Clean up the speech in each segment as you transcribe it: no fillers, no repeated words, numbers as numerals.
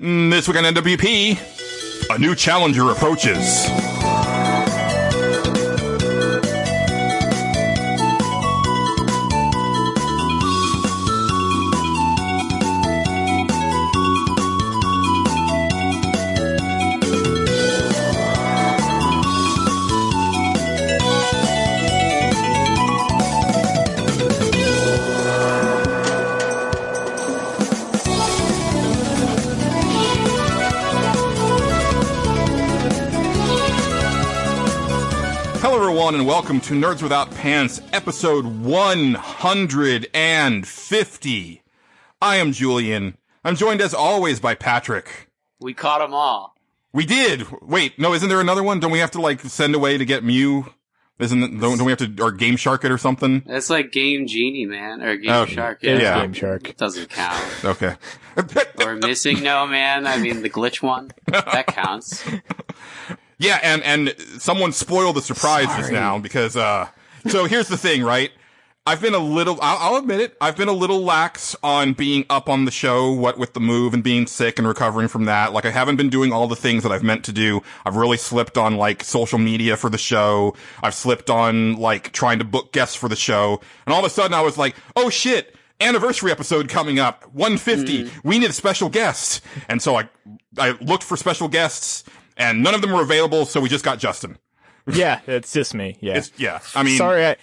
This week on NWP, a new challenger approaches. And welcome to Nerds Without Pants, episode 150. I am Julian. I'm joined as always by Patrick. We caught them all. We did. Wait, no, isn't there another one? Don't we have to send away to get Mew? Don't we have to, or Game Shark it or something? It's like Game Genie, man, or Game Shark. Yeah. Game Shark. It doesn't count. Okay. Or Missing No Man, I mean the glitch one. That counts. Yeah, and someone spoiled the surprise just now because, so here's the thing, right? I've been I'll admit it, I've been a little lax on being up on the show, what with the move and being sick and recovering from that. I haven't been doing all the things that I've meant to do. I've really slipped on, social media for the show. I've slipped on, trying to book guests for the show. And all of a sudden I was like, oh shit, anniversary episode coming up, 150, we need a special guest. And so I looked for special guests, and none of them were available, so we just got Justin. Yeah, it's just me. Yeah. I mean, sorry, I'm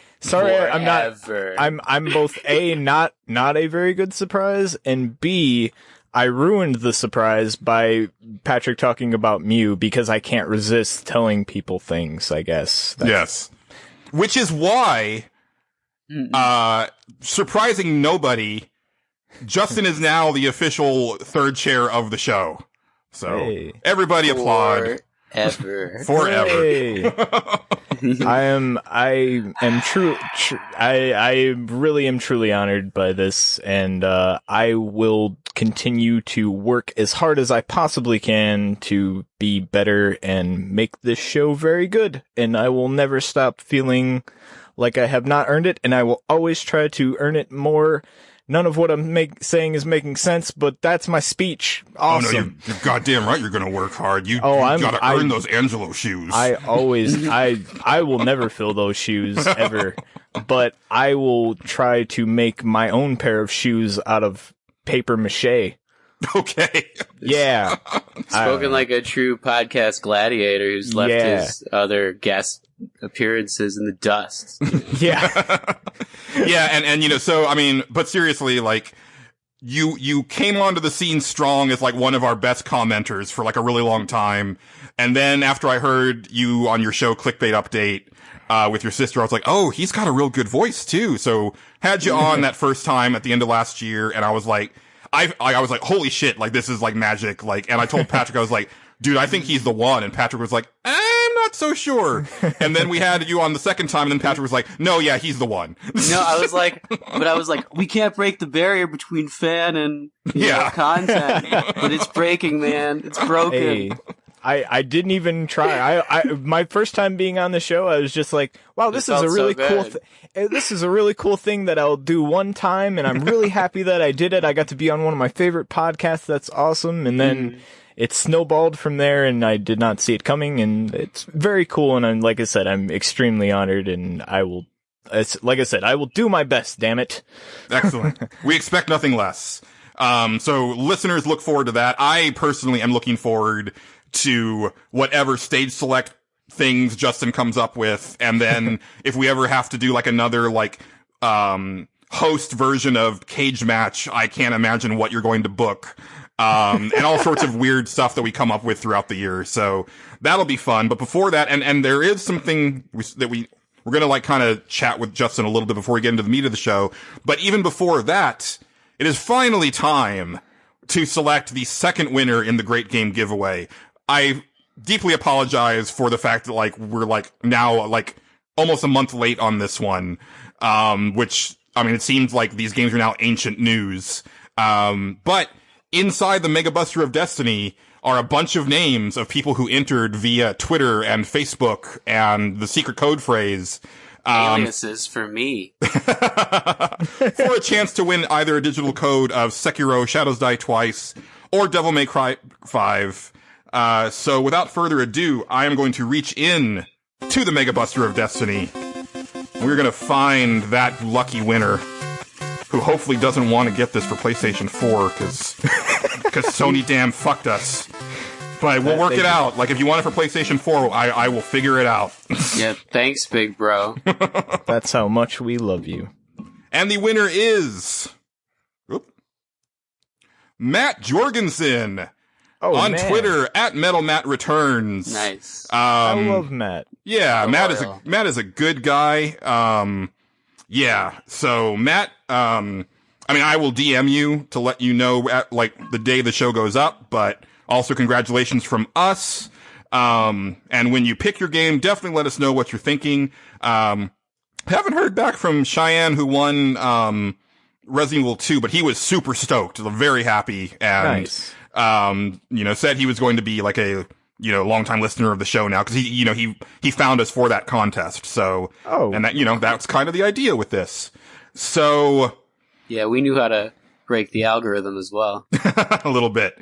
not. Forever. I'm both A, not a very good surprise, and B, I ruined the surprise by Patrick talking about Mew because I can't resist telling people things, I guess. Yes. Which is why, surprising nobody, Justin is now the official third chair of the show. So, Everybody applaud. Forever. Hey. I really am truly honored by this, and I will continue to work as hard as I possibly can to be better and make this show very good, and I will never stop feeling like I have not earned it, and I will always try to earn it more. None of what I'm saying is making sense, but that's my speech. Awesome. Oh, no, you're goddamn right you're gonna work hard. You gotta earn those Angelo shoes. I will never fill those shoes, ever. But I will try to make my own pair of shoes out of paper mache. Okay. Yeah. Spoken like a true podcast gladiator who's left his other guest appearances in the dust. Yeah. Yeah, and so, I mean, but seriously, you came onto the scene strong as, one of our best commenters for, a really long time, and then after I heard you on your show, Clickbait Update, with your sister, I was like, oh, he's got a real good voice, too, so had you on that first time at the end of last year, and I was like, I was like, holy shit, this is magic, and I told Patrick, I was like, dude, I think he's the one, and Patrick was like, I'm not so sure. And then we had you on the second time, and then Patrick was like, no, yeah, he's the one. No, I was like, we can't break the barrier between fan and content, but it's breaking, man. It's broken. Hey, I didn't even try. My first time being on the show, I was just like, wow, this is a really cool this is a really cool thing that I'll do one time, and I'm really happy that I did it. I got to be on one of my favorite podcasts. That's awesome. And then it snowballed from there, and I did not see it coming, and it's very cool. And like I said, I'm extremely honored, and I will do my best, damn it. Excellent. We expect nothing less. So listeners, look forward to that. I personally am looking forward to whatever stage select things Justin comes up with, and then if we ever have to do another host version of Cage Match, I can't imagine what you're going to book. And all sorts of weird stuff that we come up with throughout the year. So that'll be fun. But before that, and there is something that we're gonna kind of chat with Justin a little bit before we get into the meat of the show. But even before that, it is finally time to select the second winner in the Great Game Giveaway. I deeply apologize for the fact that we're now almost a month late on this one. Which, I mean, it seems like these games are now ancient news. But inside the Mega Buster of Destiny are a bunch of names of people who entered via Twitter and Facebook and the secret code phrase. Aliases for me. For a chance to win either a digital code of Sekiro Shadows Die Twice or Devil May Cry 5. So without further ado, I am going to reach in to the Mega Buster of Destiny. We're going to find that lucky winner who hopefully doesn't want to get this for PlayStation 4 because Sony damn fucked us. But we'll work it out. Like, if you want it for PlayStation 4, I will figure it out. Yeah, thanks, big bro. That's how much we love you. And the winner is Matt Jorgensen on Twitter at MetalMattReturns. Nice. I love Matt. Yeah, Matt is a good guy. Yeah. So Matt, I mean, I will DM you to let you know at like the day the show goes up, but also congratulations from us. And when you pick your game, definitely let us know what you're thinking. Haven't heard back from Cheyenne, who won, Resident Evil 2, but he was super stoked, very happy, and, nice. Said he was going to be like a, longtime listener of the show now, because he found us for that contest, so, and that, that's kind of the idea with this. So. Yeah, we knew how to break the algorithm as well. A little bit.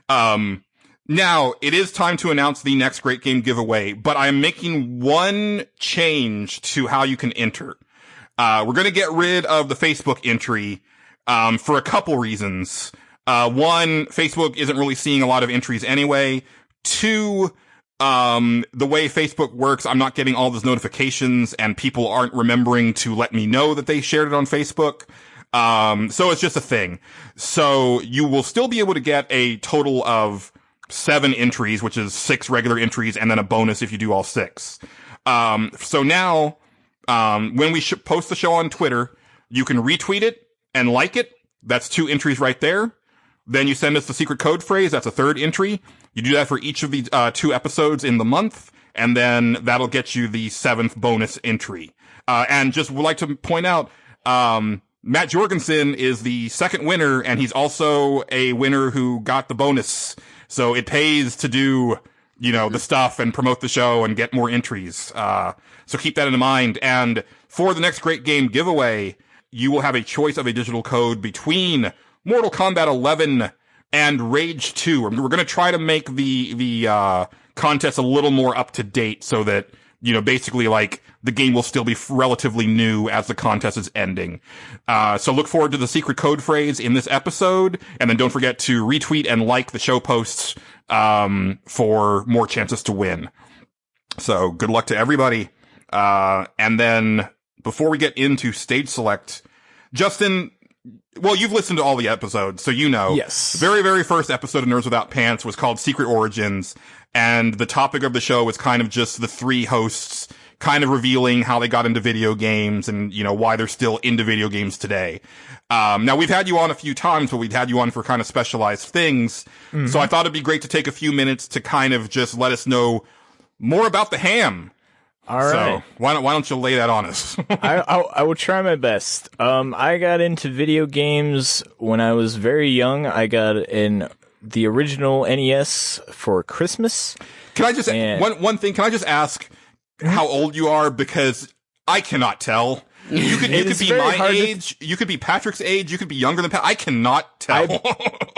Now, it is time to announce the next Great Game giveaway, but I'm making one change to how you can enter. We're going to get rid of the Facebook entry, for a couple reasons. One, Facebook isn't really seeing a lot of entries anyway. Two, the way Facebook works, I'm not getting all those notifications and people aren't remembering to let me know that they shared it on Facebook. So it's just a thing. So you will still be able to get a total of 7 entries, which is 6 regular entries and then a bonus if you do all 6. So now, when we post the show on Twitter, you can retweet it and like it. That's 2 entries right there. Then you send us the secret code phrase. That's a 3rd entry. You do that for each of the 2 episodes in the month, and then that'll get you the 7th bonus entry. And just would like to point out, Matt Jorgensen is the 2nd winner, and he's also a winner who got the bonus. So it pays to do, the stuff and promote the show and get more entries. So keep that in mind. And for the next Great Game giveaway, you will have a choice of a digital code between Mortal Kombat 11 and Rage 2. We're going to try to make the contest a little more up to date so that, basically like the game will still be relatively new as the contest is ending. So look forward to the secret code phrase in this episode. And then don't forget to retweet and like the show posts, for more chances to win. So good luck to everybody. And then before we get into stage select, Justin, well, you've listened to all the episodes, so Yes. The very, very first episode of Nerds Without Pants was called Secret Origins, and the topic of the show was kind of just the 3 hosts kind of revealing how they got into video games and, why they're still into video games today. Now we've had you on a few times, but we've had you on for kind of specialized things. Mm-hmm. So I thought it'd be great to take a few minutes to kind of just let us know more about the ham. All right. So why don't you lay that on us? I will try my best. I got into video games when I was very young. I got the original NES for Christmas. Can I just one thing? Can I just ask how old you are, because I cannot tell. You could be my age. You could be Patrick's age. You could be younger than Pat. I cannot tell.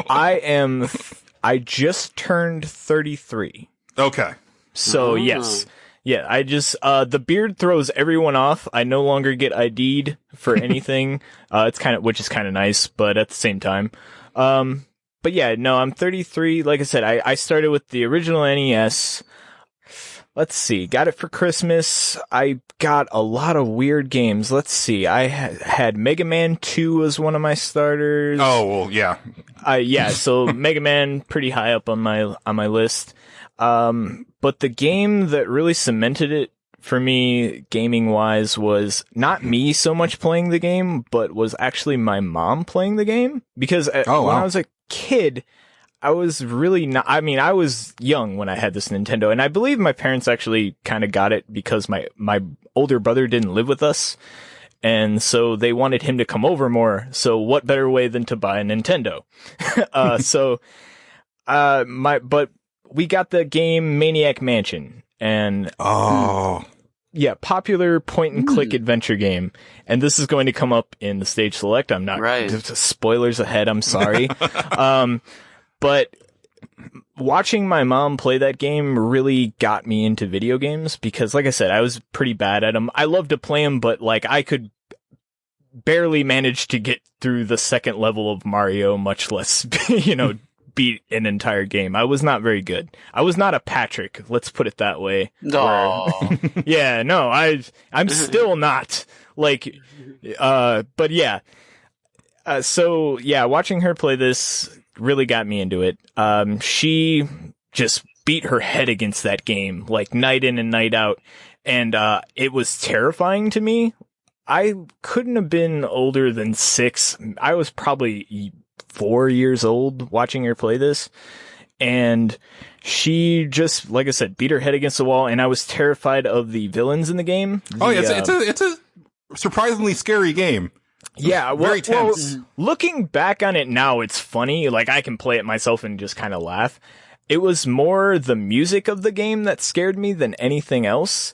I just turned 33. Okay. So yes. Yeah, I just, the beard throws everyone off. I no longer get ID'd for anything. Which is kind of nice, but at the same time. But yeah, no, I'm 33. Like I said, I started with the original NES. Let's see, got it for Christmas. I got a lot of weird games. Let's see, I had Mega Man 2 as one of my starters. Oh, well, yeah. Yeah, so Mega Man pretty high up on my list. But the game that really cemented it for me gaming wise was not me so much playing the game, but was actually my mom playing the game. Because when I was a kid, I was really not, I was young when I had this Nintendo, and I believe my parents actually kind of got it because my older brother didn't live with us. And so they wanted him to come over more. So what better way than to buy a Nintendo? But we got the game Maniac Mansion, and popular point and click adventure game. And this is going to come up in the stage select. I'm not spoilers ahead. I'm sorry. But watching my mom play that game really got me into video games because, like I said, I was pretty bad at them. I loved to play them, but like I could barely manage to get through the second level of Mario, much less, beat an entire game. I was not very good. I was not a Patrick, let's put it that way. Yeah, no, I'm still not. Like, but yeah. So yeah, watching her play this really got me into it. She just beat her head against that game, like night in and night out. And, it was terrifying to me. I couldn't have been older than 6. I was probably 4 years old watching her play this. And she just, like I said, beat her head against the wall. And I was terrified of the villains in the game. It's a surprisingly scary game. Yeah, very tense. Looking back on it now, it's funny. Like, I can play it myself and just kind of laugh. It was more the music of the game that scared me than anything else.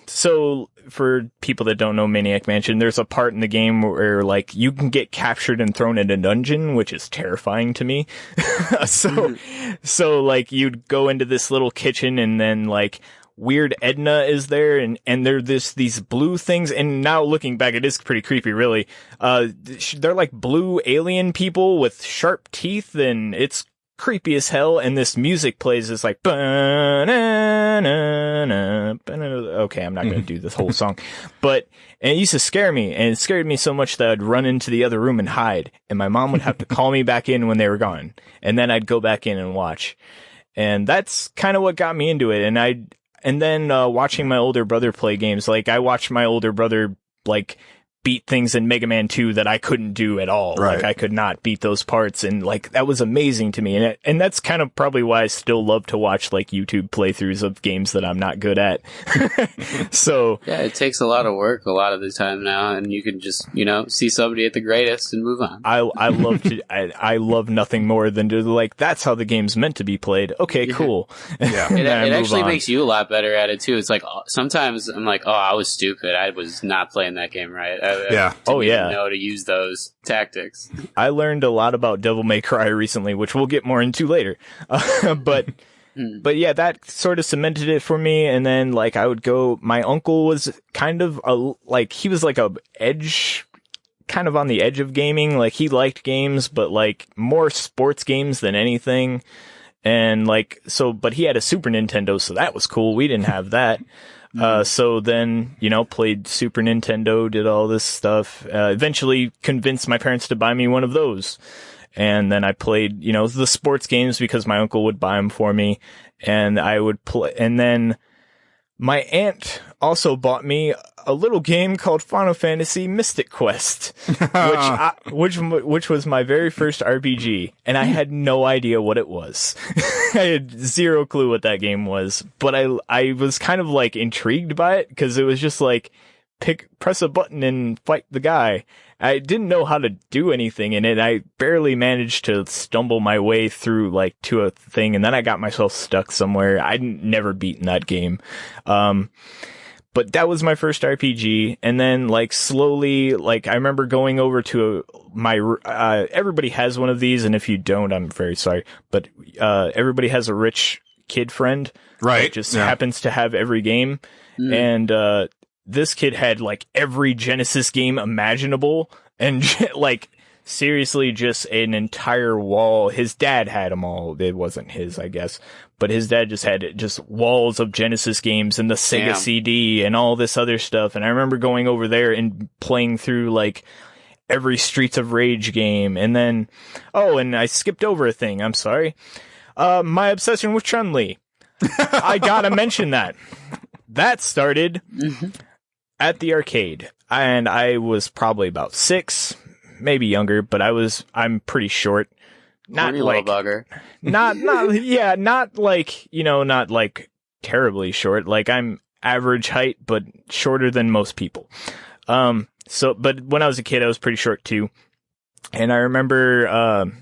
So for people that don't know Maniac Mansion, there's a part in the game where like you can get captured and thrown in a dungeon, which is terrifying to me. So like you'd go into this little kitchen and then like Weird Edna is there and they're these blue things. And now looking back, it is pretty creepy, really. They're like blue alien people with sharp teeth and it's creepy as hell, and this music plays is like okay, I'm not gonna do this whole song, but and it used to scare me, and it scared me so much that I'd run into the other room and hide, and my mom would have to call me back in when they were gone, and then I'd go back in and watch, and that's kind of what got me into it. And then watching my older brother play games, like I watched my older brother like beat things in Mega Man 2 that I couldn't do at all. Right. Like I could not beat those parts, and like that was amazing to me. And that's kind of probably why I still love to watch like YouTube playthroughs of games that I'm not good at. So yeah, it takes a lot of work a lot of the time now, and you can just see somebody at the greatest and move on. I love nothing more than to like that's how the game's meant to be played. Okay, cool. Yeah, it actually makes you a lot better at it too. It's like sometimes I'm like, oh, I was stupid. I was not playing that game right. Yeah. Oh yeah. Know to use those tactics. I learned a lot about Devil May Cry recently, which we'll get more into later. But yeah, that sort of cemented it for me. And then like I would go. My uncle was kind of he was like kind of on the edge of gaming. Like he liked games, but like more sports games than anything. And like but he had a Super Nintendo, so that was cool. We didn't have that. So then, played Super Nintendo, did all this stuff, eventually convinced my parents to buy me one of those. And then I played, the sports games because my uncle would buy them for me, and I would play. And then my aunt also bought me a little game called Final Fantasy Mystic Quest, which was my very first RPG, and I had no idea what it was. I had zero clue what that game was, but I was kind of like intrigued by it because it was just like press a button and fight the guy. I didn't know how to do anything in it. I barely managed to stumble my way through like to a thing, and then I got myself stuck somewhere. I'd never beaten that game. But that was my first RPG. And then like slowly, like I remember going over to everybody has one of these. And if you don't, I'm very sorry, but, everybody has a rich kid friend. Right. That just happens to have every game. And, this kid had like every Genesis game imaginable, and like seriously just an entire wall. His dad had them all. It wasn't his, I guess, but his dad just had just walls of Genesis games and the Sega CD and all this other stuff. And I remember going over there and playing through like every Streets of Rage game. And then, and I skipped over a thing. I'm sorry. My obsession with Chun-Li. I gotta mention that. That started at the arcade, and I was probably about 6, maybe younger, but I'm pretty short. Not like, bugger. not like, not like terribly short. Like I'm average height, but shorter than most people. But when I was a kid, I was pretty short too. And I remember,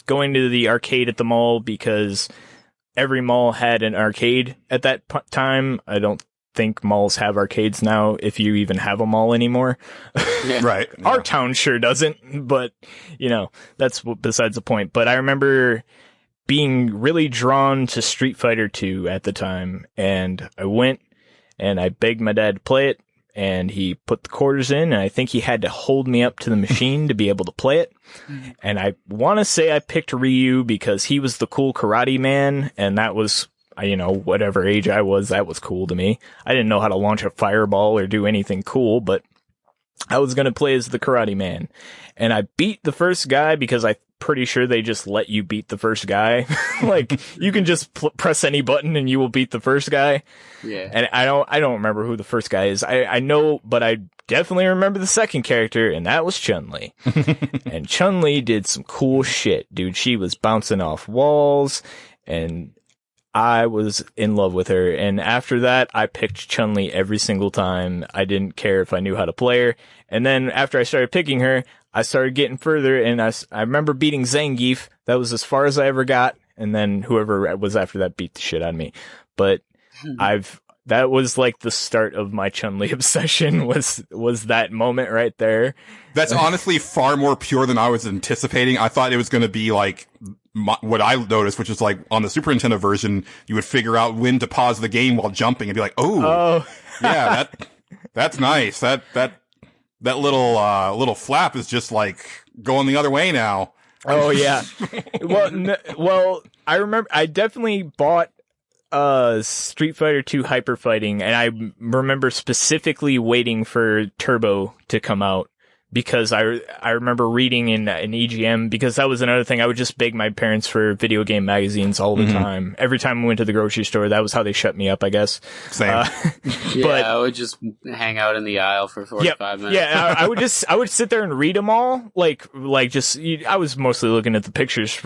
going to the arcade at the mall because every mall had an arcade at that time. I don't think malls have arcades now, if you even have a mall anymore. Right. Yeah. Our town sure doesn't, but, that's besides the point. But I remember being really drawn to Street Fighter 2 at the time, and I went and I begged my dad to play it, and he put the quarters in, and I think he had to hold me up to the machine to be able to play it. And I want to say I picked Ryu because he was the cool karate man, and that was, whatever age I was, that was cool to me. I didn't know how to launch a fireball or do anything cool, but I was going to play as the karate man. And I beat the first guy because I'm pretty sure they just let you beat the first guy. Like, you can just press any button and you will beat the first guy. Yeah. And I don't remember who the first guy is. I know, but I definitely remember the second character, and that was Chun-Li. And Chun-Li did some cool shit, dude. She was bouncing off walls, and I was in love with her. And after that, I picked Chun-Li every single time. I didn't care if I knew how to play her. And then after I started picking her, I started getting further, and I remember beating Zangief. That was as far as I ever got. And then whoever was after that beat the shit out of me. But that was like the start of my Chun-Li obsession, was that moment right there. That's honestly far more pure than I was anticipating. I thought it was going to be like what I noticed, which is like on the Super Nintendo version, you would figure out when to pause the game while jumping and be like, oh. Yeah, that's nice. That little flap is just like going the other way now. Oh yeah. Well, I remember I definitely bought Street Fighter 2 Hyper Fighting, and I remember specifically waiting for Turbo to come out because I remember reading in EGM, because that was another thing. I would just beg my parents for video game magazines all the time. Every time we went to the grocery store, that was how they shut me up, I guess. Same. But I would just hang out in the aisle for 45 minutes. Yeah, I would sit there and read them all. I was mostly looking at the pictures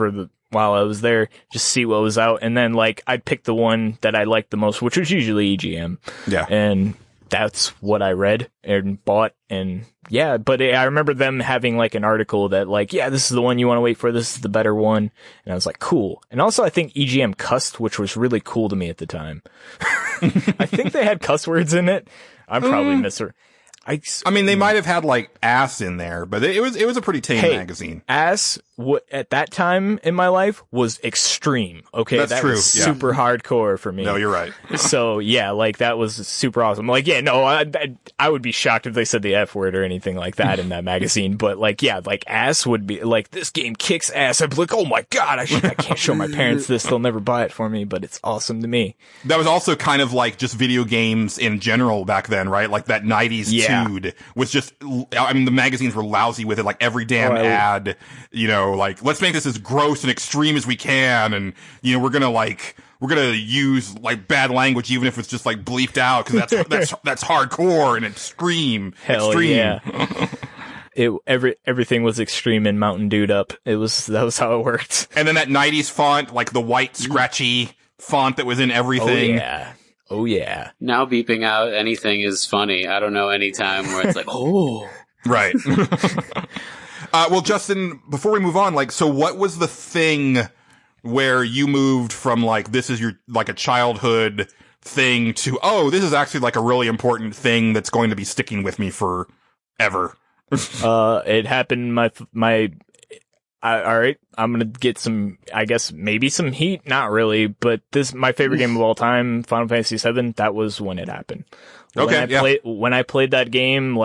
while I was there, just see what was out. And then I'd pick the one that I liked the most, which was usually EGM. Yeah. And that's what I read and bought. And yeah, but I remember them having an article that this is the one you want to wait for. This is the better one. And I was like, cool. And also I think EGM cussed, which was really cool to me at the time. I think they had cuss words in it. I'm probably I mean, they might have had ass in there, but it was a pretty tame magazine. Ass at that time in my life was extreme. Okay, that's true. Was super hardcore for me. No, you're right. So yeah, that was super awesome. I would be shocked if they said the F word or anything like that in that magazine. But ass would be this game kicks ass. I'd be like, oh my god, I can't show my parents this. They'll never buy it for me, but it's awesome to me. That was also kind of just video games in general back then, right? That 90s. Yeah. Was just, I mean, the magazines were lousy with it, every damn ad, let's make this as gross and extreme as we can, and, we're gonna use, bad language even if it's just, bleeped out, because that's hardcore and extreme. Hell extreme. Yeah. Everything was extreme and Mountain Dewed up. That was how it worked. And then that 90s font, the white, scratchy font that was in everything. Oh, yeah. Oh, yeah. Now beeping out anything is funny. I don't know any time where it's oh. Right. Well, Justin, before we move on, so what was the thing where you moved from, this is your, a childhood thing to, oh, this is actually, a really important thing that's going to be sticking with me forever? It happened, all right, I'm gonna get some, I guess, maybe some heat. Not really, but my favorite game of all time, Final Fantasy VII, that was when it happened. When I played that game,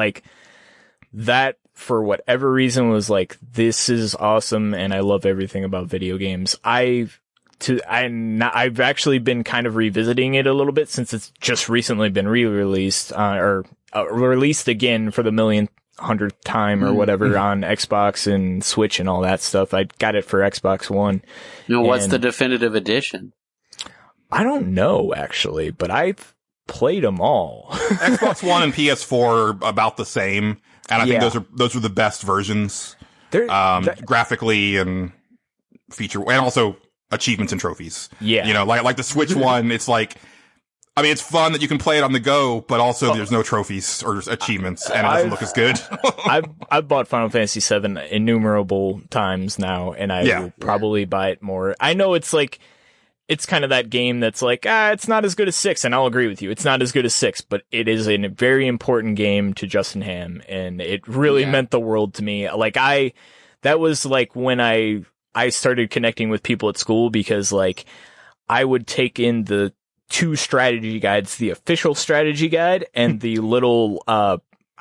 that, for whatever reason, was this is awesome, and I love everything about video games. I've actually been kind of revisiting it a little bit since it's just recently been re-released, or released again for the 100th time or whatever on Xbox and Switch and all that stuff. I got it for Xbox One. What's the definitive edition? I don't know, actually, but I've played them all. Xbox One and PS4 are about the same, and I think those are the best versions. Graphically and feature, and also achievements and trophies. Yeah. Like the Switch one, it's I mean, it's fun that you can play it on the go, but also there's no trophies or achievements, and it doesn't look as good. I've bought Final Fantasy VII innumerable times now, and I will probably buy it more. I know it's it's kind of that game that's like, it's not as good as 6, and I'll agree with you. It's not as good as 6, but it is a very important game to Justin Ham, and it really meant the world to me. Like, that was like when I started connecting with people at school, because like I would take in the 2 strategy guides, the official strategy guide and the little,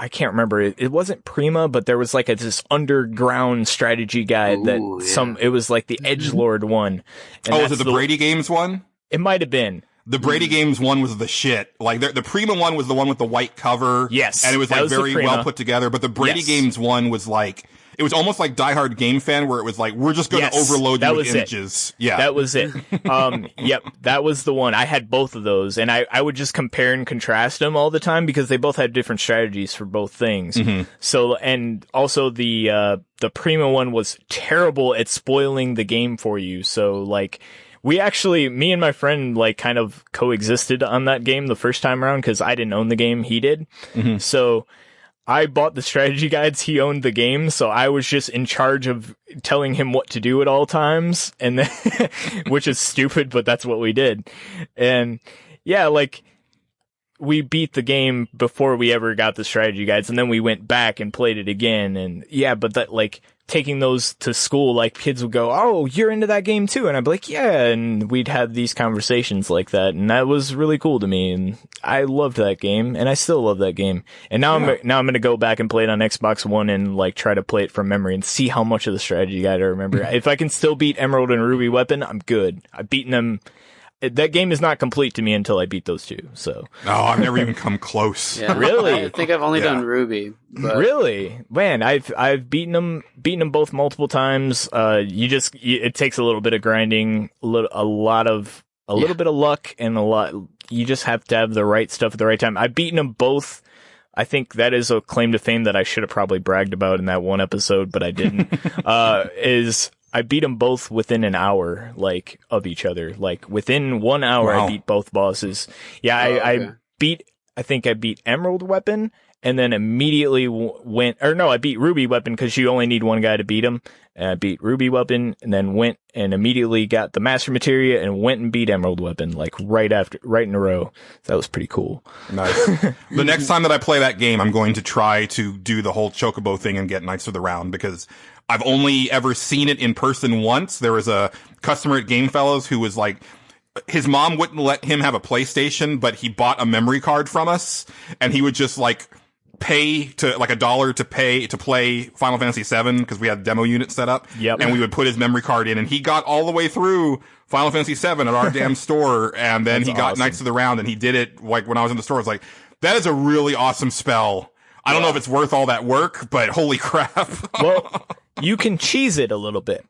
I can't remember. It wasn't Prima, but there was like this underground strategy guide it was like the Edgelord one. And was it the Brady Games one? It might have been. The Brady Games one was the shit. Like, the Prima one was the one with the white cover. Yes. And it was like very well put together. But the Brady Games one was like, it was almost like Die Hard Game Fan, where it was like, we're just going to overload you with images. Yeah. That was it. Yep. That was the one. I had both of those, and I would just compare and contrast them all the time, because they both had different strategies for both things. Mm-hmm. So, and also the Prima one was terrible at spoiling the game for you. So like, me and my friend like kind of coexisted on that game the first time around, because I didn't own the game, he did. Mm-hmm. So I bought the strategy guides, he owned the game, so I was just in charge of telling him what to do at all times, and then, which is stupid, but that's what we did. And yeah, like, we beat the game before we ever got the strategy guides, and then we went back and played it again, and yeah, but that, like, taking those to school, like, kids would go, "Oh, you're into that game too?" And I'd be like, "Yeah," and we'd have these conversations like that, and that was really cool to me, and I loved that game, and I still love that game. And now I'm gonna go back and play it on Xbox One and, like, try to play it from memory and see how much of the strategy guide I remember. If I can still beat Emerald and Ruby Weapon, I'm good. I've beaten them. That game is not complete to me until I beat those 2, so. Oh, I've never even come close. Yeah, really? I think I've only done Ruby. But... Really? Man, I've beaten them both multiple times. It takes a little bit of grinding, a little bit of luck, and you just have to have the right stuff at the right time. I've beaten them both. I think that is a claim to fame that I should have probably bragged about in that one episode, but I didn't. I beat them both within an hour, like, of each other. Like, within 1 hour, I beat both bosses. Yeah, I beat Emerald Weapon, and then immediately I beat Ruby Weapon, because you only need one guy to beat him. And I beat Ruby Weapon, and then went and immediately got the Master Materia, and went and beat Emerald Weapon, like, right in a row. So that was pretty cool. Nice. The next time that I play that game, I'm going to try to do the whole Chocobo thing and get Knights of the Round, because I've only ever seen it in person once. There was a customer at Game Fellows who was like, his mom wouldn't let him have a PlayStation, but he bought a memory card from us, and he would just like pay to like $1 to play Final Fantasy VII, because we had demo unit set up. Yep. And we would put his memory card in, and he got all the way through Final Fantasy VII at our damn store, and then he got Knights of the Round, and he did it like when I was in the store. I was like, that is a really awesome spell. I don't know if it's worth all that work, but holy crap. Well, you can cheese it a little bit.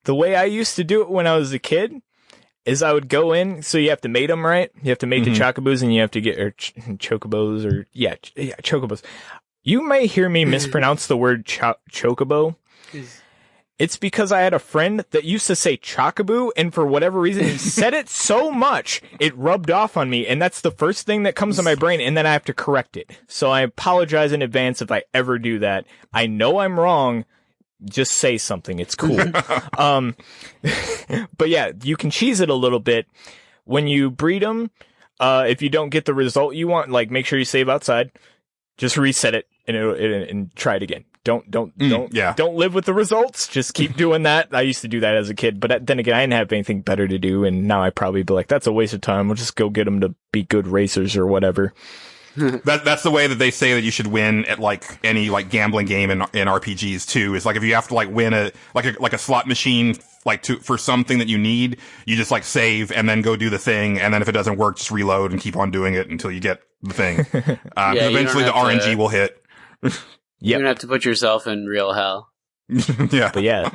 The way I used to do it when I was a kid is I would go in, so you have to mate them, right? You have to mate the chocobos, and you have to get, chocobos, chocobos. You may hear me mispronounce the word chocobo. It's because I had a friend that used to say chockaboo, and for whatever reason, he said it so much, it rubbed off on me, and that's the first thing that comes to my brain, and then I have to correct it. So I apologize in advance if I ever do that. I know I'm wrong. Just say something. It's cool. But yeah, you can cheese it a little bit. When you breed them, if you don't get the result you want, like, make sure you save outside. Just reset it and try it again. Don't live with the results. Just keep doing that. I used to do that as a kid, but then again, I didn't have anything better to do, and now I probably be like, that's a waste of time. We'll just go get them to be good racers or whatever. That's the way that they say that you should win at like any like gambling game in RPGs too. Is like if you have to like win a slot machine for something that you need, you just like save and then go do the thing, and then if it doesn't work, just reload and keep on doing it until you get the thing. Eventually the RNG will hit. You don't have to put yourself in real hell. Yeah.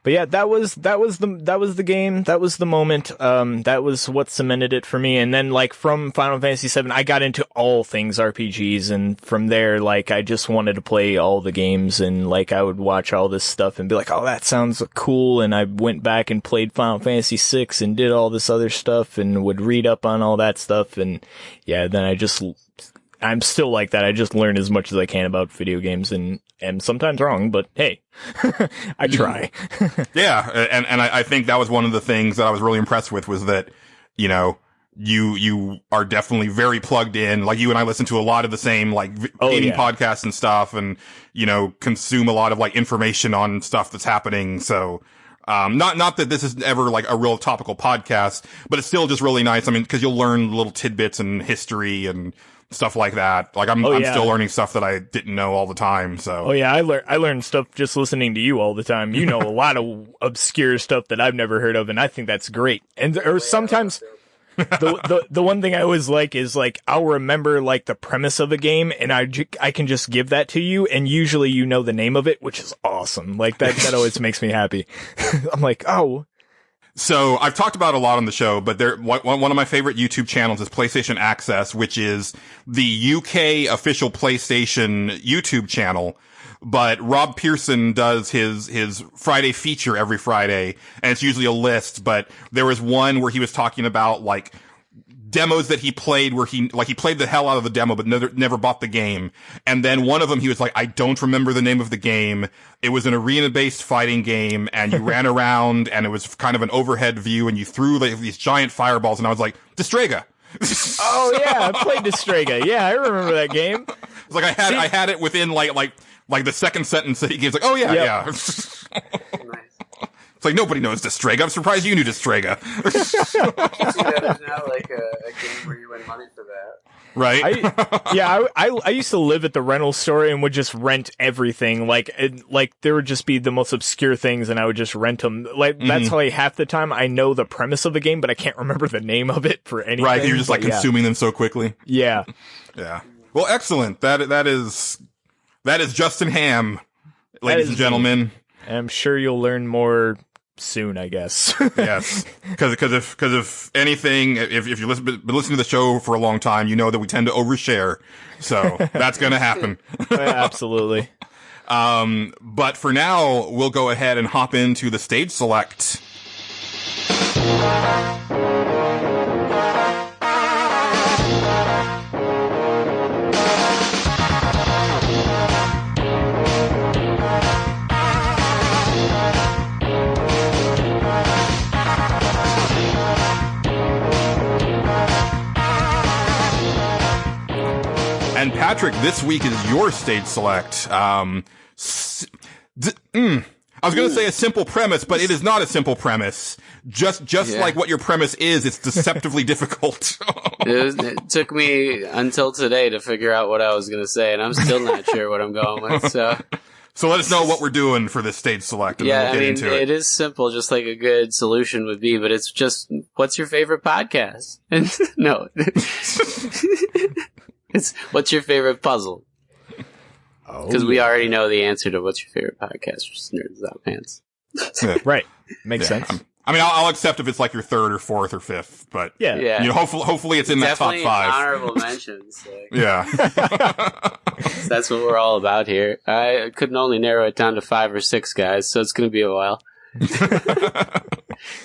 But yeah, that was the game. That was the moment. That was what cemented it for me. And then, like, from Final Fantasy VII, I got into all things RPGs, and from there, like, I just wanted to play all the games, and like, I would watch all this stuff and be like, oh, that sounds cool. And I went back and played Final Fantasy VI and did all this other stuff and would read up on all that stuff. And yeah, then I'm still like that. I just learn as much as I can about video games and am sometimes wrong, but hey, I try. Yeah. And I think that was one of the things that I was really impressed with was that, you know, you are definitely very plugged in. Like you and I listen to a lot of the same, like gaming podcasts and stuff and, you know, consume a lot of like information on stuff that's happening. So, not that this is ever like a real topical podcast, but it's still just really nice. I mean, cause you'll learn little tidbits and history and stuff like that. Like I'm still learning stuff that I didn't know all the time. So. Oh yeah. I learned stuff just listening to you all the time. You know, a lot of obscure stuff that I've never heard of. And I think that's great. And or sometimes the one thing I always like is like, I'll remember like the premise of a game and I can just give that to you. And usually you know the name of it, which is awesome. Like that always makes me happy. I'm like, oh. So I've talked about a lot on the show, but one of my favorite YouTube channels is PlayStation Access, which is the UK official PlayStation YouTube channel. But Rob Pearson does his Friday feature every Friday, and it's usually a list, but there was one where he was talking about like demos that he played where he played the hell out of the demo but never bought the game. And then one of them he was like, I don't remember the name of the game. It was an arena-based fighting game and you ran around and it was kind of an overhead view and you threw like these giant fireballs and I was like, Destrega. Oh yeah, I played Destrega. Yeah, I remember that game. It's like I had it within like the second sentence that he gave. Like, oh yeah, yeah. Nice. It's like nobody knows Destrega. I'm surprised you knew Destrega. There's now like a game where you win money for that. Right? I used to live at the rental store and would just rent everything. Like there would just be the most obscure things and I would just rent them. Like, that's how half the time I know the premise of the game, but I can't remember the name of it for anything. Right, you're just like consuming them so quickly. Yeah. Yeah. Well, excellent. That is Justin Ham, ladies and gentlemen. I'm sure you'll learn more soon, I guess. Yes, because if anything, if you been listening to the show for a long time, you know that we tend to overshare, so that's going to happen. Absolutely. But for now, we'll go ahead and hop into the stage select. And Patrick, this week is your stage select. I was going to say a simple premise, but it is not a simple premise. Just like what your premise is, it's deceptively difficult. It took me until today to figure out what I was going to say, and I'm still not sure what I'm going with. So let us know what we're doing for this stage select. And then we'll get into it is simple, just like a good solution would be, but it's just, what's your favorite podcast? No. It's, what's your favorite puzzle? Because we already know the answer to what's your favorite podcast, just Nerds Without Pants. Right. Makes sense. I mean, I'll accept if it's like your third or fourth or fifth, but you know, hopefully it's in that top five. Honorable mentions. Yeah. That's what we're all about here. I couldn't only narrow it down to 5 or 6 guys, so it's going to be a while.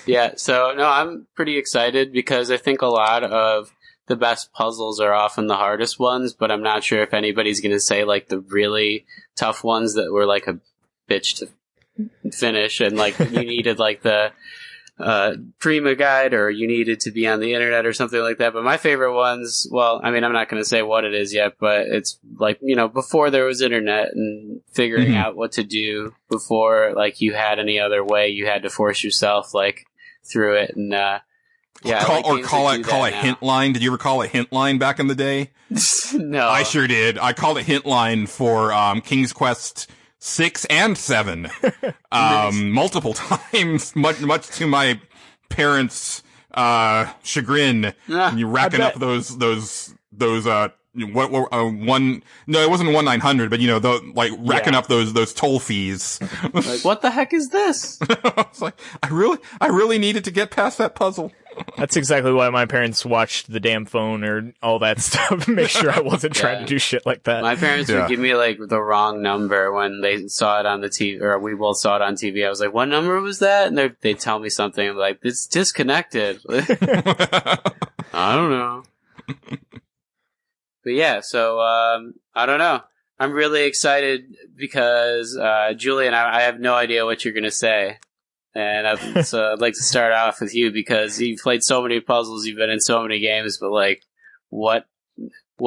Yeah, so no, I'm pretty excited because I think a lot of the best puzzles are often the hardest ones, but I'm not sure if anybody's going to say like the really tough ones that were like a bitch to finish and like you needed like the Prima guide or you needed to be on the internet or something like that. But my favorite ones, well, I mean, I'm not going to say what it is yet, but it's like, you know, before there was internet and figuring out what to do before like you had any other way, you had to force yourself like through it and, call a hint line. Did you ever call a hint line back in the day? No. I sure did. I called a hint line for King's Quest 6 and 7 multiple times, much to my parents' chagrin. You're racking up those one, no, it wasn't 1-900, but you know, racking up those toll fees. Like, what the heck is this? It's like, I really needed to get past that puzzle. That's exactly why my parents watched the damn phone or all that stuff. Make sure I wasn't trying to do shit like that. My parents would give me like the wrong number when they saw it on the TV, or we both saw it on TV. I was like, what number was that? And they'd tell me something. I'm like, it's disconnected. I don't know. But yeah, so I don't know. I'm really excited because Julian, I have no idea what you're gonna say, and I'd like to start off with you because you've played so many puzzles, you've been in so many games, but like, what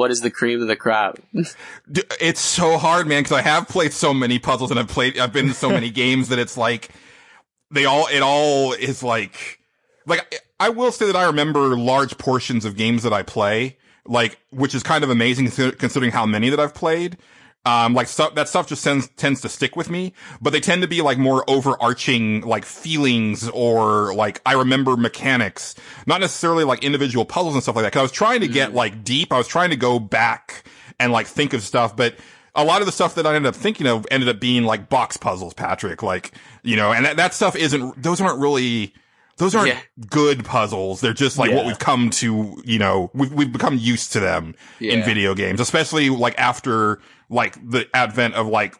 is the cream of the crop? It's so hard, man, because I have played so many puzzles and I've been in so many games that it's like it all is like I will say that I remember large portions of games that I play, like, which is kind of amazing considering how many that I've played. Like that stuff just tends to stick with me, but they tend to be like more overarching, like feelings or like I remember mechanics, not necessarily like individual puzzles and stuff like that. Cause I was trying to get like deep. I was trying to go back and like think of stuff, but a lot of the stuff that I ended up thinking of ended up being like box puzzles, Patrick, like, you know, and that stuff those aren't good puzzles. They're just like what we've come to, you know, we've become used to them in video games, especially like after like the advent of like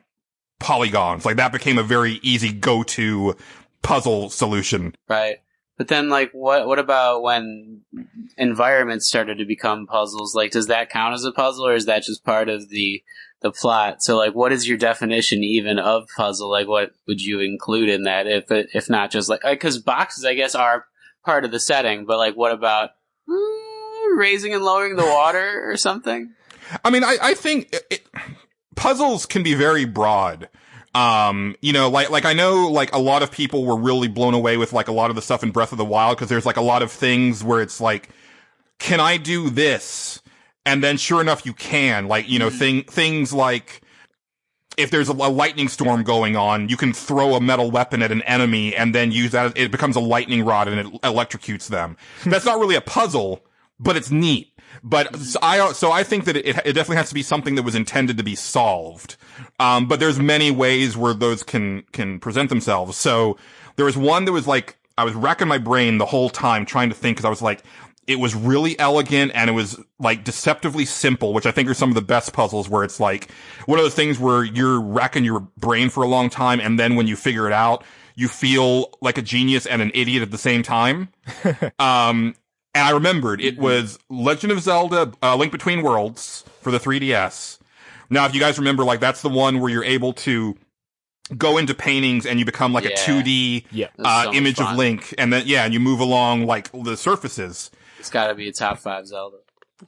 polygons. Like that became a very easy go-to puzzle solution. Right. But then like what about when environments started to become puzzles? Like does that count as a puzzle or is that just part of the plot? So like what is your definition even of puzzle? Like what would you include in that if not just like, cuz boxes I guess are part of the setting, but like what about raising and lowering the water or something? I mean, I think puzzles can be very broad. You know, like I know like a lot of people were really blown away with like a lot of the stuff in Breath of the Wild because there's like a lot of things where it's like, can I do this? And then sure enough, you can, like, you know, things like if there's a lightning storm going on, you can throw a metal weapon at an enemy and then use that. It becomes a lightning rod and it electrocutes them. That's not really a puzzle, but it's neat. But so I think that it definitely has to be something that was intended to be solved. But there's many ways where those can present themselves. So there was one that was like, I was racking my brain the whole time trying to think because I was like, it was really elegant and it was like deceptively simple, which I think are some of the best puzzles where it's like one of those things where you're racking your brain for a long time. And then when you figure it out, you feel like a genius and an idiot at the same time. And I remembered it was Legend of Zelda, Link Between Worlds for the 3DS. Now, if you guys remember, like that's the one where you're able to go into paintings and you become like a 2D image of Link, and then and you move along like the surfaces. It's got to be a top 5 Zelda.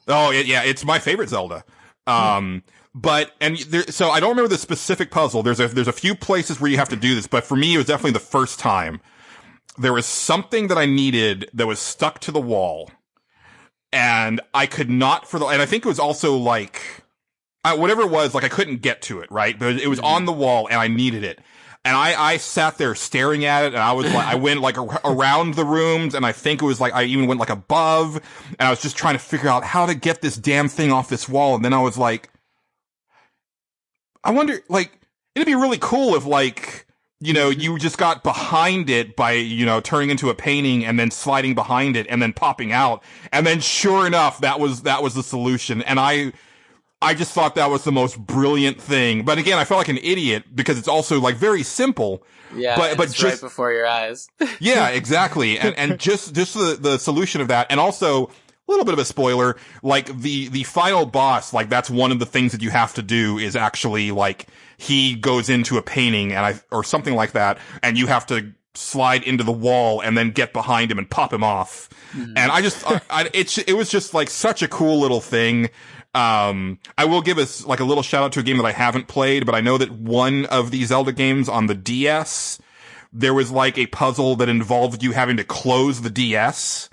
Oh yeah, it's my favorite Zelda. So I don't remember the specific puzzle. There's a few places where you have to do this, but for me, it was definitely the first time. There was something that I needed that was stuck to the wall, and I could not and I think it was also like, whatever it was, like I couldn't get to it, right? But it was on the wall and I needed it. And I sat there staring at it and I was like, I went like around the rooms and I think it was like, I even went like above and I was just trying to figure out how to get this damn thing off this wall. And then I was like, I wonder, like, it'd be really cool if like, you know, you just got behind it by, you know, turning into a painting and then sliding behind it and then popping out. And then sure enough, that was the solution. And I just thought that was the most brilliant thing. But again, I felt like an idiot because it's also like very simple. Yeah, but just right before your eyes. Yeah, exactly. And just the solution of that. And also a little bit of a spoiler, like the final boss, like that's one of the things that you have to do is actually like he goes into a painting or something like that. And you have to slide into the wall and then get behind him and pop him off. And I just, it was just like such a cool little thing. I will give us like a little shout out to a game that I haven't played, but I know that one of these Zelda games on the DS, there was like a puzzle that involved you having to close the DS.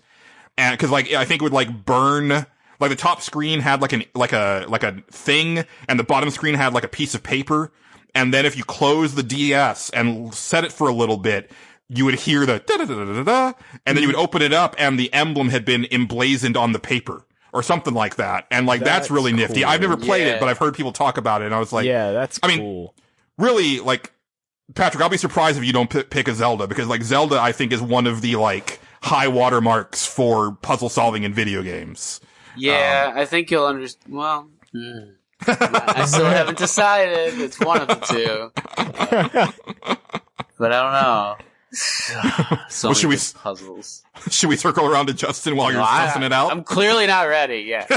And cause like, I think it would like burn, like the top screen had like a thing and the bottom screen had like a piece of paper. And then if you close the DS and set it for a little bit, you would hear the da-da-da-da-da-da, and then you would open it up and the emblem had been emblazoned on the paper. Or something like that. And like, that's really nifty. Cool. I've never played it, but I've heard people talk about it. And I was like, yeah, that's cool. I mean, really, like, Patrick, I'll be surprised if you don't pick a Zelda because like Zelda, I think is one of the like high watermarks for puzzle solving in video games. Yeah, I think you'll understand. Well, I still haven't decided. It's one of the two. But I don't know. So Well, many puzzles. Should we circle around to Justin while you're sussing it out? I'm clearly not ready yet.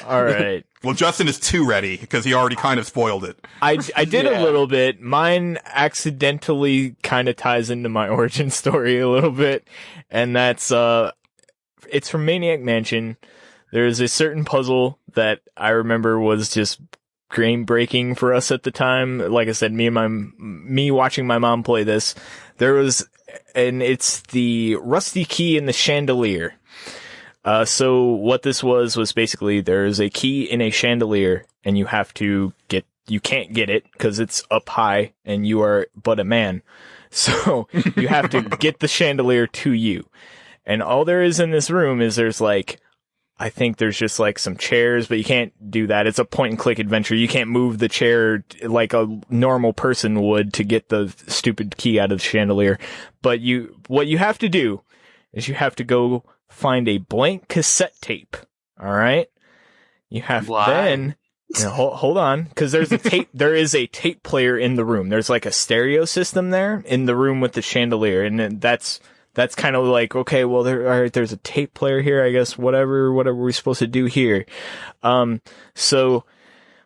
All right. Well, Justin is too ready because he already kind of spoiled it. I did a little bit. Mine accidentally kind of ties into my origin story a little bit, and that's it's from Maniac Mansion. There's a certain puzzle that I remember was just game breaking for us at the time. Like I said, me watching my mom play this, and it's the rusty key in the chandelier. So what this was basically there's a key in a chandelier and you can't get it because it's up high and you are but a man. So you have to get the chandelier to you. And all there is in this room is I think there's just some chairs, but you can't do that. It's a point and click adventure. You can't move the chair like a normal person would to get the stupid key out of the chandelier. But what you have to do is you have to go find a blank cassette tape. All right. You have hold on. Cause there's a tape, there is a tape player in the room. There's a stereo system there in the room with the chandelier. And that's kind of okay, well, there's a tape player here, I guess, whatever we're supposed to do here. So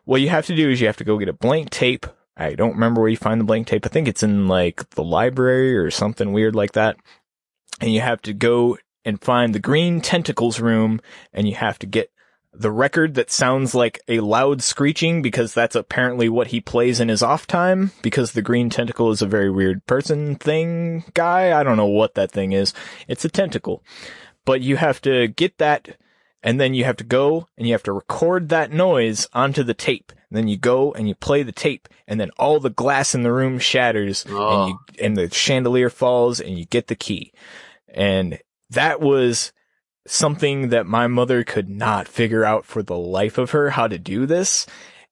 what you have to do is you have to go get a blank tape. I don't remember where you find the blank tape. I think it's in the library or something weird like that. And you have to go and find the green tentacles room, and you have to get the record that sounds like a loud screeching because that's apparently what he plays in his off time, because the green tentacle is a very weird person thing guy. I don't know what that thing is. It's a tentacle. But you have to get that, and then you have to go and you have to record that noise onto the tape. And then you go and you play the tape, and then all the glass in the room shatters, and the chandelier falls, and you get the key. And that was something that my mother could not figure out for the life of her, how to do this.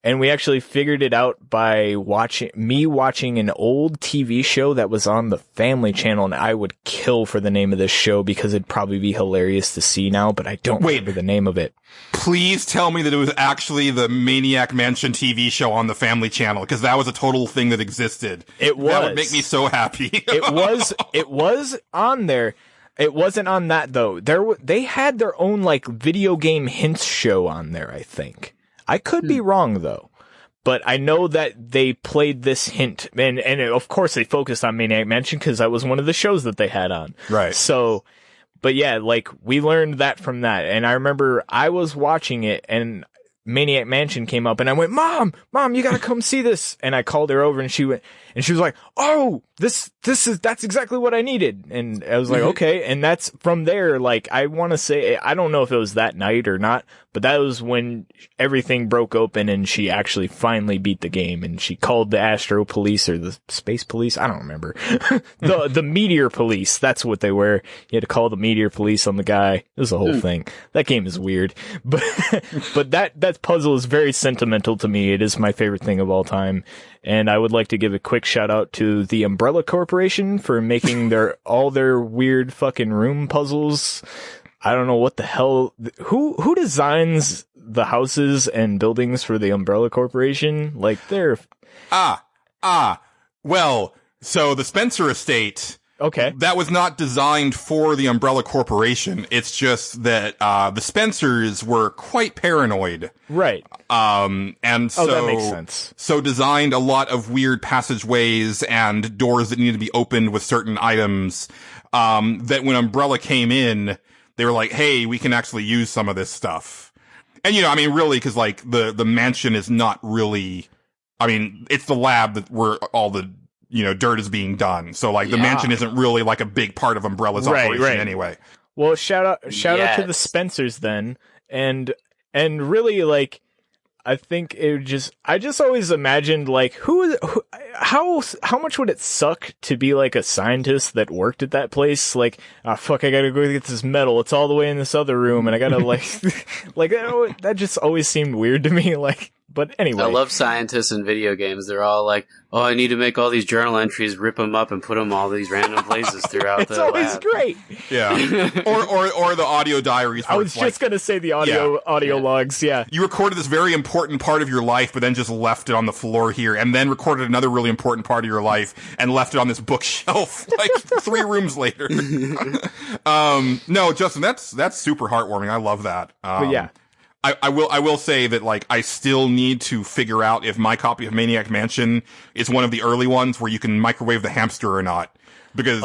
And we actually figured it out by watching an old TV show that was on the Family Channel, and I would kill for the name of this show because it'd probably be hilarious to see now, but I don't remember the name of it. Please tell me that it was actually the Maniac Mansion TV show on the Family Channel, because that was a total thing that existed. It was. That would make me so happy. It was on there. It wasn't on that though. They had their own video game hints show on there, I think. I could be wrong though, but I know that they played this hint, and of course they focused on Maniac Mansion because that was one of the shows that they had on. Right. So, but yeah, we learned that from that, and I remember I was watching it and Maniac Mansion came up and I went, Mom, you gotta come see this. And I called her over and she was like, oh, that's exactly what I needed. And I was like, okay. And that's from there, I want to say, I don't know if it was that night or not, but that was when everything broke open and she actually finally beat the game, and she called the Astro Police or the Space Police. I don't remember. the Meteor Police. That's what they were. You had to call the Meteor Police on the guy. It was a whole thing. That game is weird, but that puzzle is very sentimental to me. It is my favorite thing of all time. And I would like to give a quick shout out to the Umbrella Corporation for making all their weird fucking room puzzles. I don't know what the hell. Who designs the houses and buildings for the Umbrella Corporation? They're Well, so the Spencer estate. Okay. That was not designed for the Umbrella Corporation. It's just that the Spencers were quite paranoid. Right. And so that makes sense. So designed a lot of weird passageways and doors that needed to be opened with certain items. That when Umbrella came in, they were like, "Hey, we can actually use some of this stuff." And really, because the mansion is not really. It's the lab where all the dirt is being done. So the mansion isn't really a big part of Umbrella's operation anyway. Well, shout out to the Spencers then. And really I think I just always imagined how much would it suck to be a scientist that worked at that place? Fuck, I gotta go get this metal. It's all the way in this other room and I gotta that just always seemed weird to me. But anyway. I love scientists in video games. They're all like, oh, I need to make all these journal entries, rip them up, and put them all these random places throughout the lab. It's always great. Yeah. or the audio diaries. I was just going to say the audio logs, yeah. You recorded this very important part of your life, but then just left it on the floor here, and then recorded another really important part of your life, and left it on this bookshelf, like 3 rooms later. No, Justin, that's super heartwarming. I love that. But yeah. I will say that, like, I still need to figure out if my copy of Maniac Mansion is one of the early ones where you can microwave the hamster or not. Because,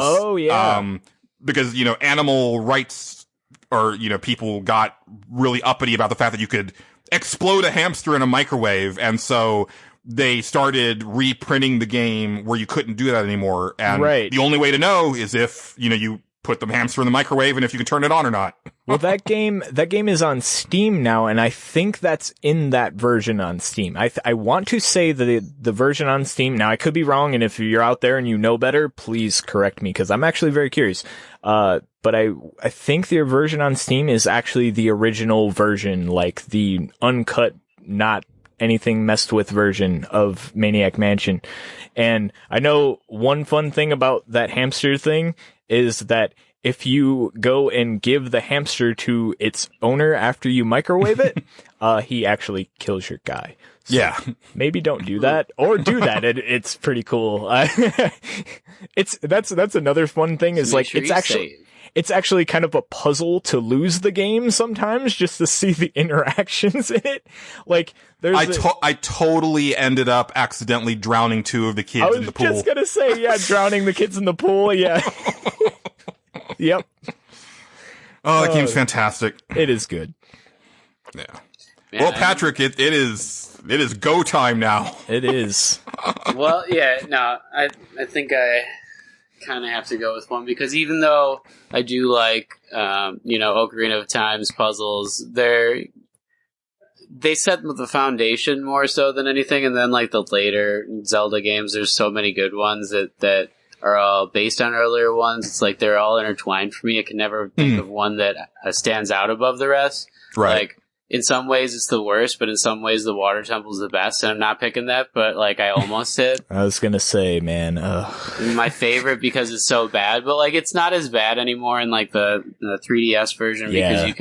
because, you know, animal rights or, you know, people got really uppity about the fact that you could explode a hamster in a microwave. And so they started reprinting the game where you couldn't do that anymore. And the only way to know is if, you know, you put the hamster in the microwave and if you can turn it on or not. Well, that game is on Steam now, and I think that's in that version on Steam. I want to say that the version on Steam, now I could be wrong, and if you're out there and you know better, please correct me, because I'm actually very curious. But I think the version on Steam is actually the original version, like the uncut, not anything messed with version of Maniac Mansion. And I know one fun thing about that hamster thing is that if you go and give the hamster to its owner after you microwave it, he actually kills your guy. So yeah. Maybe don't do that, or do that. It's pretty cool. That's another fun thing is like, it's actually kind of a puzzle to lose the game sometimes, just to see the interactions in it. Like, I totally ended up accidentally drowning 2 of the kids in the pool. I was just gonna say, yeah, drowning the kids in the pool, yeah. Yep. Oh, that game's fantastic. It is good. Yeah. Well, Patrick, it is go time now. It is. Well, yeah, no, I think I kind of have to go with one, because even though I do like, you know, Ocarina of Time's puzzles, they set the foundation more so than anything, and then like the later Zelda games, there's so many good ones that are all based on earlier ones. It's like they're all intertwined for me. I can never think of one that stands out above the rest. Right. Like, in some ways it's the worst, but in some ways the Water Temple's the best, and I'm not picking that, but like I almost did. I was gonna say, man, my favorite because it's so bad, but like it's not as bad anymore in like the 3DS version, because you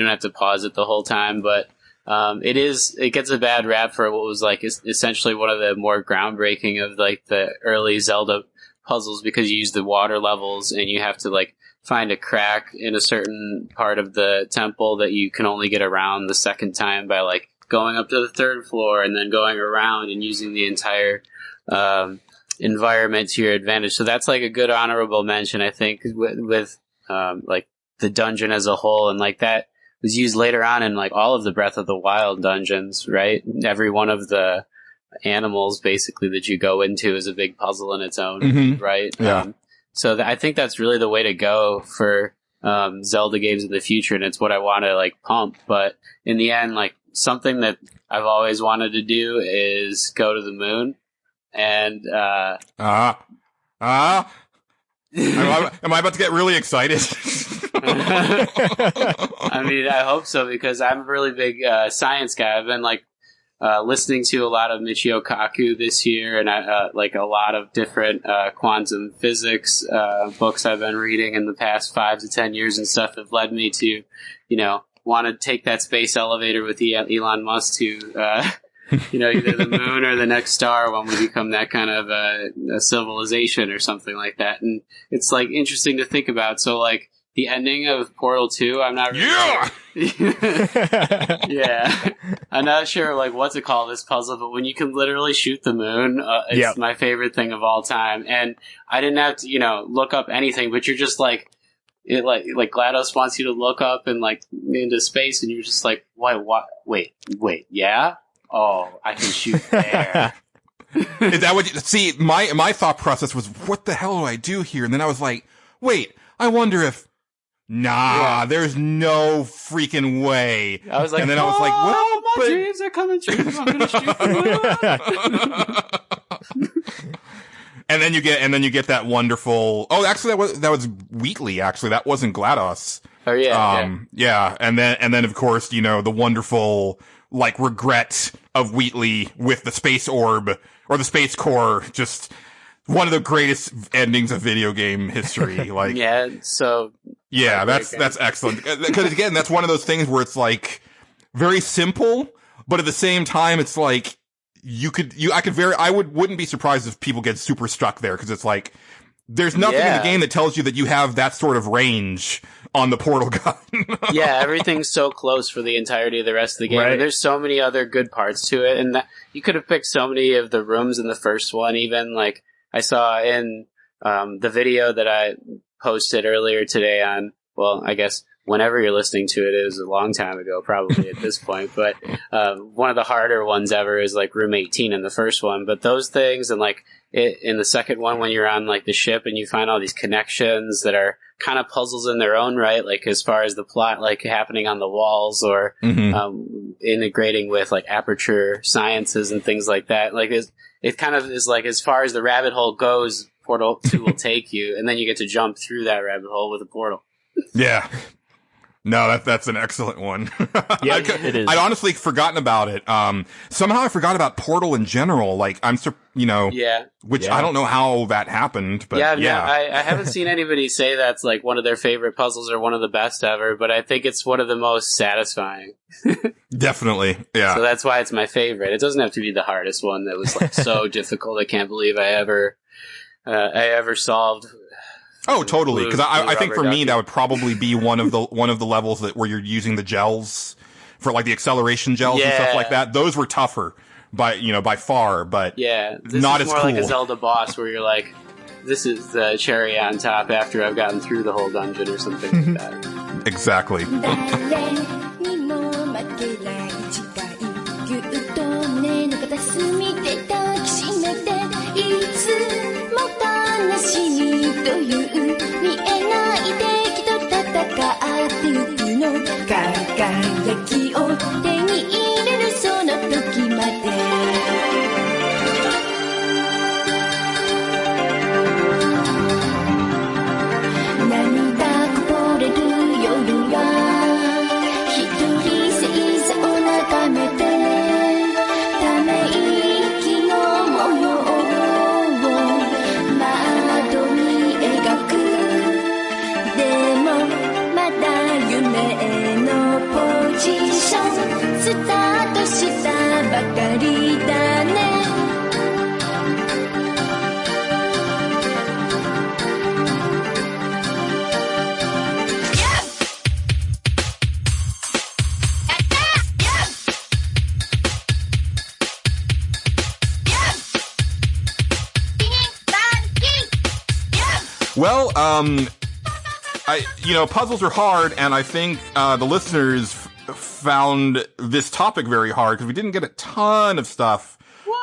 don't have to pause it the whole time, but it gets a bad rap for what was like essentially one of the more groundbreaking of like the early Zelda puzzles, because you use the water levels and you have to like find a crack in a certain part of the temple that you can only get around the second time by like going up to the 3rd floor and then going around and using the entire environment to your advantage. So that's like a good honorable mention, I think, with like the dungeon as a whole, and like that was used later on in like all of the Breath of the Wild dungeons, right? Every one of the animals basically that you go into is a big puzzle in its own, right? Yeah. So I think that's really the way to go for Zelda games in the future, and it's what I want to like pump. But in the end, like something that I've always wanted to do is go to the moon. And am I about to get really excited? I mean, I hope so, because I'm a really big science guy. I've been like listening to a lot of Michio Kaku this year, and like a lot of different quantum physics books I've been reading in the past 5 to 10 years and stuff have led me to, you know, want to take that space elevator with Elon Musk to, you know, either the moon or the next star when we become that kind of a civilization or something like that. And it's like interesting to think about. So like the ending of Portal 2, I'm not really yeah, I'm not sure like what to call this puzzle, but when you can literally shoot the moon, it's my favorite thing of all time. And I didn't have to, you know, look up anything, but you're just like, it like GLaDOS wants you to look up and like into space, and you're just like, what? Wait, yeah? Oh, I can shoot there. Is that what you, see, my thought process was, what the hell do I do here? And then I was like, wait, I wonder if, there's no freaking way. I was like, and then I was like, well, my dreams are coming true. I'm gonna shoot the moon. And then you get that wonderful, actually that was Wheatley, actually. That wasn't GLaDOS. Oh yeah. Yeah. And then of course, you know, the wonderful like regret of Wheatley with the space orb or the space core. Just one of the greatest endings of video game history. Like, yeah, so yeah, that's excellent. Because again, that's one of those things where it's like very simple, but at the same time, it's like I wouldn't be surprised if people get super stuck there, because it's like there's nothing in the game that tells you that you have that sort of range on the portal gun. Yeah, everything's so close for the entirety of the rest of the game. Right. There's so many other good parts to it, and you could have picked so many of the rooms in the first one. Even like I saw in the video that I posted earlier today on, well, I guess whenever you're listening to it, it was a long time ago, probably at this point, but one of the harder ones ever is like room 18 in the first one. But those things, and like in the second one, when you're on like the ship and you find all these connections that are kind of puzzles in their own right, like as far as the plot like happening on the walls, or integrating with like aperture sciences and things like that. Like it kind of is like, as far as the rabbit hole goes, Portal 2 will take you, and then you get to jump through that rabbit hole with a portal. Yeah. No, that's an excellent one. Yeah, it is. I'd honestly forgotten about it. Somehow I forgot about Portal in general. Like, which I don't know how that happened, but I haven't seen anybody say that's like one of their favorite puzzles or one of the best ever, but I think it's one of the most satisfying. Definitely, yeah. So that's why it's my favorite. It doesn't have to be the hardest one that was like so difficult. I can't believe I ever solved. Oh, totally. Because I think for me that would probably be one of the levels where you're using the gels for like the acceleration gels and stuff like that. Those were tougher by far, but this not is as more cool. Like a Zelda boss where you're like, this is the cherry on top after I've gotten through the whole dungeon or something like that. Exactly. Well, puzzles are hard, and I think the listeners found this topic very hard, because we didn't get a ton of stuff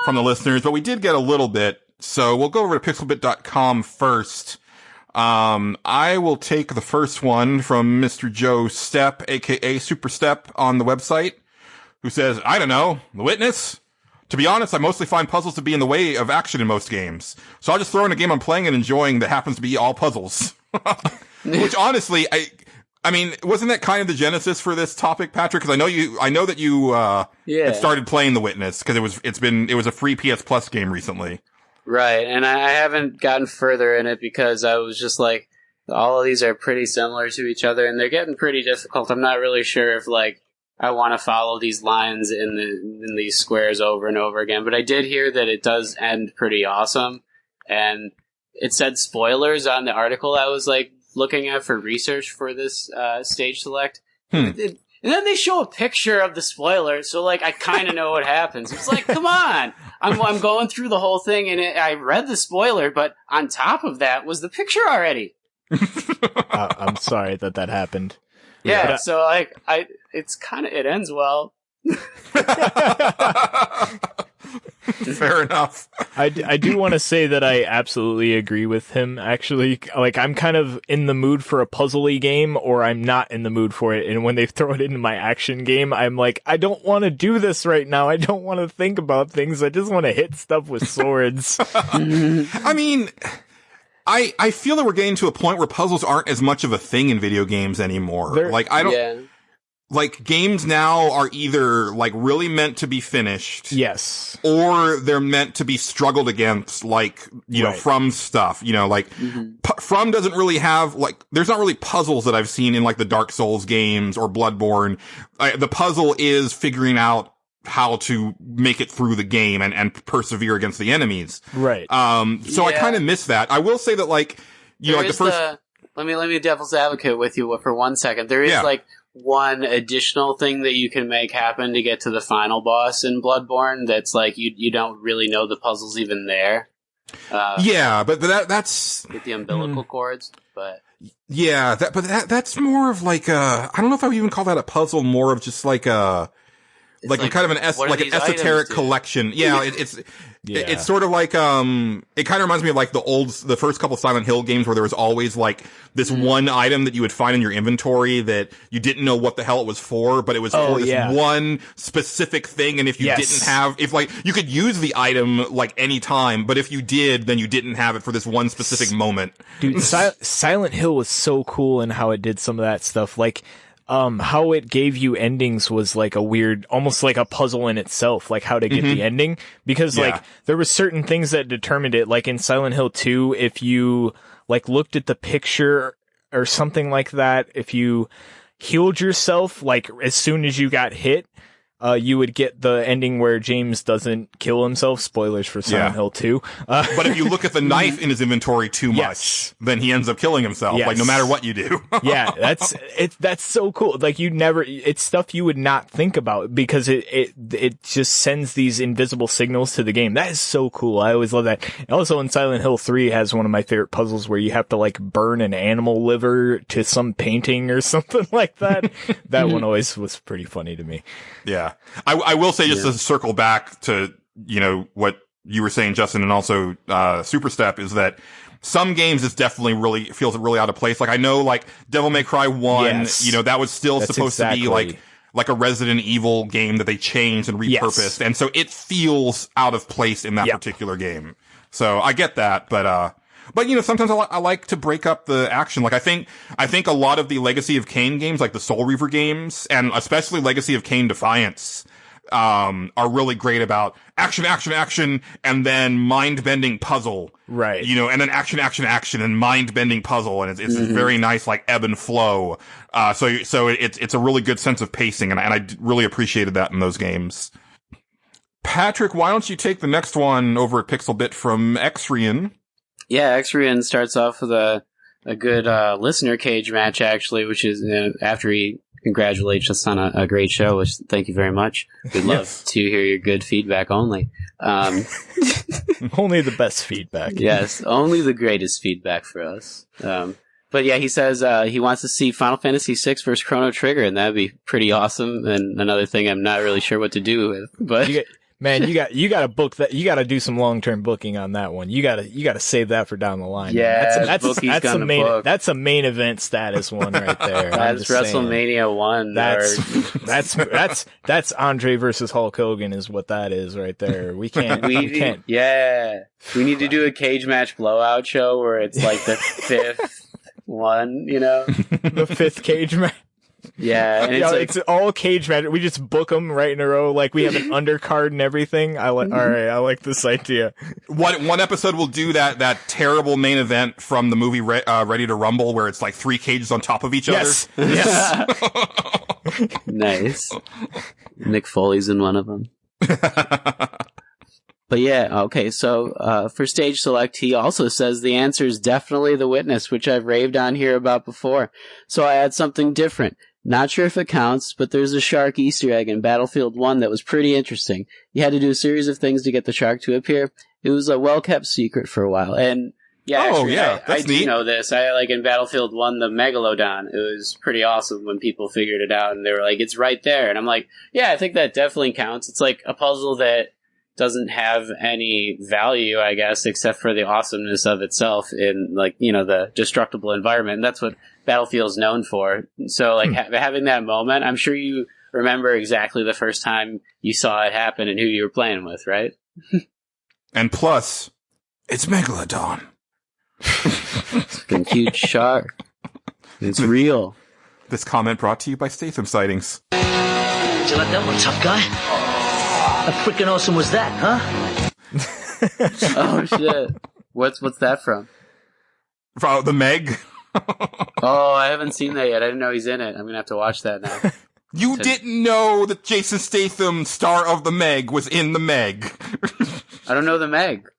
from the listeners, but we did get a little bit. So we'll go over to pixelbit.com first. I will take the first one from Mr. Joe Step, aka Super Step, on the website, who says, I don't know, The Witness? To be honest, I mostly find puzzles to be in the way of action in most games. So I'll just throw in a game I'm playing and enjoying that happens to be all puzzles. Which honestly, I mean, wasn't that kind of the genesis for this topic, Patrick? Because I know that you had started playing The Witness, because it was a free PS Plus game recently. Right, and I haven't gotten further in it because I was just like, all of these are pretty similar to each other, and they're getting pretty difficult. I'm not really sure if like I want to follow these lines in these squares over and over again, but I did hear that it does end pretty awesome, and it said spoilers on the article I was like looking at for research for this stage select. And then they show a picture of the spoiler, so like I kind of know what happens. It's like, come on, I'm going through the whole thing, and I read the spoiler, but on top of that was the picture already. I'm sorry that happened. Yeah, so like it ends well. Fair enough. I do want to say that I absolutely agree with him, actually. Like, I'm kind of in the mood for a puzzly game, or I'm not in the mood for it. And when they throw it into my action game, I'm like, I don't want to do this right now. I don't want to think about things. I just want to hit stuff with swords. I mean, I feel that we're getting to a point where puzzles aren't as much of a thing in video games anymore. I don't... Yeah. like, games now are either, like, really meant to be finished. Yes. Or they're meant to be struggled against, like, you know, From stuff. You know, like, From doesn't really have, like, there's not really puzzles that I've seen in, like, the Dark Souls games or Bloodborne. The puzzle is figuring out how to make it through the game and persevere against the enemies. Right. So I kind of miss that. I will say that, like, you know, like, the first... Let me devil's advocate with you for 1 second. There is, like, one additional thing that you can make happen to get to the final boss in Bloodborne that's like you don't really know the puzzle's even there. But that's with the umbilical cords, but that's more of like I don't know if I would even call that a puzzle, more of just like a like kind of an esoteric collection. Yeah, it's sort of like, it kind of reminds me of like the first couple Silent Hill games where there was always like this one item that you would find in your inventory that you didn't know what the hell it was for, but it was for this one specific thing. And if you didn't have, if like, you could use the item like any time, but if you did, then you didn't have it for this one specific moment. Dude, Silent Hill was so cool in how it did some of that stuff. Like, how it gave you endings was like a weird, almost like a puzzle in itself, like how to get the ending. Because like, there were certain things that determined it, like in Silent Hill 2, if you like looked at the picture or something like that, if you healed yourself, like as soon as you got hit, you would get the ending where James doesn't kill himself. Spoilers for Silent Hill 2. But if you look at the knife in his inventory too much, then he ends up killing himself. Like no matter what you do. That's so cool. Like it's stuff you would not think about because it just sends these invisible signals to the game. That is so cool. I always love that. And also in Silent Hill 3 has one of my favorite puzzles where you have to like burn an animal liver to some painting or something like that. That one always was pretty funny to me. Yeah. I will say, just to circle back to, you know, what you were saying, Justin, and also, Superstep, is that some games it definitely feels really out of place. Like I know, like Devil May Cry 1, you know, that was still supposed to be like a Resident Evil game that they changed and repurposed. And so it feels out of place in that particular game. So I get that, but you know, sometimes I like to break up the action. Like I think a lot of the Legacy of Kain games, like the Soul Reaver games, and especially Legacy of Kain Defiance, are really great about action, and then mind-bending puzzle. Right. You know, and then action, and mind-bending puzzle, and it's very nice, like, ebb and flow. So it's a really good sense of pacing, and I really appreciated that in those games. Patrick, why don't you take the next one over at Pixelbit from Xrian? Yeah, Xrian starts off with a good listener cage match, actually, which is after he congratulates us on a great show, which thank you very much. We'd love to hear your good feedback only. Only the best feedback. Yes, only the greatest feedback for us. But yeah, he says he wants to see Final Fantasy VI versus Chrono Trigger, and that'd be pretty awesome. And another thing I'm not really sure what to do with, but... Man, you got to book that. You got to do some long-term booking on that one. You got to save that for down the line. Yeah, that's a main event status one right there. That's WrestleMania 1. That's Andre versus Hulk Hogan is what that is right there. We can't. Yeah, we need to do a cage match blowout show where it's like the fifth one. You know, the fifth cage match. Yeah, and it's all cage match. We just book them right in a row. Like we have an undercard and everything. All right, I like this idea. One episode we'll do that terrible main event from the movie Ready to Rumble, where it's like 3 cages on top of each other. Yes. Nice. Mick Foley's in one of them. But yeah, okay, so for stage select, he also says the answer is definitely The Witness, which I've raved on here about before. So I add something different. Not sure if it counts, but there's a shark Easter egg in Battlefield 1 that was pretty interesting. You had to do a series of things to get the shark to appear. It was a well-kept secret for a while. And yeah, I do know this. I like in Battlefield 1, the Megalodon. It was pretty awesome when people figured it out and they were like, it's right there. And I'm like, yeah, I think that definitely counts. It's like a puzzle that doesn't have any value, I guess, except for the awesomeness of itself in, like, you know, the destructible environment. And that's what Battlefield's known for. So, like, having that moment, I'm sure you remember exactly the first time you saw it happen and who you were playing with, right? And plus, it's Megalodon. Fucking huge shark. It's real. This comment brought to you by Statham Sightings. Did you like that one, tough guy? How freaking awesome was that, huh? Oh shit! What's that from? From The Meg. Oh, I haven't seen that yet. I didn't know he's in it. I'm gonna have to watch that now. You didn't know that Jason Statham, star of The Meg, was in The Meg. I don't know The Meg.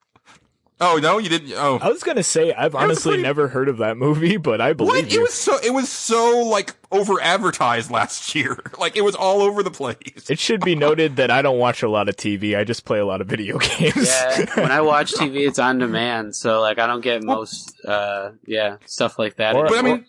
Oh no, you didn't. Oh, I was gonna say I've honestly never heard of that movie, but I believe what? you. It was so like over advertised last year. Like it was all over the place. It should be noted that I don't watch a lot of TV. I just play a lot of video games. Yeah, when I watch TV, it's on demand, so like I don't get most stuff like that. But I mean,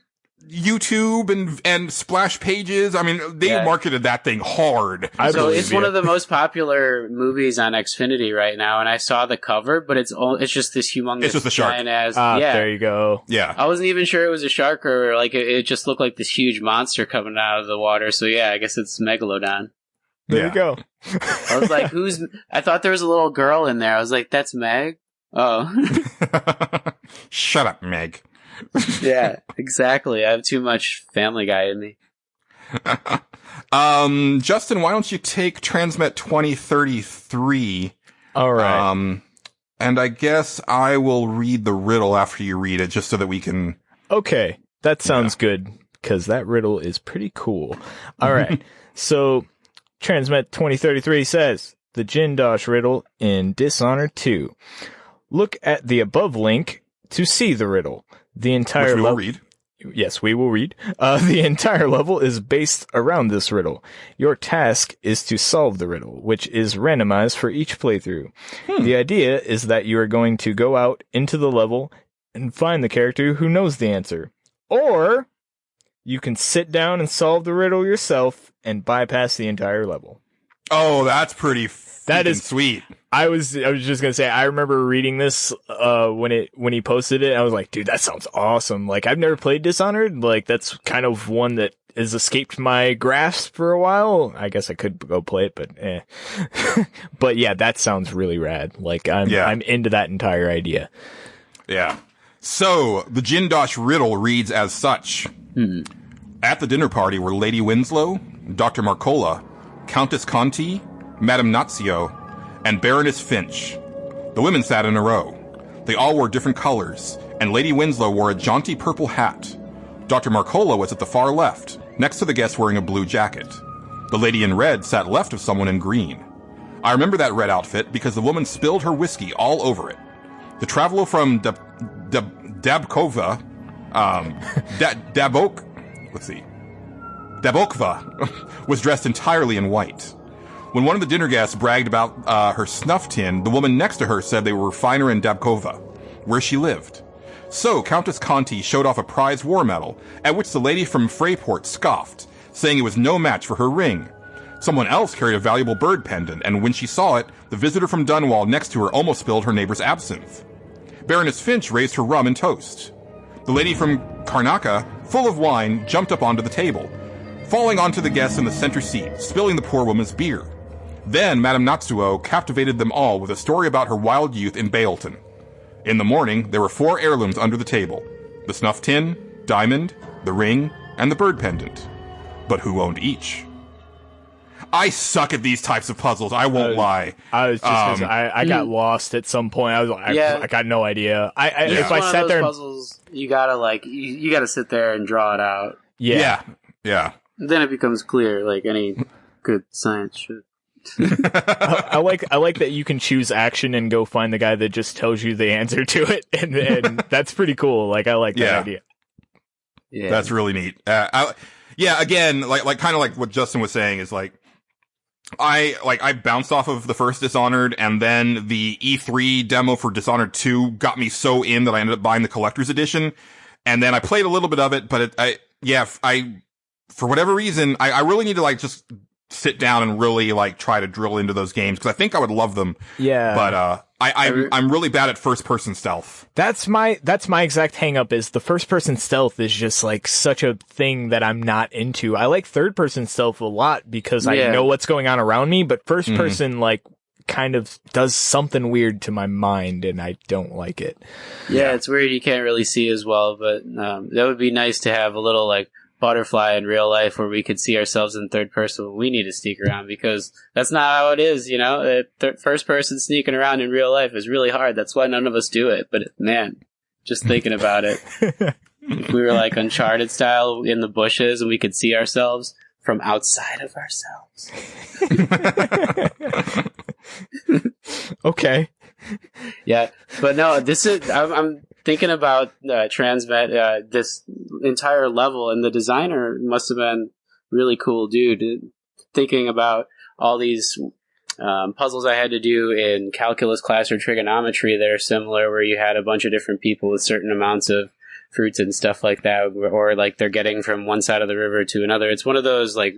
YouTube and splash pages. I mean, they marketed that thing hard. So it's one of the most popular movies on Xfinity right now, and I saw the cover, but it's just this humongous. It's just a shark. There you go. Yeah, I wasn't even sure it was a shark or like it just looked like this huge monster coming out of the water. So yeah, I guess it's Megalodon. There you go. I was like, I thought there was a little girl in there. I was like, that's Meg. Oh, shut up, Meg. Yeah, exactly. I have too much Family Guy in me. Justin, why don't you take Transmet 2033? All right. And I guess I will read the riddle after you read it, just so that we can. Okay, that sounds good, because that riddle is pretty cool. All right, so Transmet 2033 says, the Jindosh riddle in Dishonored 2. Look at the above link to see the riddle. The entire Which we will read. Yes, we will read. The entire level is based around this riddle. Your task is to solve the riddle, which is randomized for each playthrough. The idea is that you are going to go out into the level and find the character who knows the answer. Or you can sit down and solve the riddle yourself and bypass the entire level. Oh, that's pretty sweet. I was just gonna say, I remember reading this when he posted it. I was like, dude, that sounds awesome. Like, I've never played Dishonored. Like, that's kind of one that has escaped my grasp for a while. I guess I could go play it, but but yeah, that sounds really rad. Like, I'm into that entire idea. Yeah. So the Jindosh riddle reads as such: At the dinner party were Lady Winslow, Dr. Marcola, Countess Conti, Madame Nazio, and Baroness Finch. The women sat in a row. They all wore different colors, and Lady Winslow wore a jaunty purple hat. Dr. Marcola was at the far left, next to the guest wearing a blue jacket. The lady in red sat left of someone in green. I remember that red outfit because the woman spilled her whiskey all over it. The traveler from Dabkova, Dabokva was dressed entirely in white. When one of the dinner guests bragged about her snuff tin, the woman next to her said they were a refiner in Dabkova, where she lived. So Countess Conti showed off a prize war medal, at which the lady from Freyport scoffed, saying it was no match for her ring. Someone else carried a valuable bird pendant, and when she saw it, the visitor from Dunwall next to her almost spilled her neighbor's absinthe. Baroness Finch raised her rum and toast. The lady from Karnaka, full of wine, jumped up onto the table, falling onto the guests in the center seat, spilling the poor woman's beer. Then Madame Natsuo captivated them all with a story about her wild youth in Bailton. In the morning, there were 4 heirlooms under the table: the snuff tin, diamond, the ring, and the bird pendant. But who owned each? I suck at these types of puzzles, I won't lie. I was just I got lost at some point. I was like, I got no idea. If I sat there, puzzles, you gotta you gotta sit there and draw it out. Yeah. Then it becomes clear, like any good science should. I like that you can choose action and go find the guy that just tells you the answer to it, and that's pretty cool. Like, I like that idea. Yeah, that's really neat. Again, like kind of like what Justin was saying is like, I bounced off of the first Dishonored, and then the E3 demo for Dishonored 2 got me so in that I ended up buying the collector's edition, and then I played a little bit of it, but for whatever reason, I really need to like just sit down and really like try to drill into those games, because I think I would love them. Yeah. But I'm really bad at first person stealth. That's my exact hang up, is the first person stealth is just like such a thing that I'm not into. I like third person stealth a lot because I know what's going on around me, but first person like kind of does something weird to my mind and I don't like it. Yeah, it's weird you can't really see as well, but that would be nice to have a little like butterfly in real life where we could see ourselves in third person when we need to sneak around, because that's not how it is, you know? First person sneaking around in real life is really hard. That's why none of us do it. But man, just thinking about it, if we were like Uncharted style in the bushes and we could see ourselves from outside of ourselves. Okay. Yeah, but no, this is, I'm thinking about this entire level, and the designer must have been really cool dude, thinking about all these puzzles I had to do in calculus class or trigonometry that are similar, where you had a bunch of different people with certain amounts of fruits and stuff like that, or like they're getting from one side of the river to another. It's one of those like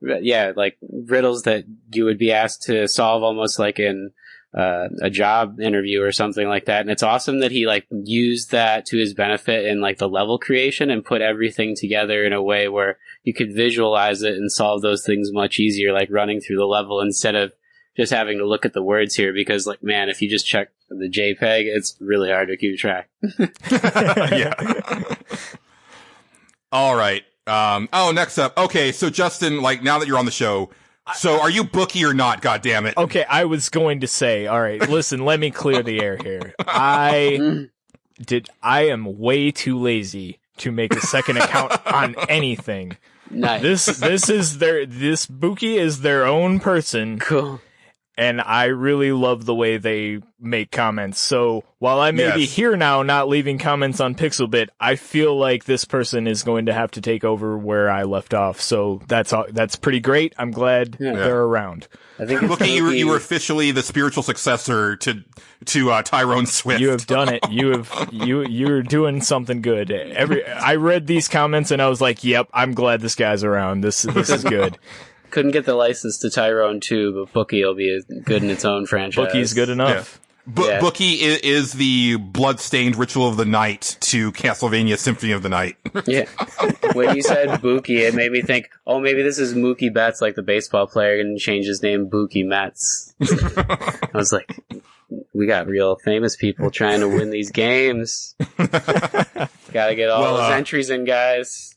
riddles that you would be asked to solve almost like in a job interview or something like that. And it's awesome that he like used that to his benefit in like the level creation and put everything together in a way where you could visualize it and solve those things much easier, like running through the level instead of just having to look at the words here, because like, man, if you just check the JPEG, it's really hard to keep track. Yeah. All right. Next up. Okay. So Justin, like now that you're on the show, so are you bookie or not? God damn it. Okay. I was going to say, all right, listen, let me clear the air here. I am way too lazy to make a second account on anything. Nice. This bookie is their own person. Cool. And I really love the way they make comments. So while I may be here now, not leaving comments on Pixelbit, I feel like this person is going to have to take over where I left off. So that's pretty great. I'm glad they're around. I think Bookie, you were officially the spiritual successor to Tyrone Swift. You have done it. You're doing something good. I read these comments and I was like, yep, I'm glad this guy's around. This is good. Couldn't get the license to Tyrone 2, but Bookie will be good in its own franchise. Bookie's good enough. Yeah. Bookie is the blood-stained ritual of the night to Castlevania Symphony of the Night. Yeah. When you said Bookie, it made me think, oh, maybe this is Mookie Betts, like the baseball player, and change his name Bookie Metz. I was like, we got real famous people trying to win these games. Gotta get all those entries in, guys.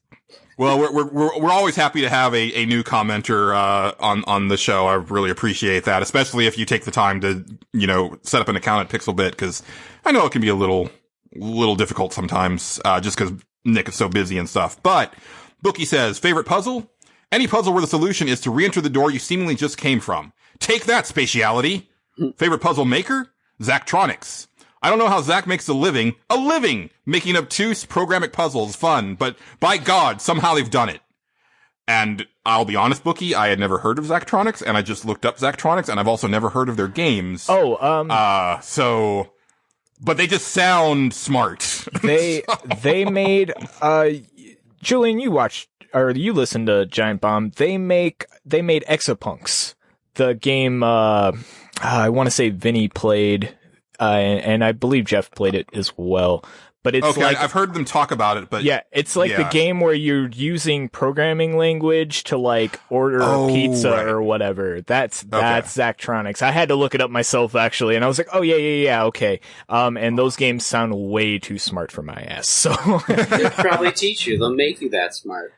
Well, we're always happy to have a new commenter on the show. I really appreciate that, especially if you take the time to, you know, set up an account at Pixelbit, because I know it can be a little difficult sometimes, just because Nick is so busy and stuff. But Bookie says, favorite puzzle? Any puzzle where the solution is to re-enter the door you seemingly just came from. Take that, spatiality. Favorite puzzle maker? Zachtronics. I don't know how Zach makes a living making obtuse programmic puzzles fun, but by God, somehow they've done it. And I'll be honest, Bookie, I had never heard of Zachtronics, and I just looked up Zachtronics, and I've also never heard of their games. But they just sound smart. They made, Julian, you listened to Giant Bomb. They made Exopunks. The game, I want to say Vinny played, and I believe Jeff played it as well. But it's okay, like, I've heard them talk about it, but yeah, it's like the game where you're using programming language to like order pizza or whatever. That's Zachtronics. I had to look it up myself actually, and I was like, oh yeah, okay. And those games sound way too smart for my ass. So they'll probably teach you. They'll make you that smart.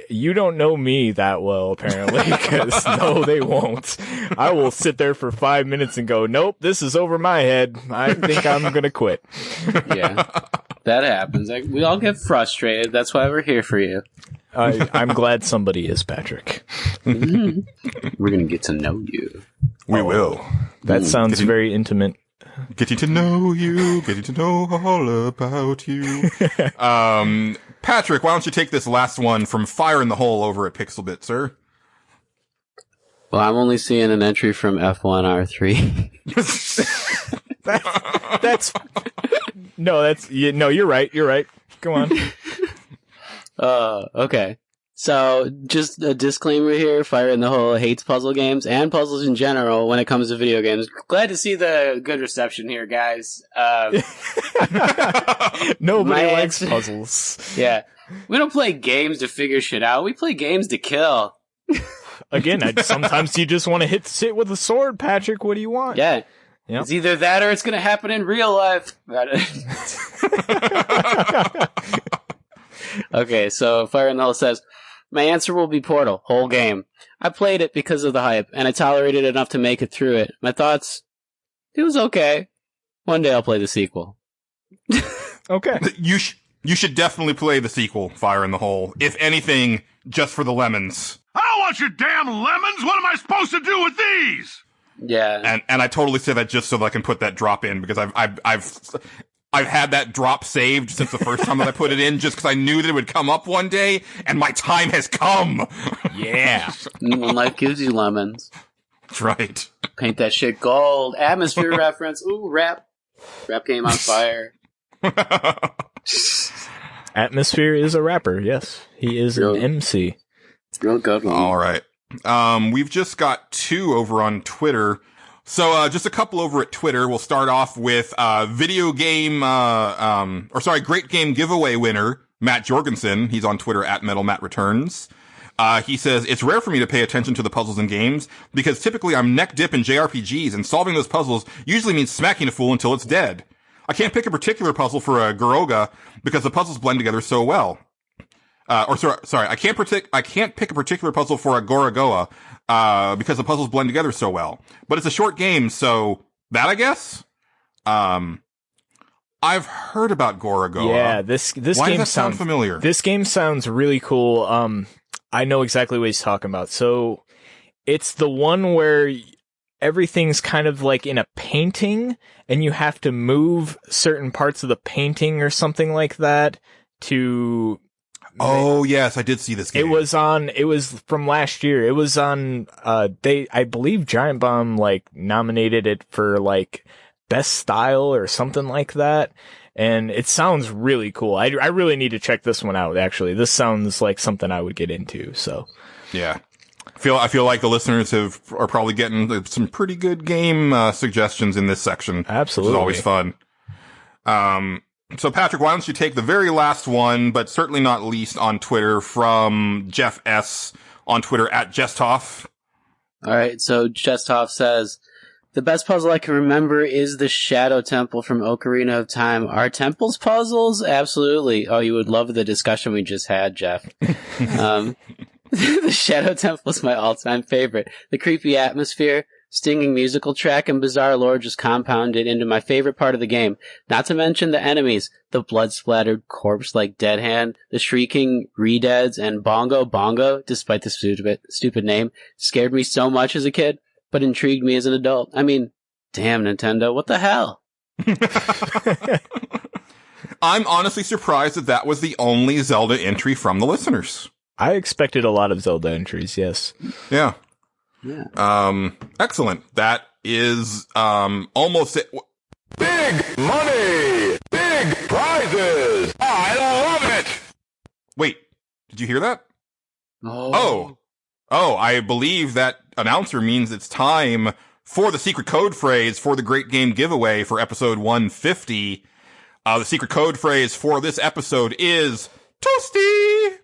You don't know me that well, apparently, because no, they won't. I will sit there for 5 minutes and go, nope, this is over my head. I think I'm going to quit. Yeah, that happens. We all get frustrated. That's why we're here for you. I'm glad somebody is, Patrick. We're going to get to know you. We will. That sounds very intimate. Getting to know you, getting to know all about you. Patrick, why don't you take this last one from Fire in the Hole over at Pixelbit, sir? Well, I'm only seeing an entry from F1R3. You're right. You're right. Go on. Okay. So, just a disclaimer here, Fire in the Hole hates puzzle games and puzzles in general when it comes to video games. Glad to see the good reception here, guys. Nobody likes puzzles. Yeah. We don't play games to figure shit out. We play games to kill. Again, sometimes you just want to sit with a sword, Patrick. What do you want? Yeah. Yep. It's either that or it's going to happen in real life. Okay, so Fire in the Hole says, my answer will be Portal, whole game. I played it because of the hype, and I tolerated enough to make it through it. My thoughts? It was okay. One day I'll play the sequel. Okay. You should definitely play the sequel, Fire in the Hole. If anything, just for the lemons. I don't want your damn lemons! What am I supposed to do with these? Yeah. And I totally say that just so that I can put that drop in, because I've had that drop saved since the first time that I put it in, just because I knew that it would come up one day, and my time has come. Yeah. When life gives you lemons. That's right. Paint that shit gold. Atmosphere reference. Ooh, rap. Rap game on fire. Atmosphere is a rapper, yes. He is an MC. Real good one. All right. We've just got 2 over on Twitter. So, just a couple over at Twitter. We'll start off with, great game giveaway winner, Matt Jorgensen. He's on Twitter at MetalMattReturns. He says, it's rare for me to pay attention to the puzzles in games, because typically I'm neck dip in JRPGs, and solving those puzzles usually means smacking a fool until it's dead. I can't pick a particular puzzle for a Garoga, because the puzzles blend together so well. I can't pick a particular puzzle for a Gorogoa, because the puzzles blend together so well. But it's a short game, so that, I guess? I've heard about Gorogoa. Yeah, this Why game does that sound familiar? This game sounds really cool. I know exactly what he's talking about. So it's the one where everything's kind of like in a painting, and you have to move certain parts of the painting or something like that to... Oh, yes, I did see this game. It was from last year. It was on, I believe Giant Bomb, nominated it for, best style or something like that. And it sounds really cool. I really need to check this one out, actually. This sounds like something I would get into, so. Yeah. I feel like the listeners are probably getting some pretty good game, suggestions in this section. Absolutely. Which is always fun. So, Patrick, why don't you take the very last one, but certainly not least on Twitter, from Jeff S. on Twitter at Jestoff. All right, so Jestoff says, the best puzzle I can remember is the Shadow Temple from Ocarina of Time. Are temples puzzles? Absolutely. Oh, you would love the discussion we just had, Jeff. The Shadow Temple is my all-time favorite. The creepy atmosphere, stinging musical track, and bizarre lore just compounded into my favorite part of the game. Not to mention the enemies, the blood-splattered corpse-like Dead Hand, the shrieking Redeads, and Bongo Bongo, despite the stupid name, scared me so much as a kid, but intrigued me as an adult. I mean, damn Nintendo, what the hell? I'm honestly surprised that was the only Zelda entry from the listeners. I expected a lot of Zelda entries, yes. Yeah. Yeah. Excellent. That is, almost it. Big money! Big prizes! I love it! Wait, did you hear that? Oh. Oh, I believe that announcer means it's time for the secret code phrase for the Great Game Giveaway for episode 150. The secret code phrase for this episode is Toasty!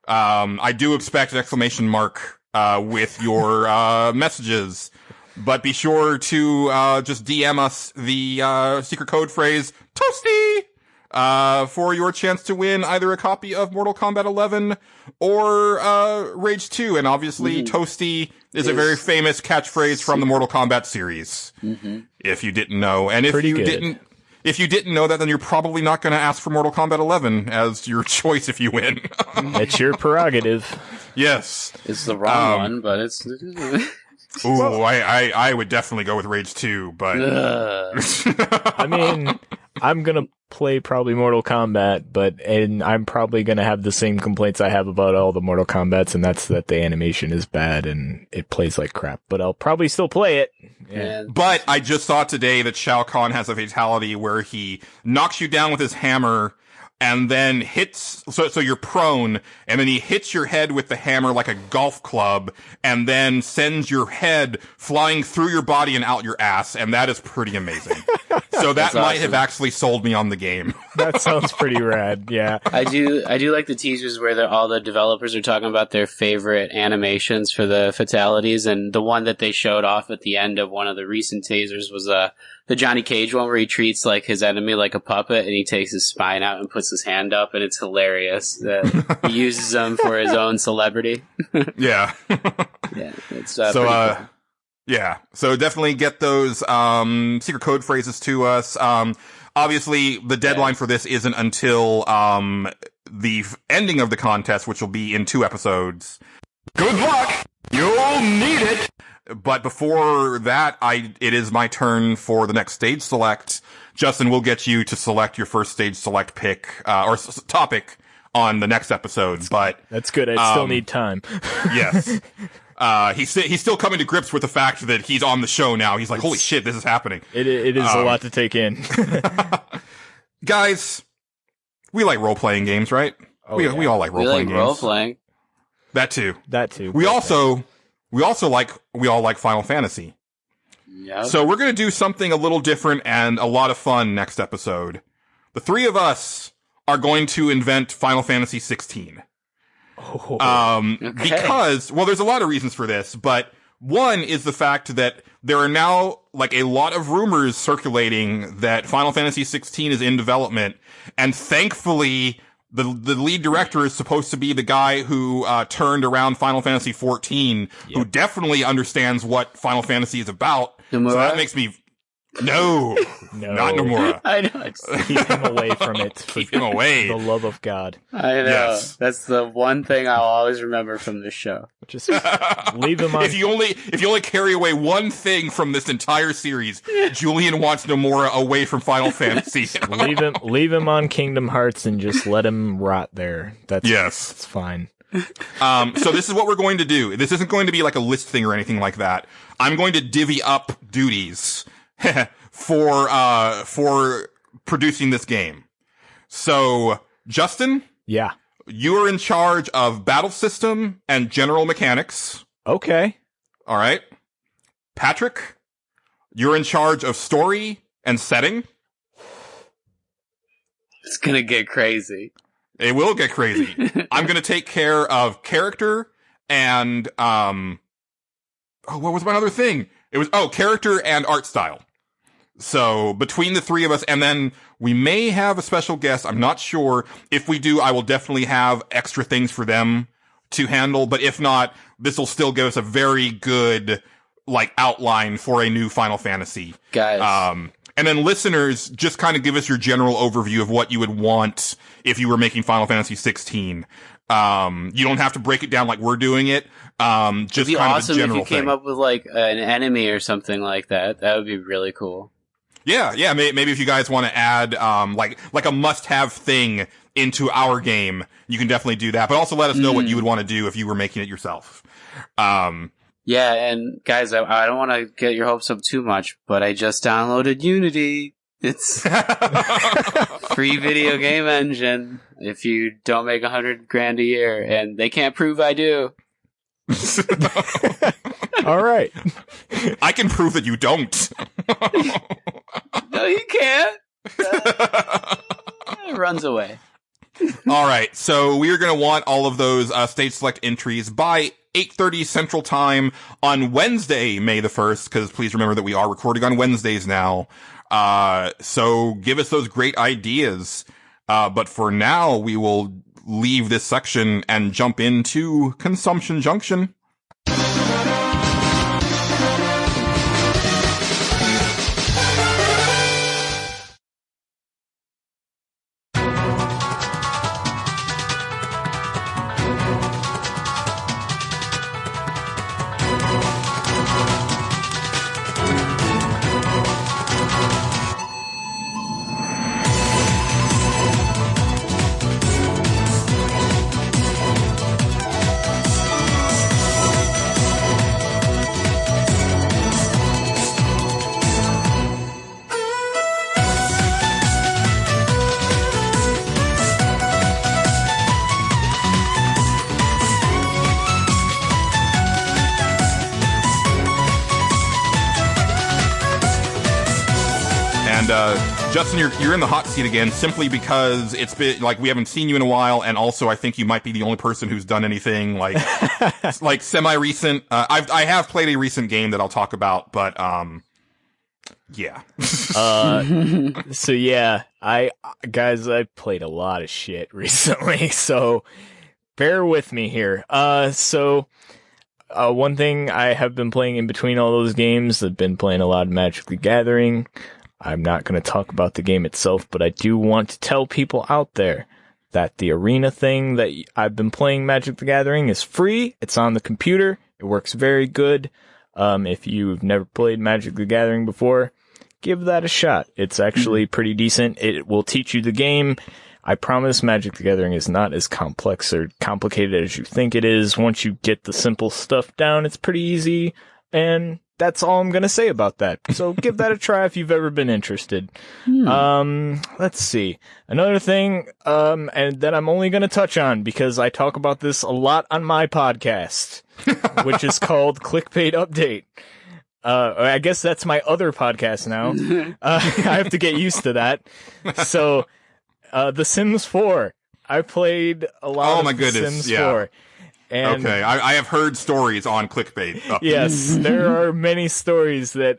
I do expect an exclamation mark with your messages, but be sure to just DM us the secret code phrase Toasty for your chance to win either a copy of Mortal Kombat 11 or Rage 2. And obviously, Toasty is a very famous catchphrase from the Mortal Kombat series. Mm-hmm. If you didn't know, and if you didn't know that, then you're probably not going to ask for Mortal Kombat 11 as your choice if you win. It's your prerogative. Yes. It's the wrong one, but it's... Ooh, I would definitely go with Rage 2, but... I mean, I'm going to play probably Mortal Kombat, and I'm probably going to have the same complaints I have about all the Mortal Kombats, and that's that the animation is bad and it plays like crap. But I'll probably still play it. Yeah. But I just saw today that Shao Kahn has a fatality where he knocks you down with his hammer and then hits, so you're prone, and then he hits your head with the hammer like a golf club, and then sends your head flying through your body and out your ass, and that is pretty amazing. So that might have actually sold me on the game. That sounds pretty rad, yeah. I do like the teasers where all the developers are talking about their favorite animations for the fatalities, and the one that they showed off at the end of one of the recent teasers was the Johnny Cage one where he treats like his enemy like a puppet, and he takes his spine out and puts his hand up, and it's hilarious that he uses them for his own celebrity. Yeah. Yeah, it's so cool. yeah, so definitely get those secret code phrases to us. Obviously, the deadline for this isn't until the ending of the contest, which will be in 2 episodes. Good luck! You'll need it! But before that, it is my turn for the next stage select. Justin, we'll get you to select your first stage select pick, or topic on the next episode, but... That's good, I still need time. Yes. He's still coming to grips with the fact that he's on the show now. He's like, holy shit, this is happening. It is a lot to take in. Guys, we like role-playing games, right? We all like role-playing games. Role-playing. That too. We all like Final Fantasy. Yep. So we're going to do something a little different and a lot of fun next episode. The 3 of us are going to invent Final Fantasy 16. Okay. Because, well, there's a lot of reasons for this, but one is the fact that there are now, like, a lot of rumors circulating that Final Fantasy 16 is in development, and thankfully, the lead director is supposed to be the guy who, turned around Final Fantasy 14, who definitely understands what Final Fantasy is about. Nomura? So that makes me... No, not Nomura. I know. Keep him away from it. Keep him away. The love of God. I know. Yes. That's the one thing I'll always remember from this show. Just leave him on. If you only carry away one thing from this entire series, Julian wants Nomura away from Final Fantasy. leave him on Kingdom Hearts and just let him rot there. That's fine. So this is what we're going to do. This isn't going to be like a list thing or anything like that. I'm going to divvy up duties for producing this game. So, Justin? Yeah. You are in charge of battle system and general mechanics. Okay. All right. Patrick? You're in charge of story and setting. It's gonna get crazy. It will get crazy. I'm gonna take care of character and, what was my other thing? It was, character and art style. So, between the 3 of us, and then we may have a special guest. I'm not sure. If we do, I will definitely have extra things for them to handle. But if not, this will still give us a very good, like, outline for a new Final Fantasy. Guys. And then listeners, just kind of give us your general overview of what you would want if you were making Final Fantasy 16. You don't have to break it down like we're doing it. Just It'd be kind awesome of a general if you came thing. up with like an enemy or something like that. That would be really cool. Yeah. Maybe if you guys want to add, like a must-have thing into our game, you can definitely do that. But also let us know what you would want to do if you were making it yourself. Yeah, and guys, I don't want to get your hopes up too much, but I just downloaded Unity. It's free video game engine if you don't make $100,000 a year, and they can't prove I do. All right. I can prove that you don't. No, you can't. It runs away. All right, so we are going to want all of those stage select entries by 8:30 Central Time on Wednesday, May the 1st, because please remember that we are recording on Wednesdays now. So give us those great ideas. But for now, we will leave this section and jump into Consumption Junction. Justin, you're in the hot seat again simply because it's been, like, we haven't seen you in a while, and also I think you might be the only person who's done anything, like, like semi-recent. I have played a recent game that I'll talk about, but, Yeah. So yeah, I played a lot of shit recently, so bear with me here. One thing I have been playing in between all those games, I've been playing a lot of Magic the Gathering. I'm not going to talk about the game itself, but I do want to tell people out there that the arena thing that I've been playing Magic the Gathering is free. It's on the computer. It works very good. If you've never played Magic the Gathering before, give that a shot. It's actually pretty decent. It will teach you the game. I promise Magic the Gathering is not as complex or complicated as you think it is. Once you get the simple stuff down, it's pretty easy. And that's all I'm going to say about that. So give that a try if you've ever been interested. Let's see. Another thing, and that I'm only going to touch on because I talk about this a lot on my podcast, which is called Clickbait Update. I guess that's my other podcast now. I have to get used to that. So, The Sims 4. I played a lot of The Sims 4. And okay, I have heard stories on clickbait. Yes, there are many stories there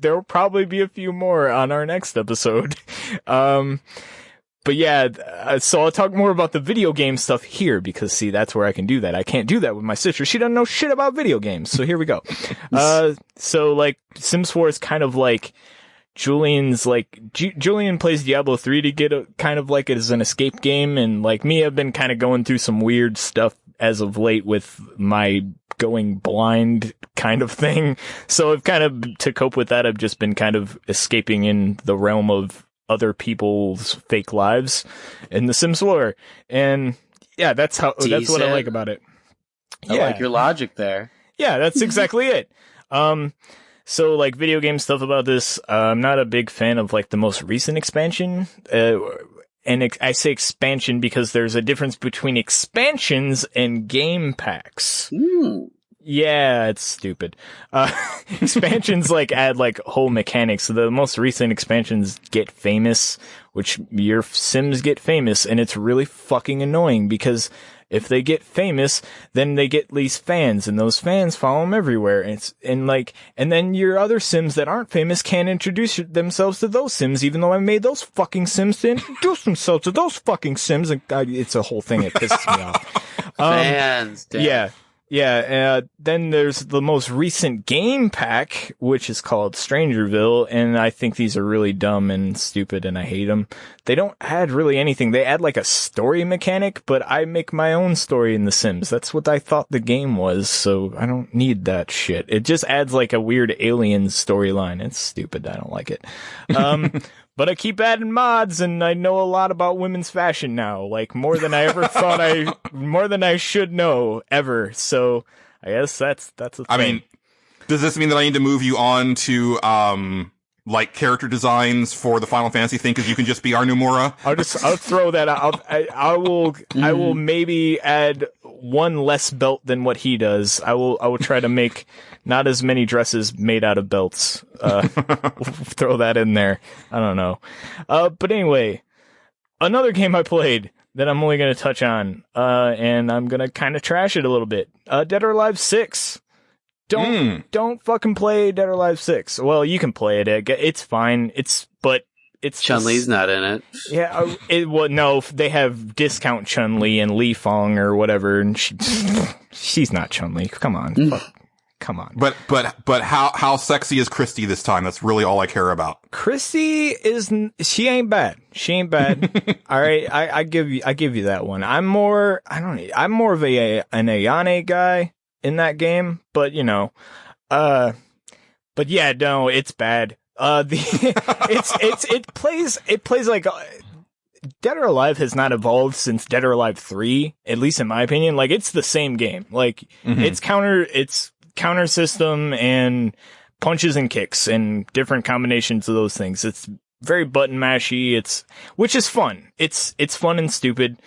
will probably be a few more on our next episode. But yeah, so I'll talk more about the video game stuff here because, see, that's where I can do that. I can't do that with my sister. She doesn't know shit about video games. So here we go. So like Sims 4 is kind of like Julian's Julian plays Diablo 3 to get kind of like it as an escape game. And like me, I've been kind of going through some weird stuff as of late with my going blind kind of thing. So I've kind of, to cope with that, I've just been kind of escaping in the realm of other people's fake lives in The Sims 4. And yeah, that's what I like about it. I like your logic there. Yeah, that's exactly it. So like video game stuff about this, I'm not a big fan of like the most recent expansion. And I say expansion because there's a difference between expansions and game packs. Yeah, it's stupid. Expansions like add like whole mechanics. The most recent expansions get famous, which your Sims get famous, and it's really fucking annoying because if they get famous, then they get these fans, and those fans follow them everywhere. And then your other Sims that aren't famous can't introduce themselves to those Sims, even though I made those fucking Sims to introduce themselves to those fucking Sims. And it's a whole thing. It pisses me off. Fans, damn. Yeah. Yeah, then there's the most recent game pack, which is called Strangerville, and I think these are really dumb and stupid, and I hate them. They don't add really anything. They add like a story mechanic, but I make my own story in The Sims. That's what I thought the game was, so I don't need that shit. It just adds like a weird alien storyline. It's stupid. I don't like it. But I keep adding mods, and I know a lot about women's fashion now, like more than I ever more than I should know ever. So I guess that's a thing. I mean, does this mean that I need to move you on to like character designs for the Final Fantasy thing? Because you can just be our Nomura. I'll throw that out. I will maybe add one less belt than what he does. I will try to make not as many dresses made out of belts. Throw that in there. I don't know. But anyway, another game I played that I'm only going to touch on, and I'm going to kind of trash it a little bit. Dead or Alive 6. Don't fucking play Dead or Alive 6. Well, you can play it. It's fine. But Chun-Li's not in it. Yeah. No, they have discount Chun-Li and Li Fong or whatever, and she's not Chun-Li. Come on. Come on. But how sexy is Christy this time? That's really all I care about. Christy she ain't bad. She ain't bad. All right. I give you that one. I'm more of an Ayane guy in that game, but but yeah, no, it's bad. It plays like Dead or Alive has not evolved since Dead or Alive 3, at least in my opinion. Like, it's the same game. Like, it's counter system and punches and kicks and different combinations of those things. It's very button mashy. Which is fun. It's fun and stupid.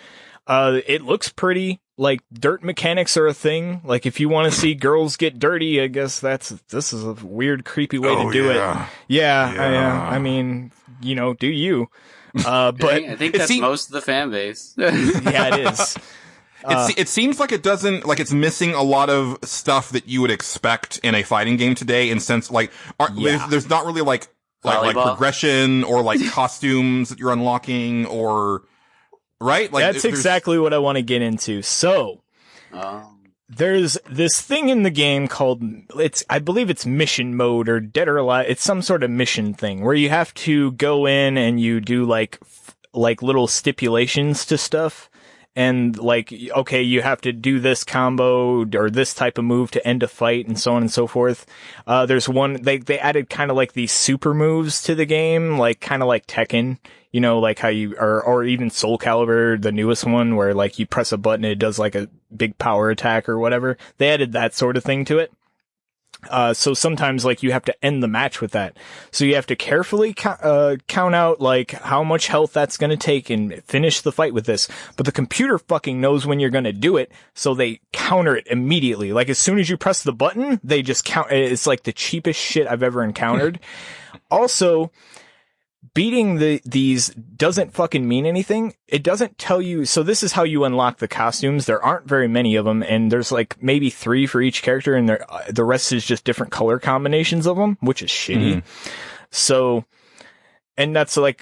It looks pretty. Like, dirt mechanics are a thing. Like, if you want to see girls get dirty, I guess this is a weird, creepy way to do it. Yeah. I mean, do you. But I think that's most of the fan base. Yeah, it is. It seems like it's missing a lot of stuff that you would expect in a fighting game today, in sense, like, there's not really, like, like progression or like costumes that you're unlocking or right? Like that's exactly what I want to get into. So there's this thing in the game called I believe it's mission mode or Dead or Alive. It's some sort of mission thing where you have to go in and you do like little stipulations to stuff. And like, okay, you have to do this combo or this type of move to end a fight and so on and so forth. There's one, they added kind of like these super moves to the game, like kind of like Tekken, you know, like how or even Soul Calibur, the newest one where like you press a button, it does like a big power attack or whatever. They added that sort of thing to it. So sometimes like you have to end the match with that. So you have to carefully count out like how much health that's going to take and finish the fight with this. But the computer fucking knows when you're going to do it. So they counter it immediately. Like as soon as you press the button, they just count. It's like the cheapest shit I've ever encountered. Also, beating these doesn't fucking mean anything. It doesn't tell you. So this is how you unlock the costumes. There aren't very many of them, and there's like maybe 3 for each character, and the rest is just different color combinations of them, which is shitty. So, and that's a,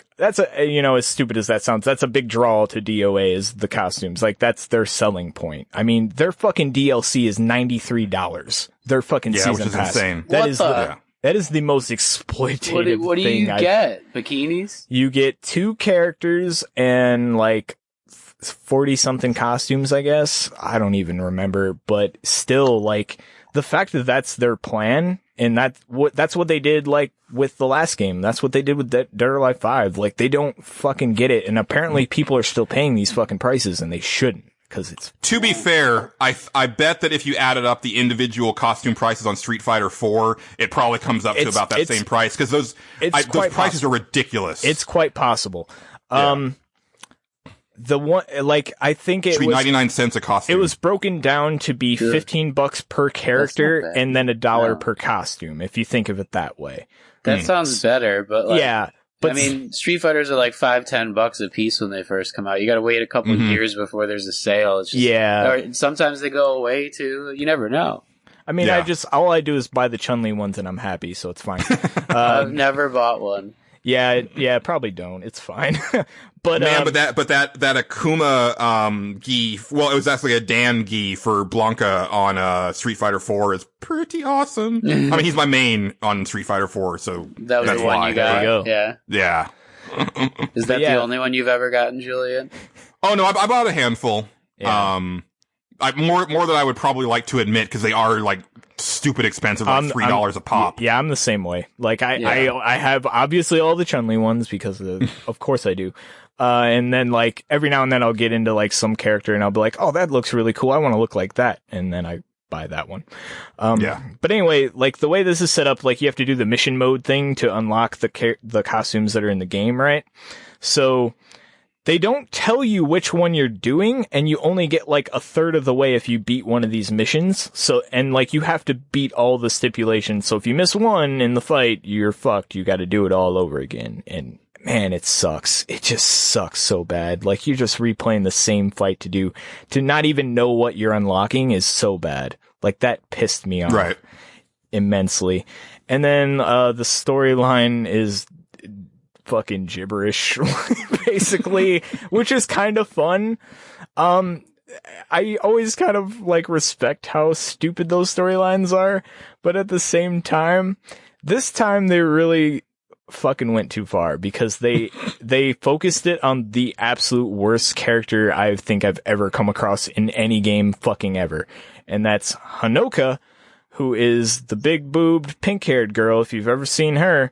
you know, as stupid as that sounds, that's a big draw to DOA is the costumes. Like that's their selling point. I mean, their fucking DLC is $93. Their fucking season which is pass. Insane. That is the most exploitative thing. What do you get? Bikinis? You get 2 characters and like 40-something costumes, I guess. I don't even remember, but still, like, the fact that that's their plan, and that's what they did, like, with the last game. That's what they did with Dead or Alive 5. Like, they don't fucking get it, and apparently people are still paying these fucking prices, and they shouldn't. Because it's to be fair, I bet that if you added up the individual costume prices on Street Fighter 4, it probably comes up to about that same price because those prices are ridiculous. It's quite possible. The one, like, I think it was 99 cents a costume. It was broken down to be $15 per character and then $1 per costume. If you think of it that way, that sounds better. But like, yeah. But I mean, Street Fighters are like $5-10 a piece when they first come out. You got to wait a couple of years before there's a sale. It's just, or sometimes they go away too. You never know. I mean, all I do is buy the Chun-Li ones and I'm happy, so it's fine. I've never bought one. Yeah, probably don't. It's fine. But man, but that Akuma gi, well, it was actually a Dan gi for Blanca on Street Fighter 4 is pretty awesome. I mean, he's my main on Street Fighter 4, so that was that's the one why. you got. There you go. Yeah. Is that the only one you've ever gotten, Julian? Oh no, I bought a handful. Yeah. More than I would probably like to admit because they are like stupid expensive, like $3 a pop. Yeah, I'm the same way. Like I have obviously all the Chun-Li ones because of course I do. And then like every now and then I'll get into like some character and I'll be like, oh, that looks really cool. I want to look like that. And then I buy that one. But anyway, like the way this is set up, like you have to do the mission mode thing to unlock the costumes that are in the game, right? So they don't tell you which one you're doing, and you only get like a third of the way if you beat one of these missions. So, and like you have to beat all the stipulations. So if you miss one in the fight, you're fucked. You got to do it all over again. And man, it sucks. It just sucks so bad. Like you're just replaying the same fight to not even know what you're unlocking is so bad. Like that pissed me off immensely. And then, the storyline is fucking gibberish, basically, which is kind of fun. I always kind of like respect how stupid those storylines are, but at the same time, this time they really fucking went too far because they focused it on the absolute worst character I think I've ever come across in any game fucking ever. And that's Hanoka, who is the big boobed pink haired girl. If you've ever seen her,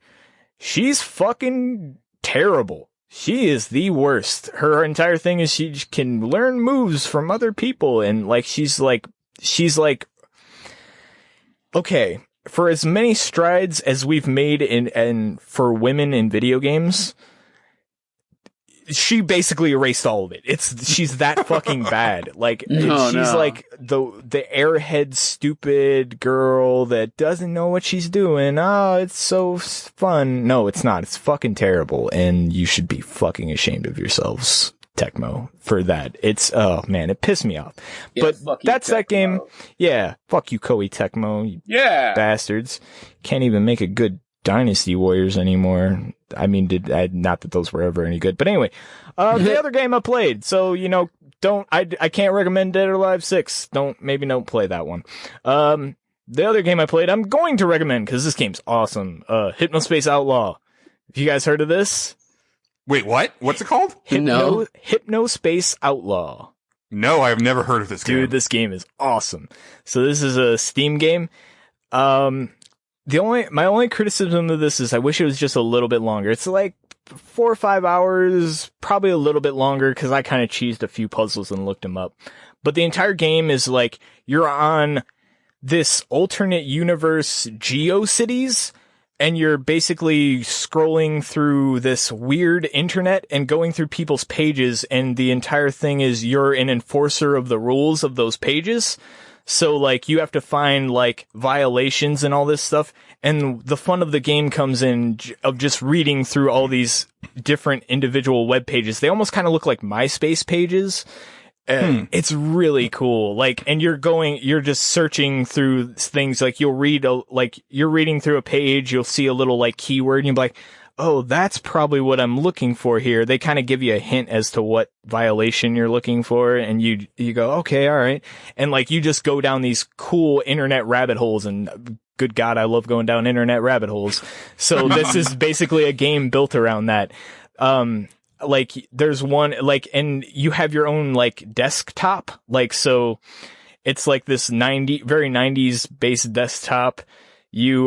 she's fucking terrible. She is the worst. Her entire thing is she can learn moves from other people. And like, she's like, okay, for as many strides as we've made in for women in video games, she basically erased all of it. She's that fucking bad. Like, she's like the airhead stupid girl that doesn't know what she's doing. Oh, it's so fun. No, it's not. It's fucking terrible. And you should be fucking ashamed of yourselves, Tecmo, for that. Oh man, it pissed me off. Yeah, but that's that game. Yeah. Fuck you, Koei Tecmo. You bastards. Can't even make a good Dynasty Warriors anymore. I mean, not that those were ever any good, but anyway, the other game I played. So, I can't recommend Dead or Alive 6. Don't play that one. The other game I played, I'm going to recommend because this game's awesome. Hypnospace Outlaw. Have you guys heard of this? Wait, what? What's it called? Hypnospace Outlaw. No, I've never heard of this game. Dude, this game is awesome. So this is a Steam game. My only criticism of this is I wish it was just a little bit longer. It's like 4 or 5 hours, probably a little bit longer because I kind of cheesed a few puzzles and looked them up. But the entire game is like you're on this alternate universe GeoCities, and you're basically scrolling through this weird internet and going through people's pages, and the entire thing is you're an enforcer of the rules of those pages. So, like, you have to find, like, violations and all this stuff, and the fun of the game comes in of just reading through all these different individual web pages. They almost kind of look like MySpace pages. It's really cool. Like, and you're just searching through things. Like, you're reading through a page, you'll see a little, like, keyword, and you'll be like, oh, that's probably what I'm looking for here. They kind of give you a hint as to what violation you're looking for, and you go, okay, all right. And, like, you just go down these cool internet rabbit holes, and good God, I love going down internet rabbit holes. So this is basically a game built around that. Like, there's one, like, and you have your own, like, desktop, like, so it's like this very 90s based desktop. You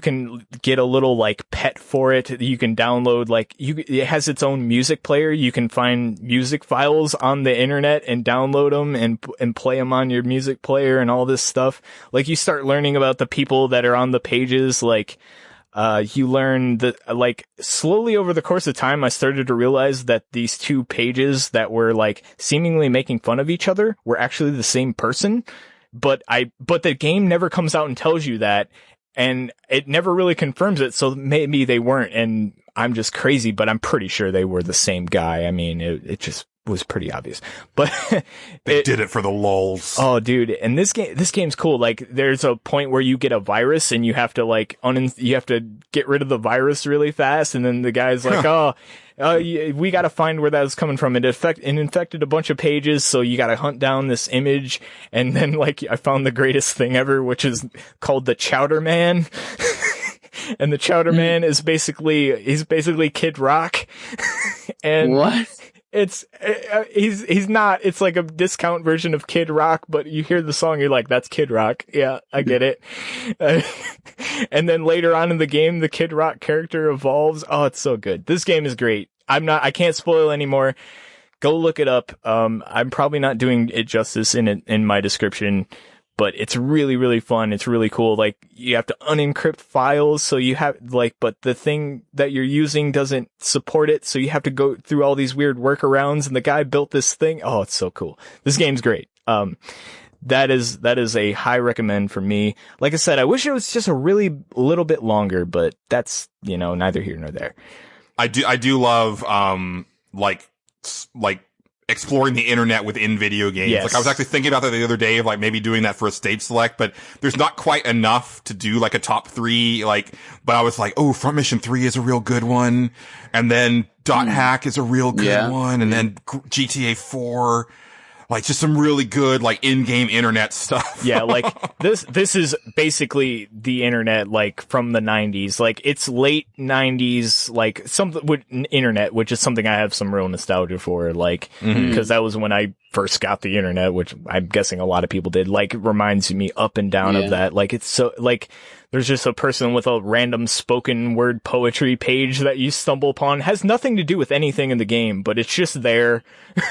can get a little, like, pet for it. You can download, like, it has its own music player. You can find music files on the internet and download them and play them on your music player and all this stuff. Like, you start learning about the people that are on the pages, like, you learn that, like, slowly over the course of time, I started to realize that these two pages that were, like, seemingly making fun of each other were actually the same person. But the game never comes out and tells you that, and it never really confirms it, so maybe they weren't, and I'm just crazy, but I'm pretty sure they were the same guy. I mean, it just was pretty obvious. But they did it for the lulz. Oh, dude, and this game's cool. Like, there's a point where you get a virus and you have to, like, you have to get rid of the virus really fast, and then the guy's like, we gotta find where that was coming from. It infected a bunch of pages, so you gotta hunt down this image. And then, like, I found the greatest thing ever, which is called the Chowder Man. And the Chowder Man is he's basically Kid Rock. And what? He's not, it's like a discount version of Kid Rock, but you hear the song, you're like, that's Kid Rock. Yeah, I get it. And then later on in the game, the Kid Rock character evolves. Oh, it's so good. This game is great. I can't spoil anymore. Go look it up. I'm probably not doing it justice in my description, but it's really, really fun. It's really cool. Like, you have to unencrypt files, so you have, like, but the thing that you're using doesn't support it, so you have to go through all these weird workarounds, and the guy built this thing. Oh, it's so cool. This game's great. That is a high recommend for me. Like I said, I wish it was just a little bit longer, but that's, neither here nor there. I do love, like exploring the internet within video games. Yes. Like, I was actually thinking about that the other day of, like, maybe doing that for a stage select, but there's not quite enough to do, like, a top 3, like, but I was like, oh, Front Mission 3 is a real good one, and then Dot Hack is a real good one, and then GTA 4, like, just some really good, like, in-game internet stuff. Yeah, like, this is basically the internet, like, from the 90s. Like, it's late 90s, like, something with internet, which is something I have some real nostalgia for, like, because that was when I first got the internet, which I'm guessing a lot of people did. Like, it reminds me up and down of that. Like, it's so, like, there's just a person with a random spoken word poetry page that you stumble upon. It has nothing to do with anything in the game, but it's just there.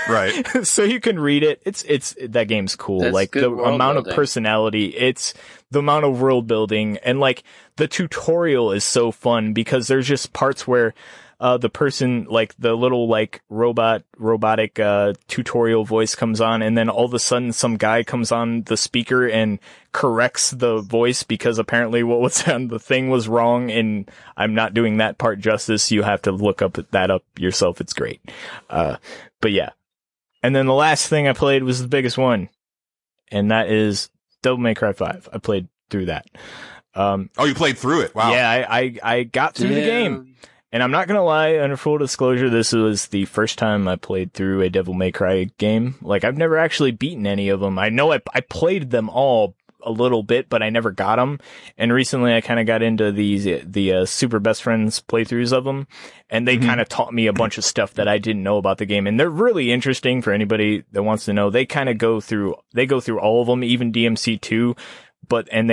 Right. So you can read it. That game's cool. That's like, the amount building. of personality, it's the amount of world building, and, like, the tutorial is so fun because there's just parts where the person, like, the little, like, robotic tutorial voice comes on, and then all of a sudden some guy comes on the speaker and corrects the voice because apparently what was on the thing was wrong, and I'm not doing that part justice. You have to look that up yourself. It's great. But yeah. And then the last thing I played was the biggest one, and that is Devil May Cry 5. I played through that. You played through it? Wow. Yeah, I got through the game. And I'm not gonna lie, under full disclosure, this was the first time I played through a Devil May Cry game. Like, I've never actually beaten any of them. I know I played them all a little bit, but I never got them. And recently I kind of got into the Super Best Friends playthroughs of them. And they kind of taught me a bunch of stuff that I didn't know about the game. And they're really interesting for anybody that wants to know. They kind of go through all of them, even DMC2, and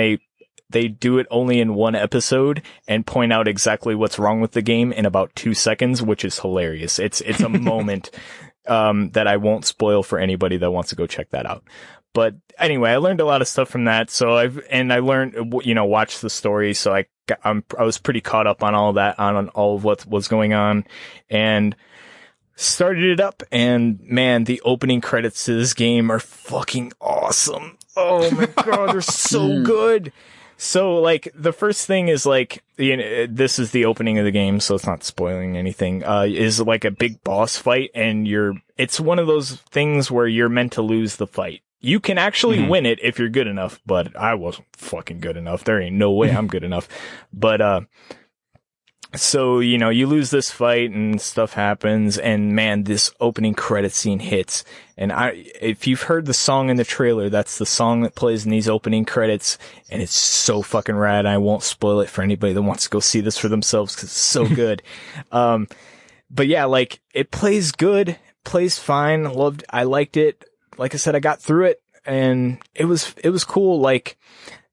they do it only in one episode and point out exactly what's wrong with the game in about 2 seconds, which is hilarious. It's a moment, that I won't spoil for anybody that wants to go check that out. But anyway, I learned a lot of stuff from that. So I learned, watched the story. So I was pretty caught up on all that, on all of what was going on, and started it up. And man, the opening credits to this game are fucking awesome. Oh my God, they're so good. So, like, the first thing is, like, this is the opening of the game, so it's not spoiling anything, is, like, a big boss fight, and it's one of those things where you're meant to lose the fight. You can actually win it if you're good enough, but I wasn't fucking good enough. There ain't no way I'm good enough. But, so, you lose this fight and stuff happens, and man, this opening credit scene hits. And if you've heard the song in the trailer, that's the song that plays in these opening credits, and it's so fucking rad. I won't spoil it for anybody that wants to go see this for themselves, because it's so good. But yeah, like, it plays good, plays fine. I liked it. Like I said, I got through it, and it was cool. Like,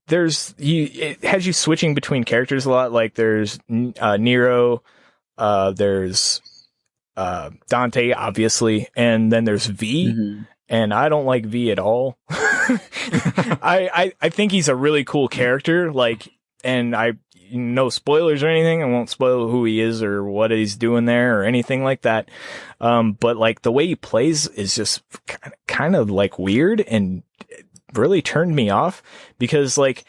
it has you switching between characters a lot. Like, there's Nero, there's Dante, obviously, and then there's V, and I don't like V at all. I think he's a really cool character, like, and no spoilers or anything. I won't spoil who he is or what he's doing there or anything like that. But like, the way he plays is just kind of like weird, and really turned me off, because like,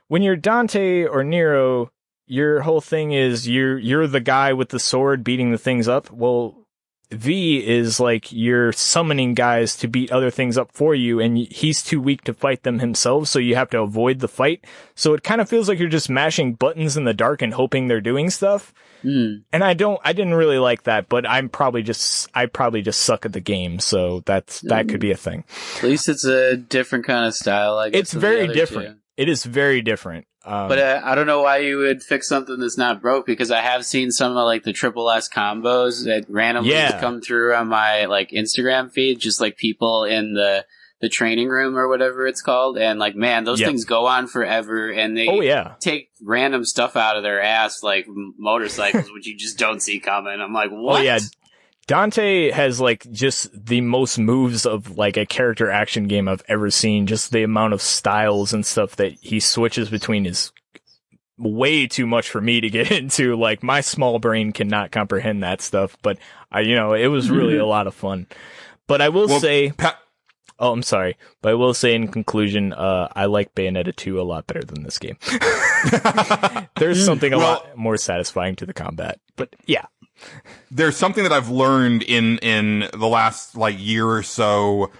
when you're Dante or Nero, your whole thing is you're the guy with the sword beating the things up. Well, V is like, you're summoning guys to beat other things up for you, and he's too weak to fight them himself, so you have to avoid the fight. So it kind of feels like you're just mashing buttons in the dark and hoping they're doing stuff. And I didn't really like that, but I probably just suck at the game, so that could be a thing. At least it's a different kind of style, I guess. It's very different. It is very different. But I don't know why you would fix something that's not broke, because I have seen some of like the triple S combos that randomly come through on my like Instagram feed, just like people in the training room or whatever it's called, and like, man, those things go on forever, and they take random stuff out of their ass, like motorcycles, which you just don't see coming. I'm like, what? Oh yeah, Dante has like just the most moves of like a character action game I've ever seen. Just the amount of styles and stuff that he switches between is way too much for me to get into. Like, my small brain cannot comprehend that stuff, but it was really a lot of fun. But I will say, oh, I'm sorry. But I will say in conclusion, I like Bayonetta 2 a lot better than this game. There's something a lot more satisfying to the combat. But yeah. There's something that I've learned in the last like year or so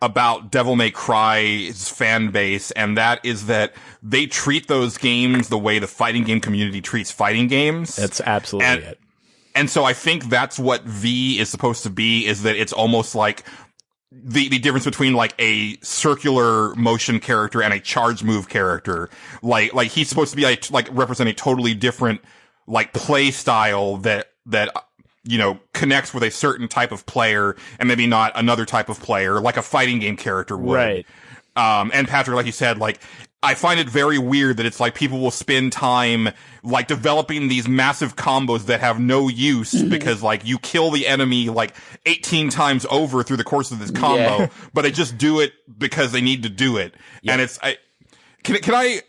about Devil May Cry's fan base, and that is that they treat those games the way the fighting game community treats fighting games. That's absolutely it. And so I think that's what V is supposed to be, is that it's almost like the difference between like a circular motion character and a charge move character. Like he's supposed to be like represent a totally different like play style that connects with a certain type of player and maybe not another type of player, like a fighting game character would. Right. And Patrick, like you said, like, I find it very weird that it's like people will spend time like developing these massive combos that have no use because like you kill the enemy like 18 times over through the course of this combo, but they just do it because they need to do it. Yeah. And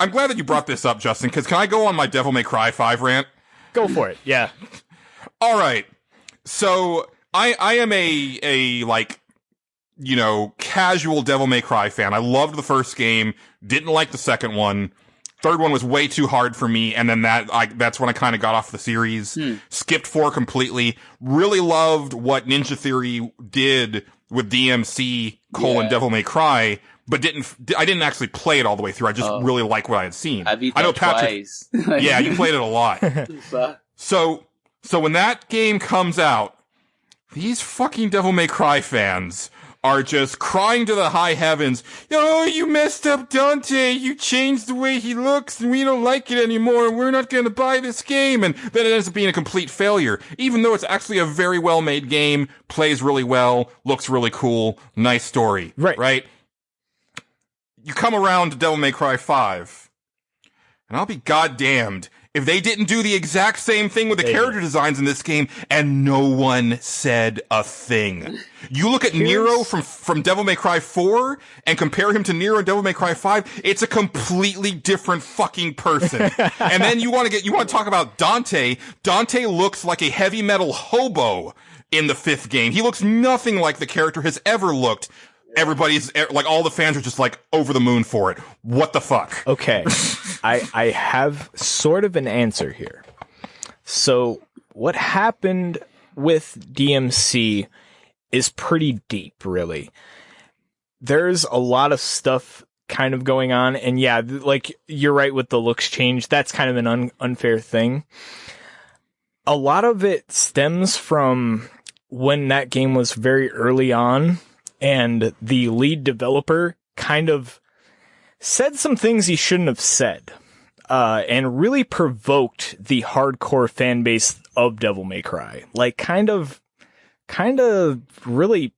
I'm glad that you brought this up, Justin, because can I go on my Devil May Cry 5 rant? Go for it. Yeah. All right. So I am a like, casual Devil May Cry fan. I loved the first game, didn't like the second one. Third one was way too hard for me, and then that's when I kind of got off the series. Skipped 4 completely. Really loved what Ninja Theory did with DMC Devil May Cry, but I didn't actually play it all the way through. I just really like what I had seen. I beat that twice. Yeah, you played it a lot. So when that game comes out, these fucking Devil May Cry fans are just crying to the high heavens, "Oh, you messed up Dante, you changed the way he looks, and we don't like it anymore, and we're not gonna buy this game," and then it ends up being a complete failure, even though it's actually a very well-made game, plays really well, looks really cool, nice story. Right? You come around to Devil May Cry 5, and I'll be goddamned if they didn't do the exact same thing with the character designs in this game, and no one said a thing. You look at Nero from Devil May Cry 4 and compare him to Nero in Devil May Cry 5, it's a completely different fucking person. And then you want to talk about Dante. Dante looks like a heavy metal hobo in the 5th game. He looks nothing like the character has ever looked. Everybody's like, all the fans are just like over the moon for it. What the fuck? Okay. I have sort of an answer here. So what happened with DMC is pretty deep, really. There's a lot of stuff kind of going on. And yeah, like you're right with the looks change. That's kind of an unfair thing. A lot of it stems from when that game was very early on. And the lead developer kind of said some things he shouldn't have said, and really provoked the hardcore fan base of Devil May Cry. Like, kind of really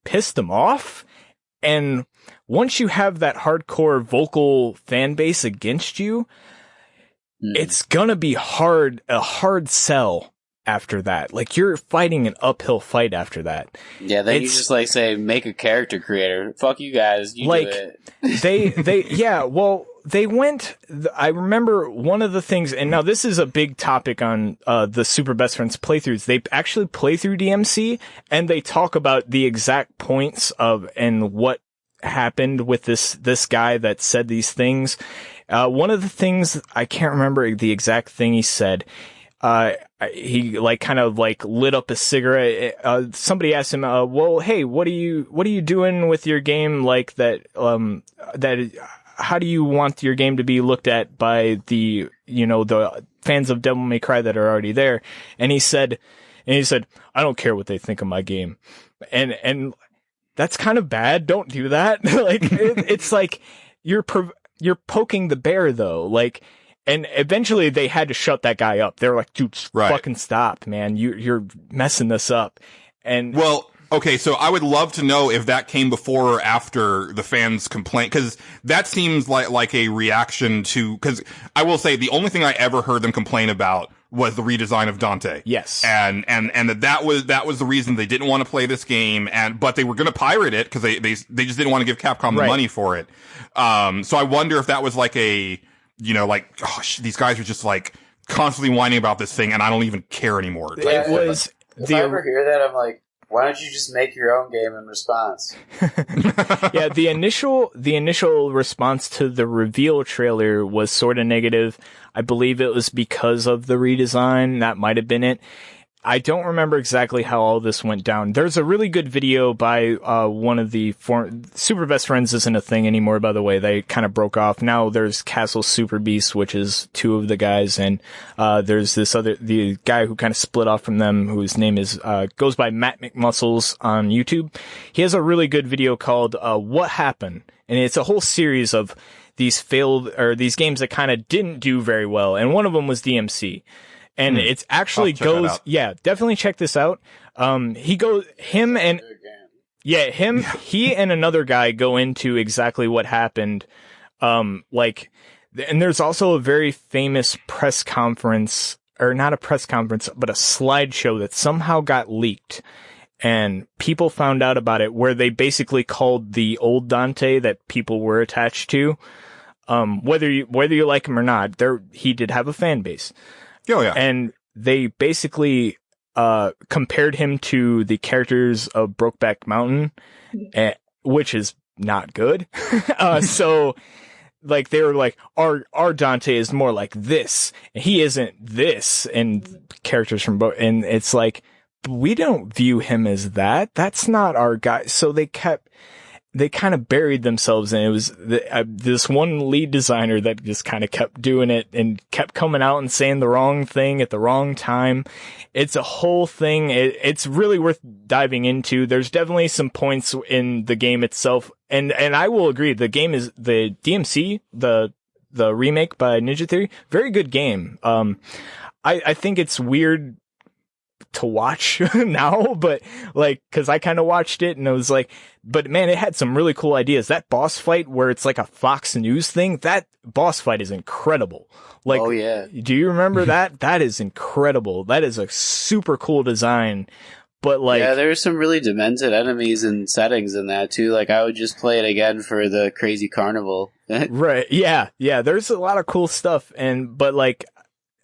pissed them off. And once you have that hardcore vocal fan base against you, it's gonna be a hard sell. After that, like you're fighting an uphill fight after that. Yeah, then you just like say, make a character creator. Fuck you guys, you like, do it. They went. I remember one of the things, and now this is a big topic on the Super Best Friends playthroughs. They actually play through DMC and they talk about the exact points of and what happened with this guy that said these things. One of the things I can't remember the exact thing he said. He like kind of like lit up a cigarette. Somebody asked him, well, hey, what are you doing with your game like that? How do you want your game to be looked at by the fans of Devil May Cry that are already there? And he said, I don't care what they think of my game. And that's kind of bad. Don't do that. Like, it's like you're poking the bear though. Like, and eventually they had to shut that guy up. They're like, dude, fucking stop, man. You're messing this up. And well, okay, so I would love to know if that came before or after the fans' complaint, because that seems like a reaction to, because I will say the only thing I ever heard them complain about was the redesign of Dante. Yes. And that was the reason they didn't want to play this game, but they were going to pirate it because they just didn't want to give Capcom the money for it. So I wonder if that was like a, these guys are just like constantly whining about this thing and I don't even care anymore. Yeah, if I ever hear that, I'm like, why don't you just make your own game in response? Yeah, the initial response to the reveal trailer was sort of negative. I believe it was because of the redesign. That might have been it. I don't remember exactly how all this went down. There's a really good video by one of the Super Best Friends isn't a thing anymore, by the way. They kind of broke off. Now there's Castle Super Beast, which is two of the guys, and there's the guy who kind of split off from them, whose name is goes by Matt McMuscles on YouTube. He has a really good video called What Happened? And it's a whole series of these these games that kind of didn't do very well, and one of them was DMC. And it's actually yeah, definitely check this out. He and another guy go into exactly what happened. And there's also a very famous press conference, or not a press conference, but a slideshow that somehow got leaked. And people found out about it, where they basically called the old Dante that people were attached to. Whether you like him or not, he did have a fan base. Oh, yeah. And they basically compared him to the characters of Brokeback Mountain, which is not good. So like they were like, our Dante is more like this, and he isn't this, and characters from and it's like, we don't view him as that. That's not our guy. So they kind of buried themselves, and it was this one lead designer that just kind of kept doing it and kept coming out and saying the wrong thing at the wrong time. It's a whole thing. It's really worth diving into. There's definitely some points in the game itself, and I will agree. The game is the DMC, the remake by Ninja Theory, very good game. I think it's weird to watch now, but like, cause I kind of watched it and it was like, but man, it had some really cool ideas. That boss fight where it's like a Fox News thing, that boss fight is incredible. Like, oh yeah. Do you remember that? That is incredible. That is a super cool design. But like, yeah, there's some really demented enemies and settings in that too. Like, I would just play it again for the crazy carnival. Right. Yeah. Yeah. There's a lot of cool stuff. But like,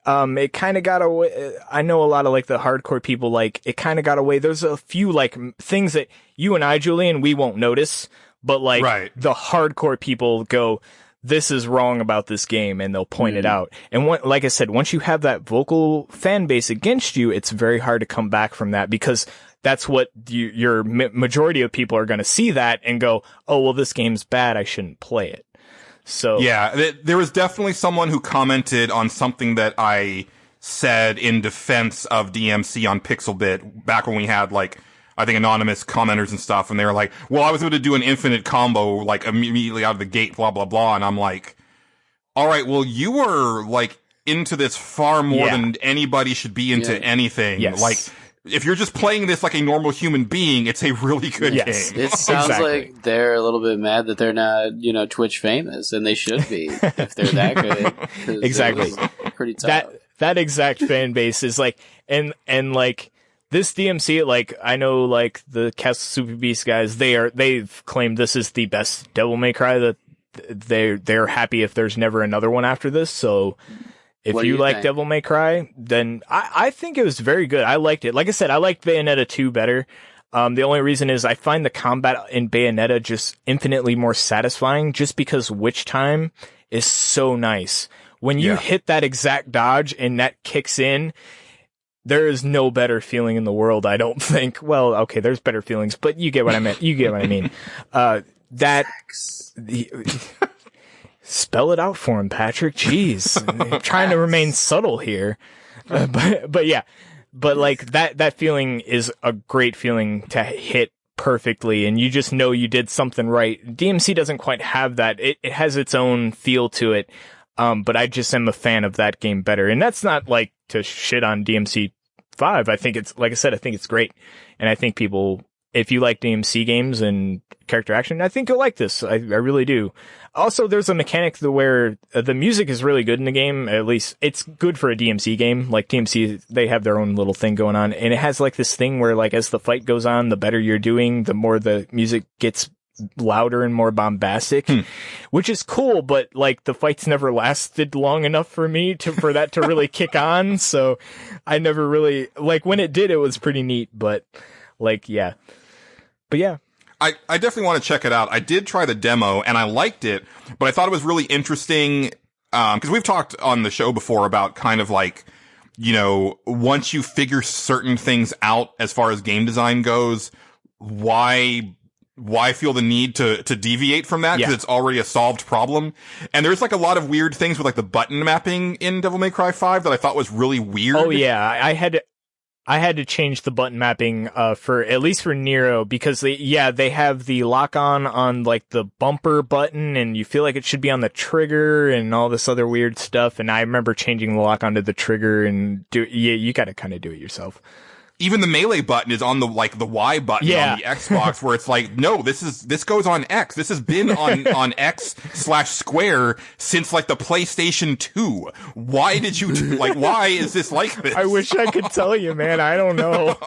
it kind of got away. I know a lot of like the hardcore people, like it kind of got away. There's a few like things that you and I, Julian, we won't notice, but like the hardcore people go, this is wrong about this game, and they'll point it out. And like I said, once you have that vocal fan base against you, it's very hard to come back from that, because that's what your majority of people are going to see that and go, oh, well, this game's bad, I shouldn't play it. So yeah, there was definitely someone who commented on something that I said in defense of DMC on Pixelbit back when we had like, I think, anonymous commenters and stuff, and they were like, well, I was able to do an infinite combo like immediately out of the gate, blah blah blah, and I'm like, all right, well, you were like into this far more than anybody should be into anything. Yes. Like, if you're just playing this like a normal human being, it's a really good game. It sounds like they're a little bit mad that they're not, Twitch famous, and they should be if they're that good. Exactly. Pretty tough. That exact fan base is like, and like this DMC, like I know like the Castle Super Beast guys, they've claimed this is the best Devil May Cry, that they're happy if there's never another one after this. So if you like think? Devil May Cry, then I think it was very good. I liked it. Like I said, I liked Bayonetta 2 better. The only reason is I find the combat in Bayonetta just infinitely more satisfying, just because Witch Time is so nice. When you hit that exact dodge and that kicks in, there is no better feeling in the world, I don't think. Well, okay, there's better feelings, but you get what I meant. You get what I mean. Spell it out for him, Patrick. Jeez. I'm trying to remain subtle here. But yeah. But like that feeling is a great feeling to hit perfectly, and you just know you did something right. DMC doesn't quite have that. It has its own feel to it. But I just am a fan of that game better. And that's not like to shit on DMC 5. I think it's, like I said, I think it's great. And I think people, if you like DMC games and character action, I think you'll like this. I really do. Also, there's a mechanic where the music is really good in the game. At least it's good for a DMC game. Like DMC, they have their own little thing going on. And it has like this thing where like as the fight goes on, the better you're doing, the more the music gets louder and more bombastic, which is cool, but like the fights never lasted long enough for me for that to really kick on. So I never really, like when it did, it was pretty neat, but like, yeah. But yeah. I definitely want to check it out. I did try the demo and I liked it, but I thought it was really interesting, cause we've talked on the show before about kind of like, once you figure certain things out as far as game design goes, why feel the need to deviate from that? Because it's already a solved problem. And there's like a lot of weird things with like the button mapping in Devil May Cry 5 that I thought was really weird. Oh yeah, I had to change the button mapping for at least for Nero, because they have the lock on like the bumper button, and you feel like it should be on the trigger and all this other weird stuff. And I remember changing the lock onto the trigger, and you got to kind of do it yourself. Even the melee button is on the Y button on the Xbox, where it's like, no, this goes on X. This has been on X/square since like the PlayStation 2. Why did you why is this like this? I wish I could tell you, man. I don't know.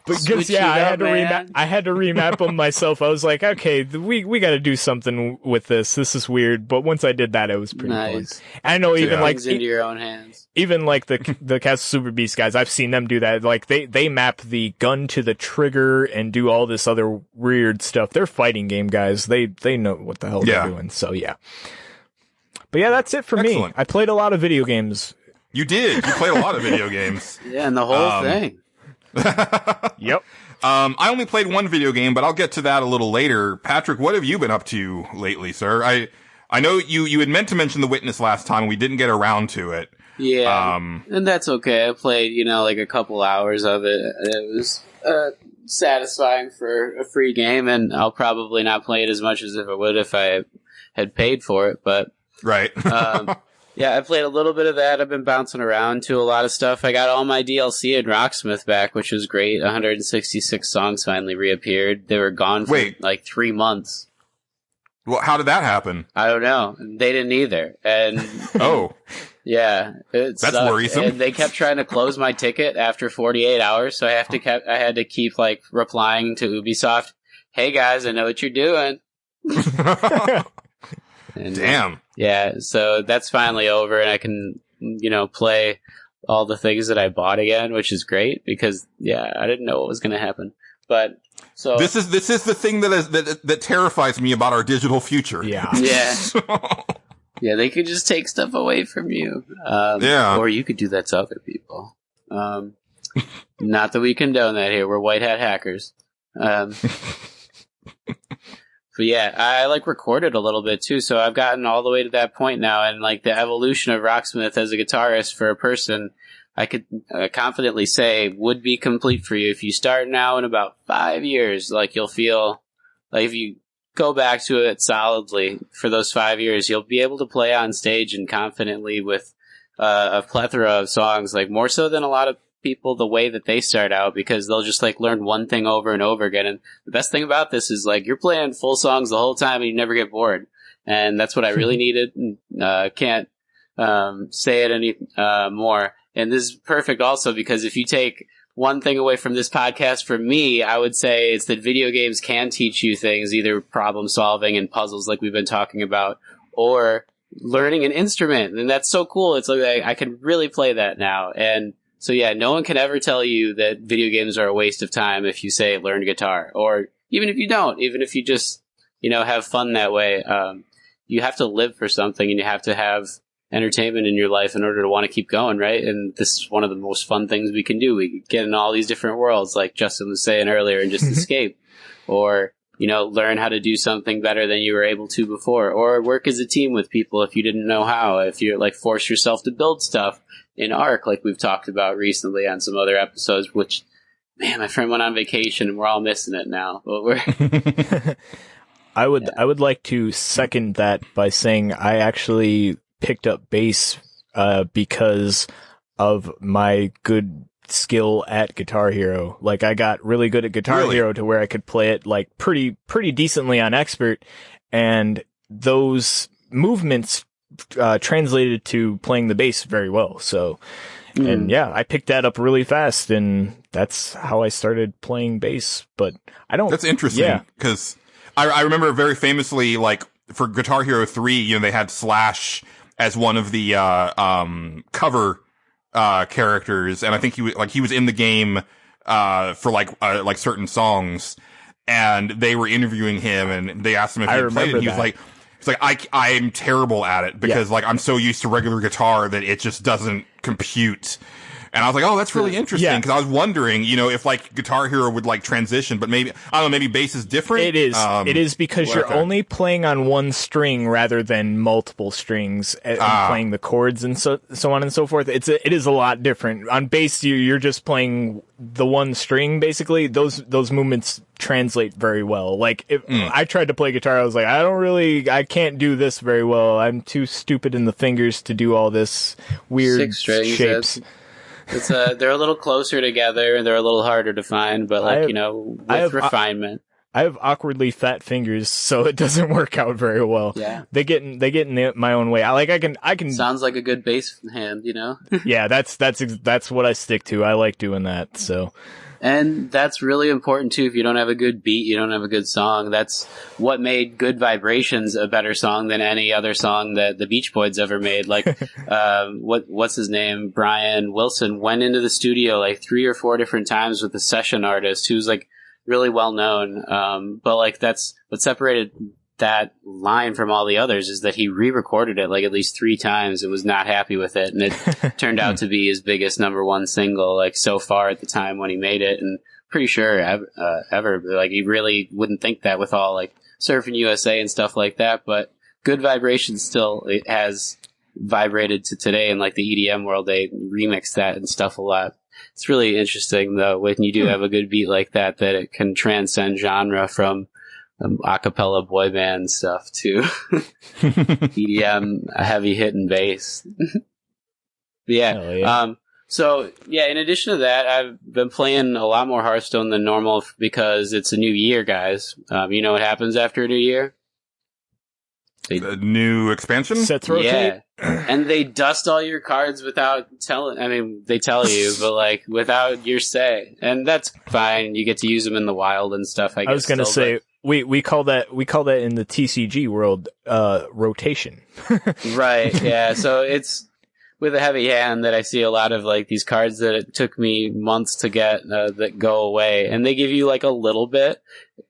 Because I had to remap them myself. I was like, okay, we got to do something with this. This is weird. But once I did that, it was pretty fun. I know even like into your own hands. Even like the Castle Super Beast guys, I've seen them do that. Like they map the gun to the trigger and do all this other weird stuff. They're fighting game guys. They know what the hell they're doing. So yeah. But yeah, that's it for me. I played a lot of video games. You did. You played a lot of video games. Yeah, and the whole thing. Yep. I only played one video game, but I'll get to that a little later. Patrick, what have you been up to lately, sir? I know you had meant to mention The Witness last time. We didn't get around to it. Yeah, and that's okay. I played, like a couple hours of it. It was satisfying for a free game, and I'll probably not play it as much as if I would if I had paid for it. But right. Yeah, I played a little bit of that. I've been bouncing around to a lot of stuff. I got all my DLC in Rocksmith back, which was great. 166 songs finally reappeared. They were gone for like 3 months. Well, how did that happen? I don't know. They didn't either. And yeah, that's worrisome. And they kept trying to close my ticket after 48 hours, so I had to keep like replying to Ubisoft, "Hey guys, I know what you're doing." And, damn. Yeah, so that's finally over, and I can, play all the things that I bought again, which is great because, I didn't know what was going to happen. But so this is the thing that terrifies me about our digital future. Yeah. Yeah. Yeah, they could just take stuff away from you. Or you could do that to other people. Not that we condone that here. We're white hat hackers. But yeah, I recorded a little bit too, so I've gotten all the way to that point now, and the evolution of Rocksmith as a guitarist for a person, I could confidently say would be complete for you if you start now. In about 5 years, you'll feel like if you go back to it solidly for those 5 years, you'll be able to play on stage and confidently with a plethora of songs, more so than a lot of people the way that they start out, because they'll just learn one thing over and over again. And the best thing about this is you're playing full songs the whole time and you never get bored. And that's what I really needed. Can't say it any more. And this is perfect also because if you take one thing away from this podcast from me, I would say it's that video games can teach you things, either problem solving and puzzles like we've been talking about, or learning an instrument. And that's so cool. It's I can really play that now. And so yeah, no one can ever tell you that video games are a waste of time if you say learn guitar, or even if you don't, even if you just, have fun that way. You have to live for something and you have to have entertainment in your life in order to want to keep going, right? And this is one of the most fun things we can do. We get in all these different worlds, like Justin was saying earlier, and just escape, or, learn how to do something better than you were able to before, or work as a team with people if you didn't know how, if you force yourself to build stuff in Arc, like we've talked about recently on some other episodes, which, man, my friend went on vacation and we're all missing it now. But we're I would like to second that by saying I actually picked up bass because of my good skill at Guitar Hero. I got really good at Guitar Hero to where I could play it pretty decently on Expert, and those movements translated to playing the bass very well. So, and yeah, I picked that up really fast, and that's how I started playing bass. But I don't. That's interesting because I remember very famously, for Guitar Hero 3, they had Slash as one of the cover characters, and I think he was in the game for certain songs, and they were interviewing him, and they asked him if he played it. And he was like. It's I'm terrible at it because I'm so used to regular guitar that it just doesn't compute. And I was like, oh, that's really interesting because I was wondering, if Guitar Hero would transition, but maybe, I don't know, maybe bass is different. It is. It is because you're only playing on one string rather than multiple strings and playing the chords and so on and so forth. It is a lot different. On bass, you're just playing the one string basically. Those movements translate very well. If I tried to play guitar, I was like, I can't do this very well. I'm too stupid in the fingers to do all this weird shapes. They're a little closer together and they're a little harder to find, but with refinement. I have awkwardly fat fingers, so it doesn't work out very well. Yeah. They get in my own way. I can Sounds like a good bass hand, Yeah, that's what I stick to. I like doing that, so. And that's really important too. If you don't have a good beat, you don't have a good song. That's what made Good Vibrations a better song than any other song that the Beach Boys ever made. What's his name? Brian Wilson went into the studio 3 or 4 different times with a session artist who's really well known. But that's what separated that line from all the others is that he re-recorded it like at least 3 times and was not happy with it, and it turned out to be his biggest #1 single like so far at the time when he made it, and pretty sure ever like he really wouldn't think that with all like Surfing USA and stuff like that, but Good Vibrations still it has vibrated to today in like the EDM world. They remix that and stuff a lot. It's really interesting though when you do have a good beat like that it can transcend genre from acapella boy band stuff to EDM heavy hitting bass. Yeah. So yeah, in addition to that, I've been playing a lot more Hearthstone than normal because it's a new year, guys. You know what happens after a new year? A new expansion? Sets rotate? Yeah. And they dust all your cards without telling, I mean, they tell you, but like without your say. And that's fine. You get to use them in the wild and stuff, I guess. I was going to say, we call that in the TCG world, rotation. Right. Yeah. So it's with a heavy hand that I see a lot of like these cards that it took me months to get that go away, and they give you like a little bit.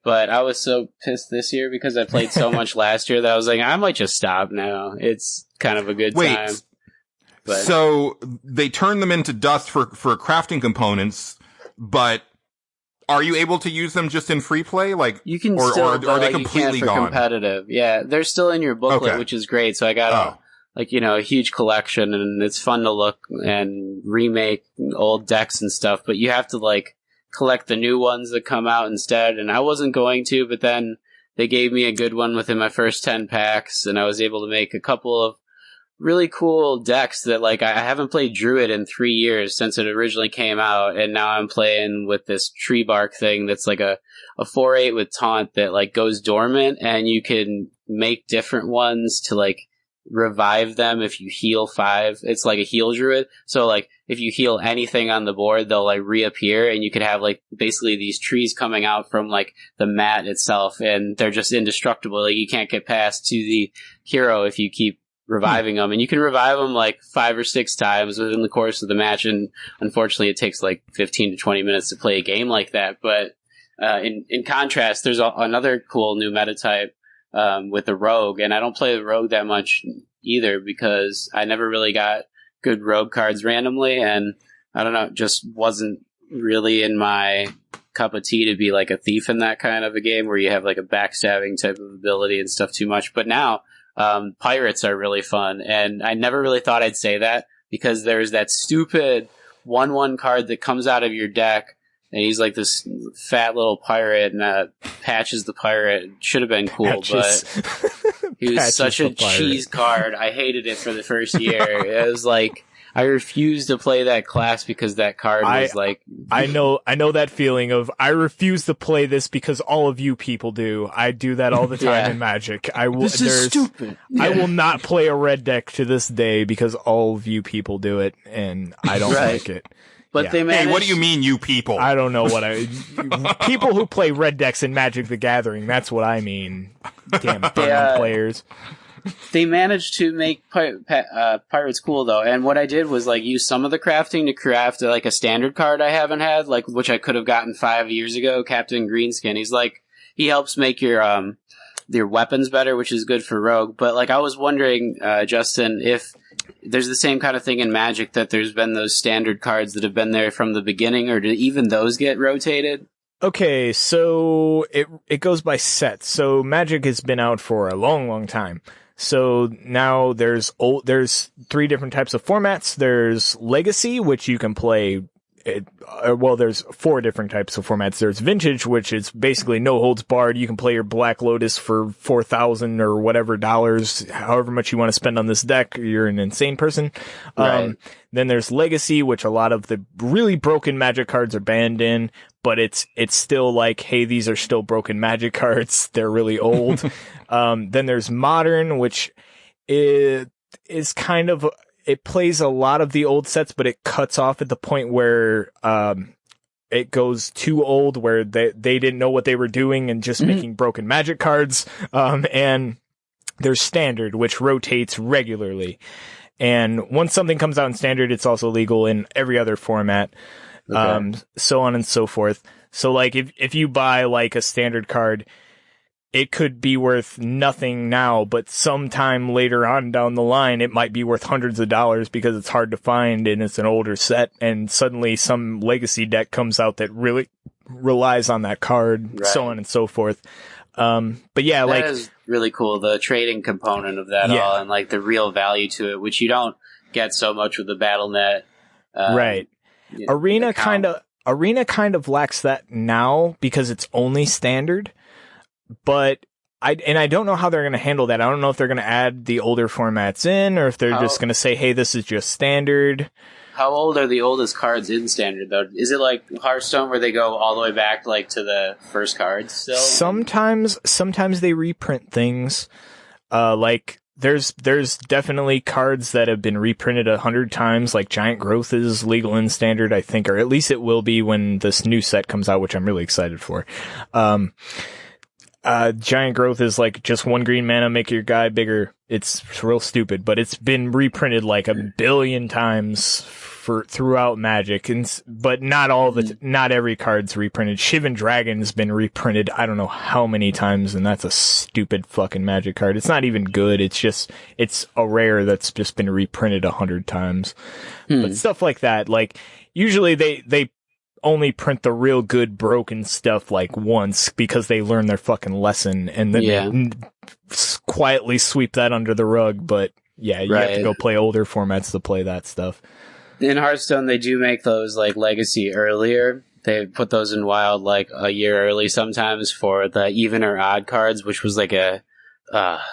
But I was so pissed this year because I played so much last year that I was like, I might just stop now. It's kind of a good time. But so they turn them into dust for crafting components, but are you able to use them just in free play? Like you can or are they like, completely you can't for gone? competitive. Yeah, they're still in your booklet, Okay. which is great. So I got a huge collection, and it's fun to look and remake old decks and stuff, but you have to like collect the new ones that come out instead, and I wasn't going to, but then they gave me a good one within my first 10 packs, and I was able to make a couple of really cool decks that like I haven't played Druid in 3 years since it originally came out, and now I'm playing with this tree bark thing that's like a 4/8 with taunt that like goes dormant, and you can make different ones to like revive them if you heal 5. It's like a heal druid, so like if you heal anything on the board, they'll like reappear, and you could have like basically these trees coming out from like the mat itself, and they're just indestructible. Like you can't get past to the hero if you keep reviving them, and you can revive them like 5 or 6 times within the course of the match, and unfortunately it takes like 15 to 20 minutes to play a game like that. But in contrast, there's another cool new meta type with the rogue, and I don't play the rogue that much either because I never really got good rogue cards randomly, and I don't know, it just wasn't really in my cup of tea to be like a thief in that kind of a game where you have like a backstabbing type of ability and stuff too much. But now pirates are really fun, and I never really thought I'd say that because there's that stupid 1/1 card that comes out of your deck, and he's like this fat little pirate, and Patches the pirate should have been cool, but he was such a cheese card. I hated it for the first year. It was like I refused to play that class because that card was like. I know that feeling of I refuse to play this because all of you people do. I do that all the time in Magic. This is stupid. I will not play a red deck to this day because all of you people do it, and I don't like it. But they managed... Hey, what do you mean, you people? I don't know what people who play red decks in Magic the Gathering. That's what I mean. Damn players. They managed to make pirates cool though, and what I did was like use some of the crafting to craft like a standard card I haven't had, like which I could have gotten 5 years ago. Captain Greenskin. He helps make your weapons better, which is good for rogue. But like I was wondering, Justin, if there's the same kind of thing in Magic that there's been those standard cards that have been there from the beginning, or did even those get rotated? Okay, so it goes by sets. So Magic has been out for a long, long time. So now there's 3 different types of formats. There's Legacy, which you can play. There's 4 different types of formats. There's Vintage, which is basically no holds barred. You can play your Black Lotus for $4,000 or whatever dollars, however much you want to spend on this deck. You're an insane person. Right. Then there's Legacy, which a lot of the really broken Magic cards are banned in, but it's still like, hey, these are still broken Magic cards. They're really old. Then there's Modern, which is kind of, it plays a lot of the old sets, but it cuts off at the point where it goes too old, where they didn't know what they were doing and just making broken Magic cards. And there's Standard, which rotates regularly. And once something comes out in Standard, it's also legal in every other format. Okay. So on and so forth. So like if you buy like a Standard card, it could be worth nothing now, but sometime later on down the line, it might be worth hundreds of dollars because it's hard to find and it's an older set, and suddenly some legacy deck comes out that really relies on that card, so on and so forth. But yeah, that is really cool, the trading component of that all, and like the real value to it, which you don't get so much with the BattleNet. Right. Arena kind of lacks that now because it's only standard. But I don't know how they're going to handle that. I don't know if they're going to add the older formats in, or if they're just going to say, hey, this is just standard. How old are the oldest cards in standard, though? Is it like Hearthstone where they go all the way back like to the first cards still? Sometimes they reprint things. Like there's definitely cards that have been reprinted 100 times, like Giant Growth is legal in standard, I think, or at least it will be when this new set comes out, which I'm really excited for. Giant Growth is like just 1 green mana, make your guy bigger. It's real stupid, but it's been reprinted like 1 billion times throughout Magic, but not every card's reprinted. Shivan Dragon's been reprinted I don't know how many times, and that's a stupid fucking Magic card. It's not even good. It's a rare that's just been reprinted 100 times. But stuff like that, like usually they only print the real good broken stuff like once because they learn their fucking lesson, and then they quietly sweep that under the rug. But yeah, you have to go play older formats to play that stuff. In Hearthstone, they do make those like legacy earlier. They put those in Wild like a year early sometimes for the even or odd cards, which was like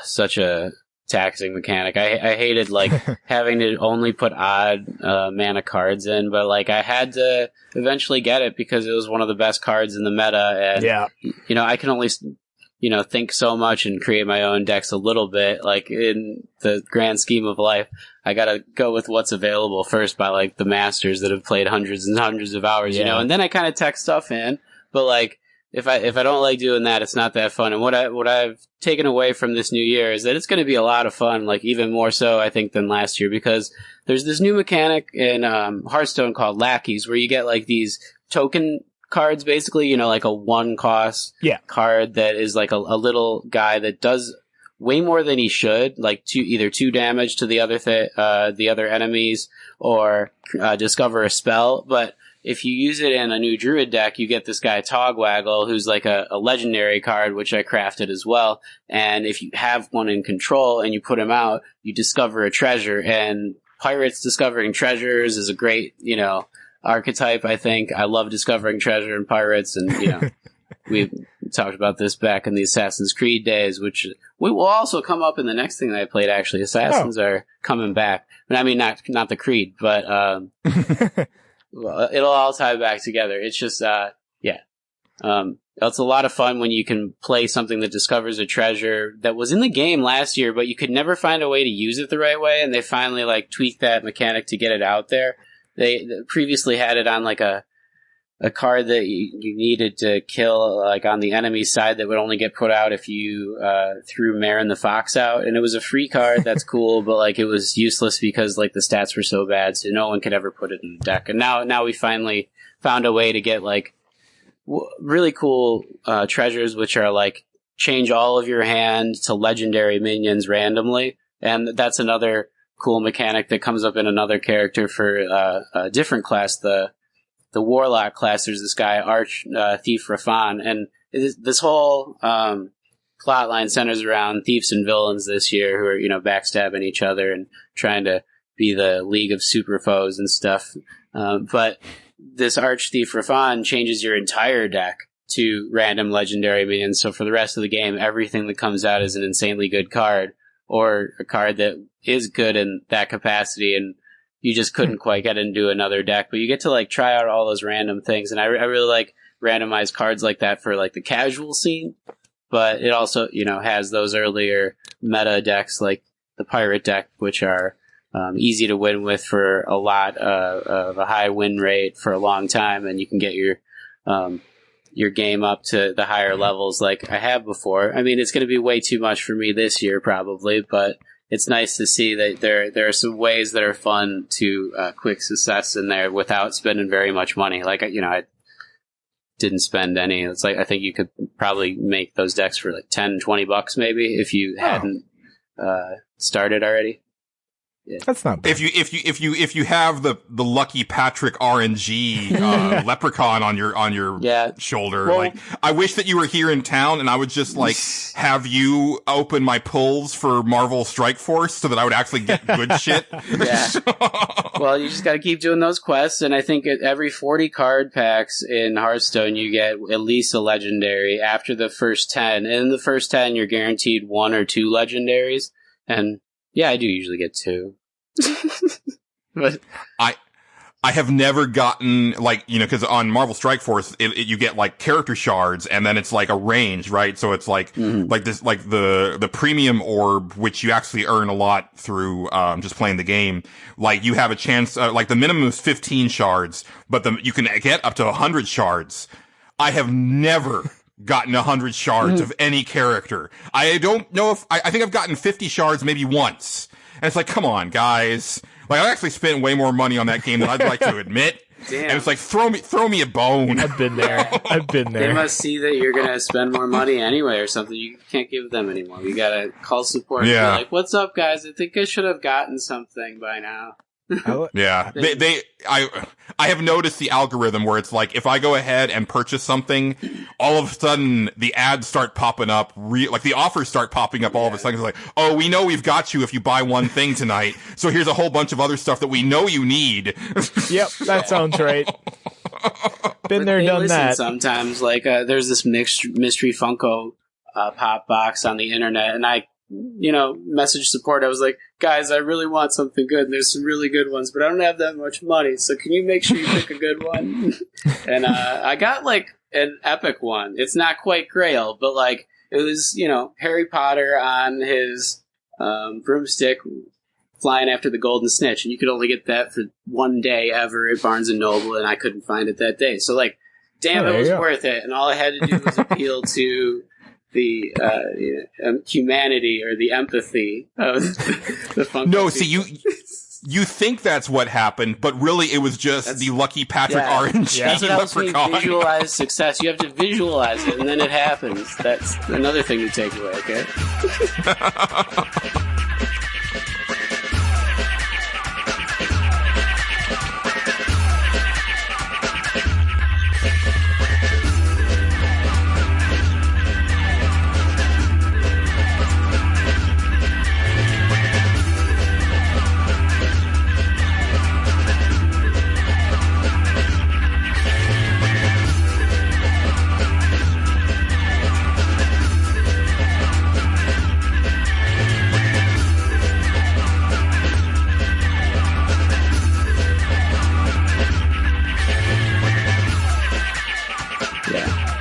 such a taxing mechanic. I hated like having to only put odd mana cards in, but like I had to eventually get it because it was one of the best cards in the meta, and I can only think so much and create my own decks a little bit. Like in the grand scheme of life, I gotta go with what's available first by like the masters that have played hundreds and hundreds of hours, and then I kind of tech stuff in. But like if I don't like doing that, it's not that fun. And what I've taken away from this new year is that it's going to be a lot of fun, like even more so I think than last year, because there's this new mechanic in Hearthstone called lackeys, where you get like these token cards, basically, like a 1 cost card that is like a little guy that does way more than he should, like either 2 damage to the other enemies, or discover a spell. But if you use it in a new Druid deck, you get this guy Togwaggle, who's like a legendary card, which I crafted as well. And if you have one in control and you put him out, you discover a treasure. And pirates discovering treasures is a great, archetype, I think. I love discovering treasure in pirates, and, we talked about this back in the Assassin's Creed days, which we will also come up in the next thing that I played, actually. Assassins are coming back. I mean, not the Creed, but well, it'll all tie back together. It's just, it's a lot of fun when you can play something that discovers a treasure that was in the game last year, but you could never find a way to use it the right way, and they finally like tweaked that mechanic to get it out there. They previously had it on like a card that you needed to kill like on the enemy side that would only get put out if you threw Maren the Fox out, and it was a free card. That's cool, but like it was useless because like the stats were so bad, so no one could ever put it in the deck. And now we finally found a way to get like really cool treasures, which are like change all of your hand to legendary minions randomly, and that's another cool mechanic that comes up in another character for a different class, the Warlock class. There's this guy, Arch Thief Rafan, and this whole plot line centers around thieves and villains this year who are, backstabbing each other and trying to be the League of Super Foes and stuff. But this Arch Thief Rafan changes your entire deck to random legendary minions. So for the rest of the game, everything that comes out is an insanely good card, or a card that is good in that capacity, and you just couldn't quite get into another deck. But you get to like try out all those random things, and I really like randomized cards like that for like the casual scene. But it also, has those earlier meta decks like the Pirate deck, which are easy to win with for a lot of a high win rate for a long time, and you can get your game up to the higher levels like I have before. I mean, it's going to be way too much for me this year probably, but it's nice to see that there are some ways that are fun to quick success in there without spending very much money. Like, didn't spend any. It's like, I think you could probably make those decks for like $10-$20 maybe if you hadn't started already. Yeah. That's not bad. If you have the lucky Patrick RNG leprechaun on your shoulder, well, like I wish that you were here in town and I would just like have you open my pulls for Marvel Strike Force so that I would actually get good shit. Yeah. Well, you just got to keep doing those quests, and I think at every 40 card packs in Hearthstone you get at least a legendary after the first 10. And in the first 10 you're guaranteed 1 or 2 legendaries, and yeah, I do usually get 2. But I have never gotten, like, you know, because on Marvel Strike Force, you get like character shards, and then it's like a range, right? So it's like like this, like the premium orb, which you actually earn a lot through just playing the game. Like you have a chance, like the minimum is 15 shards, but you can get up to 100 shards. I have never gotten 100 shards of any character. I don't know if I think I've gotten 50 shards maybe once. And it's like, come on, guys. Like, I actually spent way more money on that game than I'd like to admit. Damn. And it's like, throw me a bone. I've been there. They must see that you're going to spend more money anyway or something. You can't give them anymore. You got to call support and be like, what's up, guys? I think I should have gotten something by now. Yeah. I have noticed the algorithm where it's like, if I go ahead and purchase something, all of a sudden the ads start popping up, like the offers start popping up all of a sudden. It's like, oh, we know we've got you if you buy one thing tonight. So here's a whole bunch of other stuff that we know you need. Yep, that sounds right. Been there, done that. Sometimes, like, there's this mystery Funko pop box on the internet, and I message support. I was like, guys, I really want something good. And there's some really good ones, but I don't have that much money. So can you make sure you pick a good one? And I got like an epic one. It's not quite Grail, but like it was, Harry Potter on his broomstick flying after the golden snitch. And you could only get that for one day ever at Barnes & Noble, and I couldn't find it that day. So like, damn, it was worth it. And all I had to do was appeal to the humanity or the empathy of the Funko. No, see, you think that's what happened, but really it was just the lucky Patrick RNG. That's what helps me visualize success. You have to visualize it, and then it happens. That's another thing to take away, okay?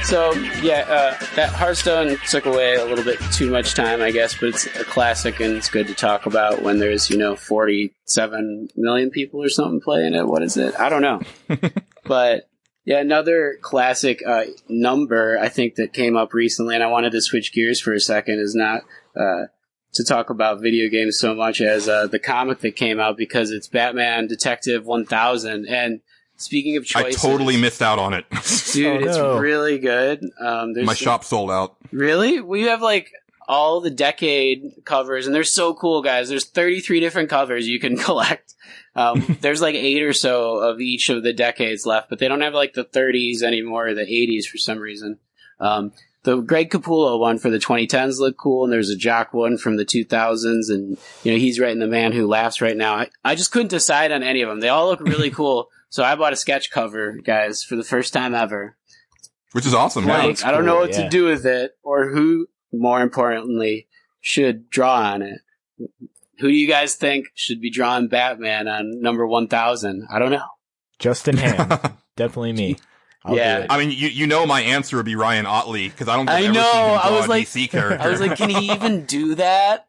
So, that Hearthstone took away a little bit too much time, I guess, but it's a classic and it's good to talk about when there's, 47 million people or something playing it. What is it? I don't know. But, yeah, another classic number, I think, that came up recently, and I wanted to switch gears for a second, is not to talk about video games so much as the comic that came out, because it's Batman Detective 1000, and speaking of choices, I totally missed out on it. Dude, it's really good. My shop sold out. Really? We have like all the decade covers, and they're so cool, guys. There's 33 different covers you can collect. There's like 8 or so of each of the decades left, but they don't have like the 30s anymore or the 80s for some reason. The Greg Capullo one for the 2010s looked cool, and there's a Jock one from the 2000s, and he's writing The Man Who Laughs right now. I just couldn't decide on any of them. They all look really cool. So I bought a sketch cover, guys, for the first time ever. Which is awesome. Like, I don't know what to do with it, or who, more importantly, should draw on it. Who do you guys think should be drawing Batman on number 1000? I don't know. Justin Ham. Definitely me. I'll do it. I mean, my answer would be Ryan Otley, because I don't think I've ever seen him draw a DC character. I was like, can he even do that?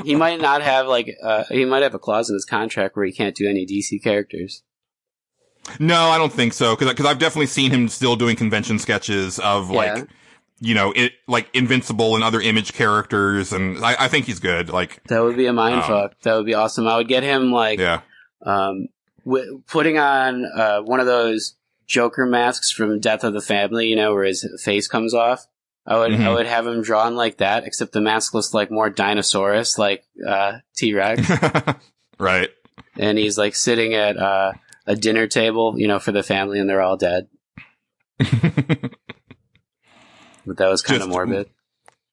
He might not have he might have a clause in his contract where he can't do any DC characters. No, I don't think so, because I've definitely seen him still doing convention sketches of Invincible and other Image characters, and I think he's good. Like, that would be a mindfuck. That would be awesome. I would get him putting on one of those Joker masks from Death of the Family, where his face comes off. I would have him drawn like that, except the mask looks like more Dinosaurus, like T-Rex. Right. And he's like sitting at a dinner table, for the family, and they're all dead. But that was kind of morbid.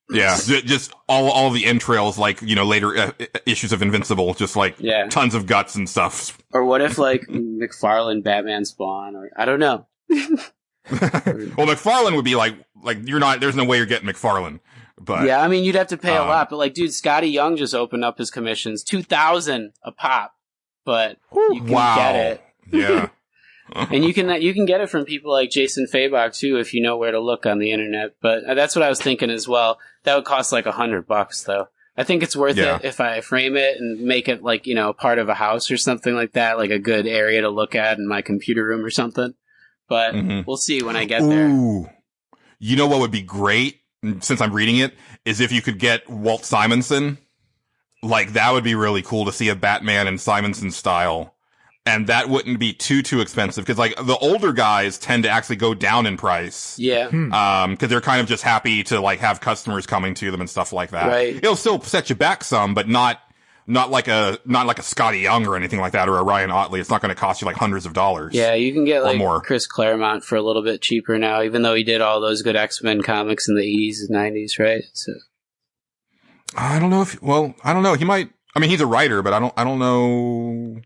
Yeah, just all the entrails, like, later issues of Invincible, just like tons of guts and stuff. Or what if, like, McFarlane Batman Spawn, or I don't know. Well, McFarlane would be like there's no way you're getting McFarlane. But yeah, I mean, you'd have to pay a lot, but like, dude, Scotty Young just opened up his commissions, $2,000 a pop, but you can get it. Yeah. And you can get it from people like Jason Fabok too, if you know where to look on the internet. But that's what I was thinking as well. That would cost like $100 though. I think it's worth it if I frame it and make it like, part of a house or something like that, like a good area to look at in my computer room or something. But we'll see when I get there. You know what would be great, since I'm reading it, is if you could get Walt Simonson. Like, that would be really cool to see a Batman in Simonson style. And that wouldn't be too expensive, because like the older guys tend to actually go down in price. Yeah. Because they're kind of just happy to like have customers coming to them and stuff like that. Right. It'll still set you back some, but not like a Scotty Young or anything like that, or a Ryan Otley. It's not going to cost you like hundreds of dollars. Yeah, you can get like more. Chris Claremont for a little bit cheaper now, even though he did all those good X-Men comics in the 80s and 90s, right? So I don't know. He might. I mean, he's a writer, but I don't know.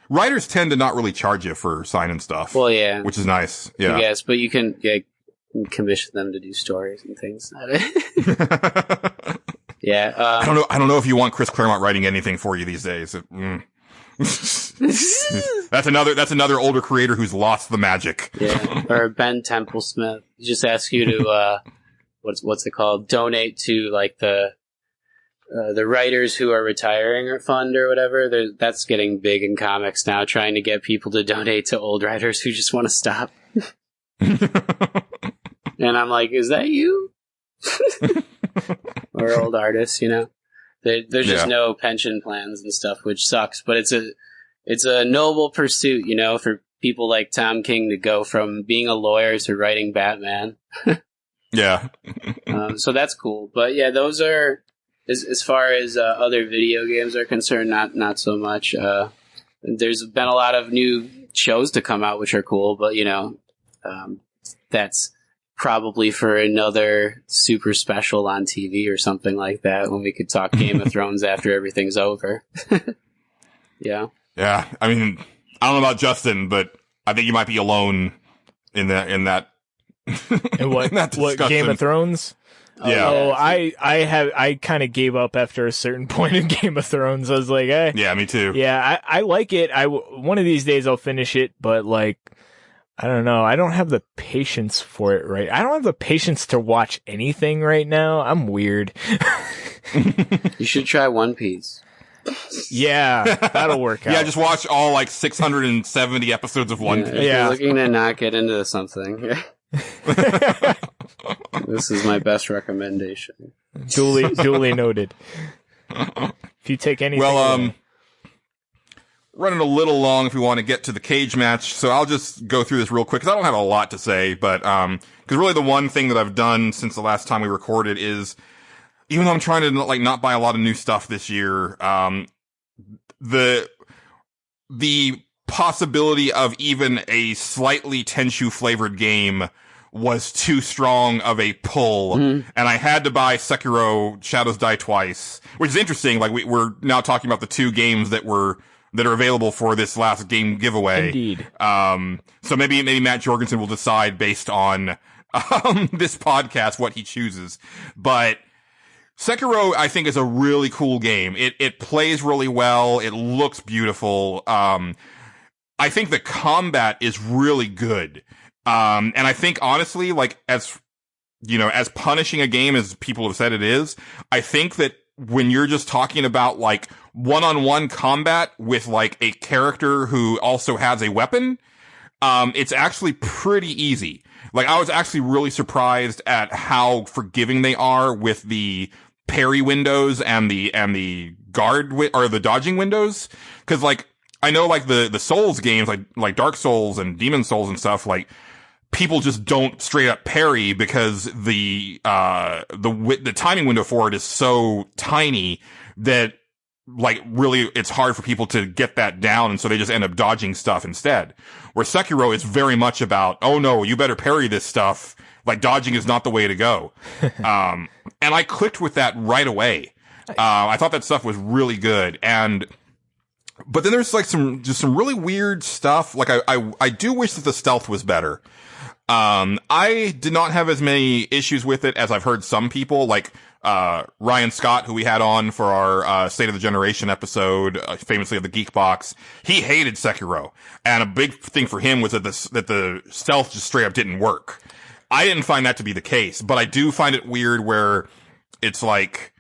Writers tend to not really charge you for signing stuff. Well, yeah. Which is nice. Yeah. Yes, but you can commission them to do stories and things. Yeah. I don't know if you want Chris Claremont writing anything for you these days. That's another older creator who's lost the magic. Yeah. Or Ben Templesmith. He just asks you to, what's it called? Donate to like the writers who are retiring or fund or whatever. That's getting big in comics now, trying to get people to donate to old writers who just want to stop. And I'm like, is that you? Or old artists, there's just no pension plans and stuff, which sucks, but it's a noble pursuit, for people like Tom King to go from being a lawyer to writing Batman. Yeah. So that's cool. But yeah, those are, as far as other video games are concerned, not so much. There's been a lot of new shows to come out, which are cool, but that's probably for another super special on TV or something like that, when we could talk Game of Thrones after everything's over. Yeah. Yeah. I mean, I don't know about Justin, but I think you might be alone in that. In what? What, Game of Thrones? Yeah. Oh, I kind of gave up after a certain point in Game of Thrones. I was like, eh. Yeah, me too. Yeah, I like it. One of these days I'll finish it, but like, I don't know. I don't have the patience for it, right? I don't have the patience to watch anything right now. I'm weird. You should try One Piece. Yeah, that'll work out. Yeah, just watch all like 670 episodes of One Piece. If you're looking to not get into something, this is my best recommendation. Duly noted. If you take anything... Well, running a little long if we want to get to the cage match, so I'll just go through this real quick, because I don't have a lot to say, but because really the one thing that I've done since the last time we recorded is, even though I'm trying to like not buy a lot of new stuff this year, the possibility of even a slightly Tenchu flavored game was too strong of a pull, and I had to buy Sekiro Shadows Die Twice, which is interesting. Like we're now talking about the two games that are available for this last game giveaway. Indeed. So maybe Matt Jorgensen will decide based on this podcast what he chooses. But Sekiro, I think, is a really cool game. It plays really well. It looks beautiful. I think the combat is really good. And I think honestly, like as punishing a game as people have said it is, I think that when you're just talking about like one-on-one combat with like a character who also has a weapon, it's actually pretty easy. Like I was actually really surprised at how forgiving they are with the parry windows and the guard or the dodging windows. Cause like I know like the Souls games, like Dark Souls and Demon Souls and stuff, like people just don't straight up parry because the timing window for it is so tiny that like really it's hard for people to get that down, and so they just end up dodging stuff instead. Where Sekiro is very much about, oh no, you better parry this stuff. Like dodging is not the way to go. And I clicked with that right away. I thought that stuff was really good. But then there's like some really weird stuff. Like I do wish that the stealth was better. I did not have as many issues with it as I've heard some people, like Ryan Scott, who we had on for our State of the Generation episode, famously of the Geek Box. He hated Sekiro, and a big thing for him was that the stealth just straight up didn't work. I didn't find that to be the case, but I do find it weird where it's like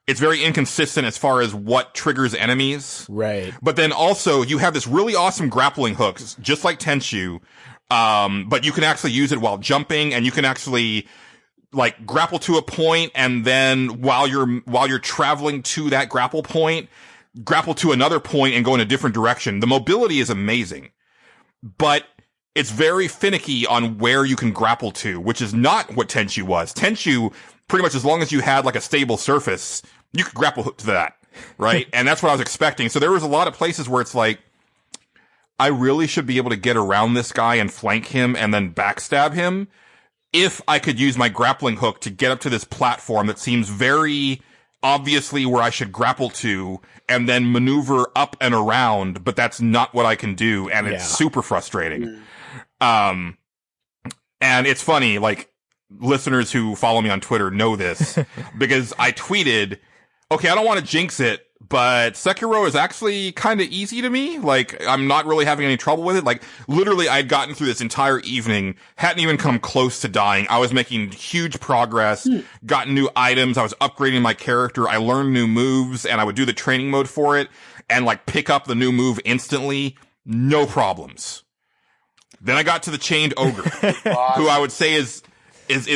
it's very inconsistent as far as what triggers enemies. Right. But then also you have this really awesome grappling hook, just like Tenchu. But you can actually use it while jumping, and you can actually like grapple to a point, and then while you're traveling to that grapple point, grapple to another point and go in a different direction. The mobility is amazing, but it's very finicky on where you can grapple to, which is not what Tenchu was. Tenchu, pretty much as long as you had like a stable surface, you could grapple to that, right? And that's what I was expecting. So there was a lot of places where it's like, I really should be able to get around this guy and flank him and then backstab him if I could use my grappling hook to get up to this platform that seems very obviously where I should grapple to and then maneuver up and around, but that's not what I can do, and it's super frustrating. And it's funny, like, listeners who follow me on Twitter know this, because I tweeted, okay, I don't want to jinx it, but Sekiro is actually kind of easy to me. Like, I'm not really having any trouble with it. Like, literally, I'd gotten through this entire evening, hadn't even come close to dying. I was making huge progress, gotten new items, I was upgrading my character, I learned new moves, and I would do the training mode for it, and like pick up the new move instantly. No problems. Then I got to the Chained Ogre, who I would say is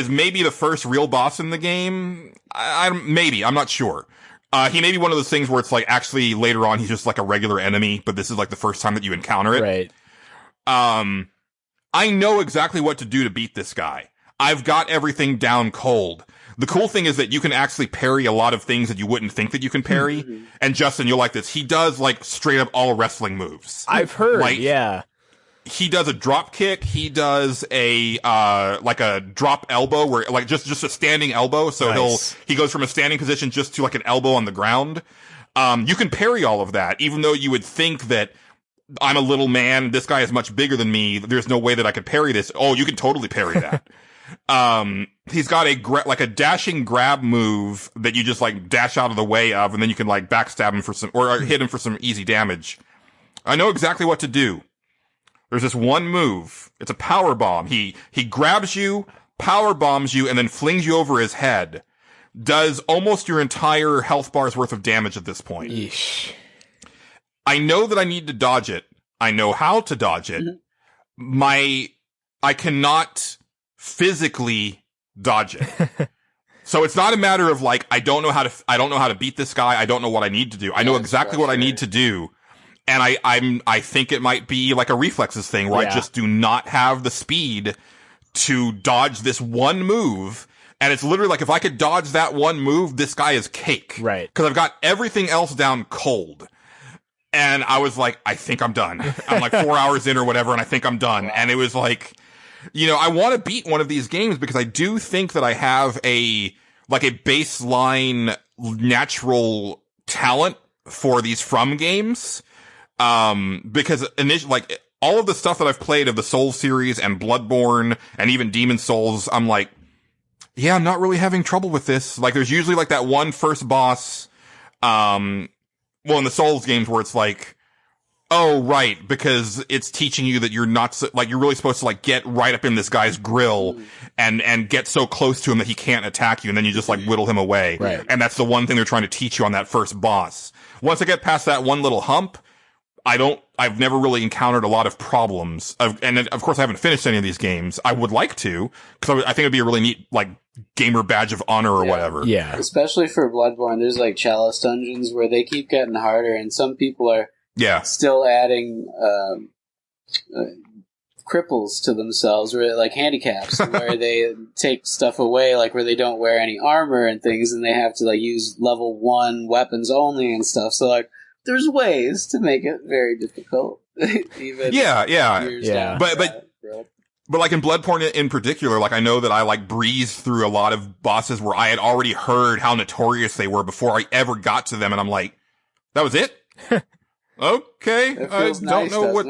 maybe the first real boss in the game. I'm not sure. He may be one of those things where it's like actually later on he's just like a regular enemy, but this is like the first time that you encounter it. Right. I know exactly what to do to beat this guy. I've got everything down cold. The cool thing is that you can actually parry a lot of things that you wouldn't think that you can parry. And Justin, you'll like this. He does like straight up all wrestling moves. I've heard, like, yeah. He does a drop kick. He does a drop elbow where like just a standing elbow. So nice. he goes from a standing position just to like an elbow on the ground. You can parry all of that, even though you would think that I'm a little man. This guy is much bigger than me. There's no way that I could parry this. Oh, you can totally parry that. He's got a dashing grab move that you just like dash out of the way of, and then you can like backstab him or hit him for some easy damage. I know exactly what to do. There's this one move. It's a power bomb. He grabs you, power bombs you, and then flings you over his head. Does almost your entire health bar's worth of damage at this point. Yeesh. I know that I need to dodge it. I know how to dodge it. I cannot physically dodge it. So it's not a matter of like, I don't know how to beat this guy. I don't know what I need to do. I know exactly what I need to do. And I think it might be like a reflexes thing where I just do not have the speed to dodge this one move. And it's literally like, if I could dodge that one move, this guy is cake. Right. Cause I've got everything else down cold. And I was like, I think I'm done. I'm like 4 hours in or whatever, and I think I'm done. Wow. And it was like, I want to beat one of these games because I do think that I have a baseline natural talent for these From games. Because initially, like, all of the stuff that I've played of the Souls series and Bloodborne and even Demon Souls, I'm like, yeah, I'm not really having trouble with this. Like, there's usually like that one first boss, in the Souls games where it's like, oh, right, because it's teaching you that you're not, you're really supposed to like get right up in this guy's grill and get so close to him that he can't attack you, and then you just like whittle him away. Right. And that's the one thing they're trying to teach you on that first boss. Once I get past that one little hump, I've never really encountered a lot of problems. And of course I haven't finished any of these games. I would like to, because I think it'd be a really neat, like, gamer badge of honor or whatever. Yeah. Especially for Bloodborne, there's like chalice dungeons where they keep getting harder, and some people are Yeah. still adding cripples to themselves, where like handicaps, where they take stuff away, like where they don't wear any armor and things, and they have to like use level 1 weapons only and stuff. So like, there's ways to make it very difficult. Even yeah. But like in Bloodborne in particular, like I know that I like breezed through a lot of bosses where I had already heard how notorious they were before I ever got to them, and I'm like, that was it? Okay. I don't know what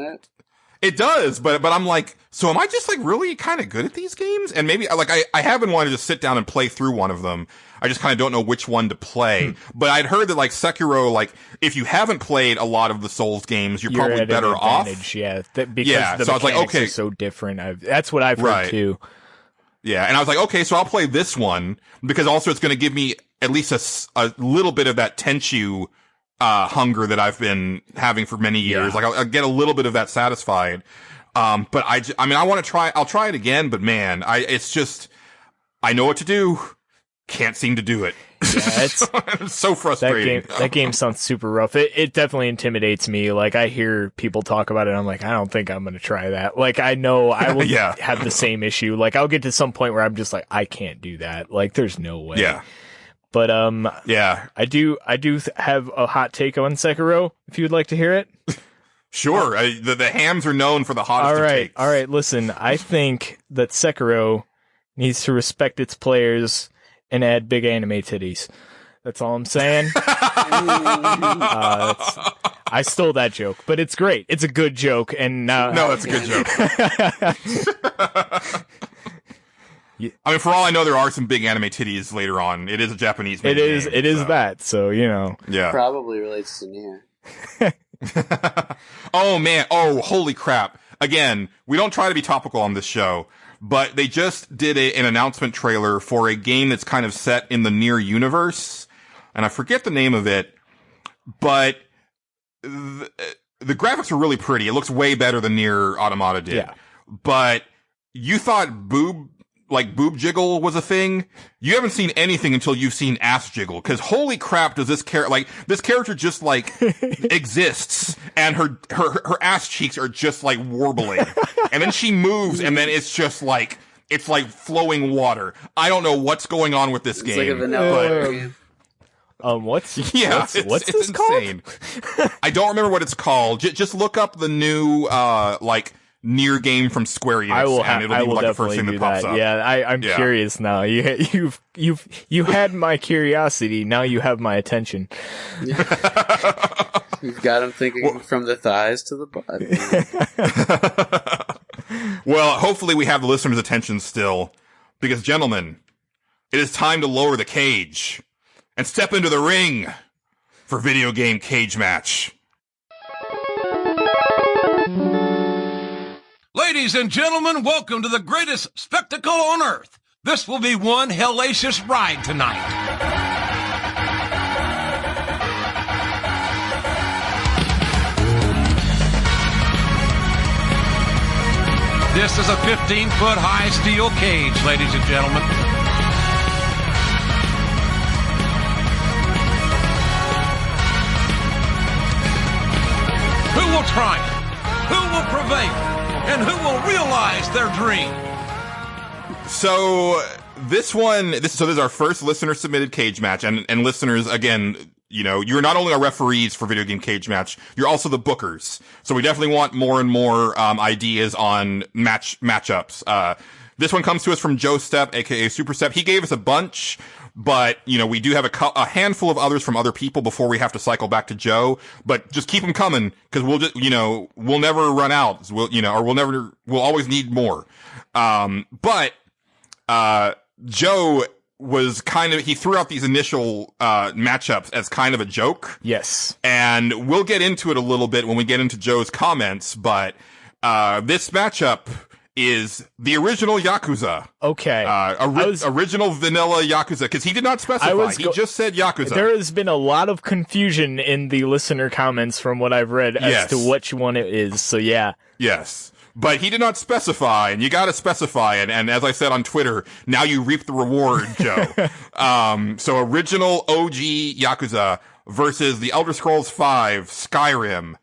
it does, but I'm like, so am I just like really kind of good at these games? And maybe like I have been wanting to sit down and play through one of them. I just kind of don't know which one to play. But I'd heard that like Sekiro, like if you haven't played a lot of the Souls games, you're probably better off. Yeah, because the so I was like, okay, are so different. That's what I've heard too. Yeah, and I was like, okay, so I'll play this one because also it's going to give me at least a little bit of that Tenchu hunger that I've been having for many years. Like I'll get a little bit of that satisfied. But I mean, I want to try. I'll try it again. But man, it's just I know what to do. Can't seem to do it. Yeah, it's so frustrating. That game sounds super rough. It definitely intimidates me. Like I hear people talk about it, and I'm like, I don't think I'm going to try that. Like I know I will have the same issue. Like I'll get to some point where I'm just like, I can't do that. Like there's no way. Yeah. But I do have a hot take on Sekiro. If you'd like to hear it. Sure. The hams are known for the hottest of takes. All right. Listen, I think that Sekiro needs to respect its players and add big anime titties. That's all I'm saying. I stole that joke, but it's great. It's a good joke, and no, it's a good joke. I mean, for all I know, there are some big anime titties later on. It is a Japanese movie. It is that. So you know, yeah, probably relates to Nier. Oh man! Oh, holy crap! Again, we don't try to be topical on this show. But they just did an announcement trailer for a game that's kind of set in the Nier universe. And I forget the name of it, but the graphics are really pretty. It looks way better than Nier Automata did. Yeah. But you thought boob jiggle was a thing? You haven't seen anything until you've seen ass jiggle. Cause holy crap does this character just like exists and her ass cheeks are just like warbling. And then she moves and then it's just like, it's like flowing water. I don't know what's going on with this game. It's like a vanilla game. What's this insane. Called? I don't remember what it's called. Just look up the new, Nier game from Square Enix, and it'll be like the first thing that pops up. Yeah, I'm curious now. You've had my curiosity. Now you have my attention. You've got him thinking from the thighs to the butt. Well, hopefully we have the listeners' attention still, because gentlemen, it is time to lower the cage and step into the ring for Video Game Cage Match. Ladies and gentlemen, welcome to the greatest spectacle on earth. This will be one hellacious ride tonight. This is a 15-foot high steel cage, ladies and gentlemen. Who will triumph? Who will prevail? And who will realize their dream? So this is our first listener submitted cage match, and listeners, again, you know, you're not only our referees for Video Game Cage Match, you're also the bookers. So we definitely want more and more ideas on matchups. This one comes to us from Joe Stepp, aka Super Stepp. He gave us a bunch, but you know, we do have a handful of others from other people before we have to cycle back to Joe. But just keep them coming, because we'll never run out. We'll always need more. But Joe was he threw out these initial matchups as kind of a joke. Yes. And we'll get into it a little bit when we get into Joe's comments, but this matchup is the original Yakuza. Okay. Original vanilla Yakuza, because he did not specify. He just said Yakuza. There has been a lot of confusion in the listener comments from what I've read as to which one it is, so yeah. Yes. But he did not specify, and you gotta specify it, and as I said on Twitter, now you reap the reward, Joe. So original OG Yakuza versus the Elder Scrolls V Skyrim.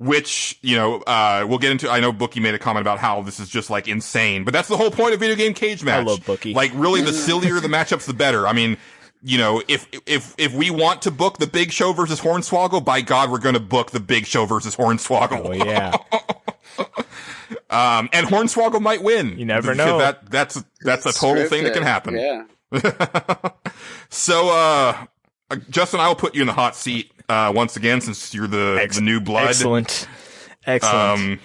which, we'll get into. I know Bookie made a comment about how this is just like insane, but that's the whole point of video game cage match. I love Bookie. Like, really, the sillier the matchups, the better. I mean, if we want to book the Big Show versus Hornswoggle, by God, we're going to book the Big Show versus Hornswoggle. Oh yeah. And Hornswoggle might win. You never know. That's a total thing that can happen. Yeah. So, Justin, I will put you in the hot seat once again, since you're the new blood. Excellent.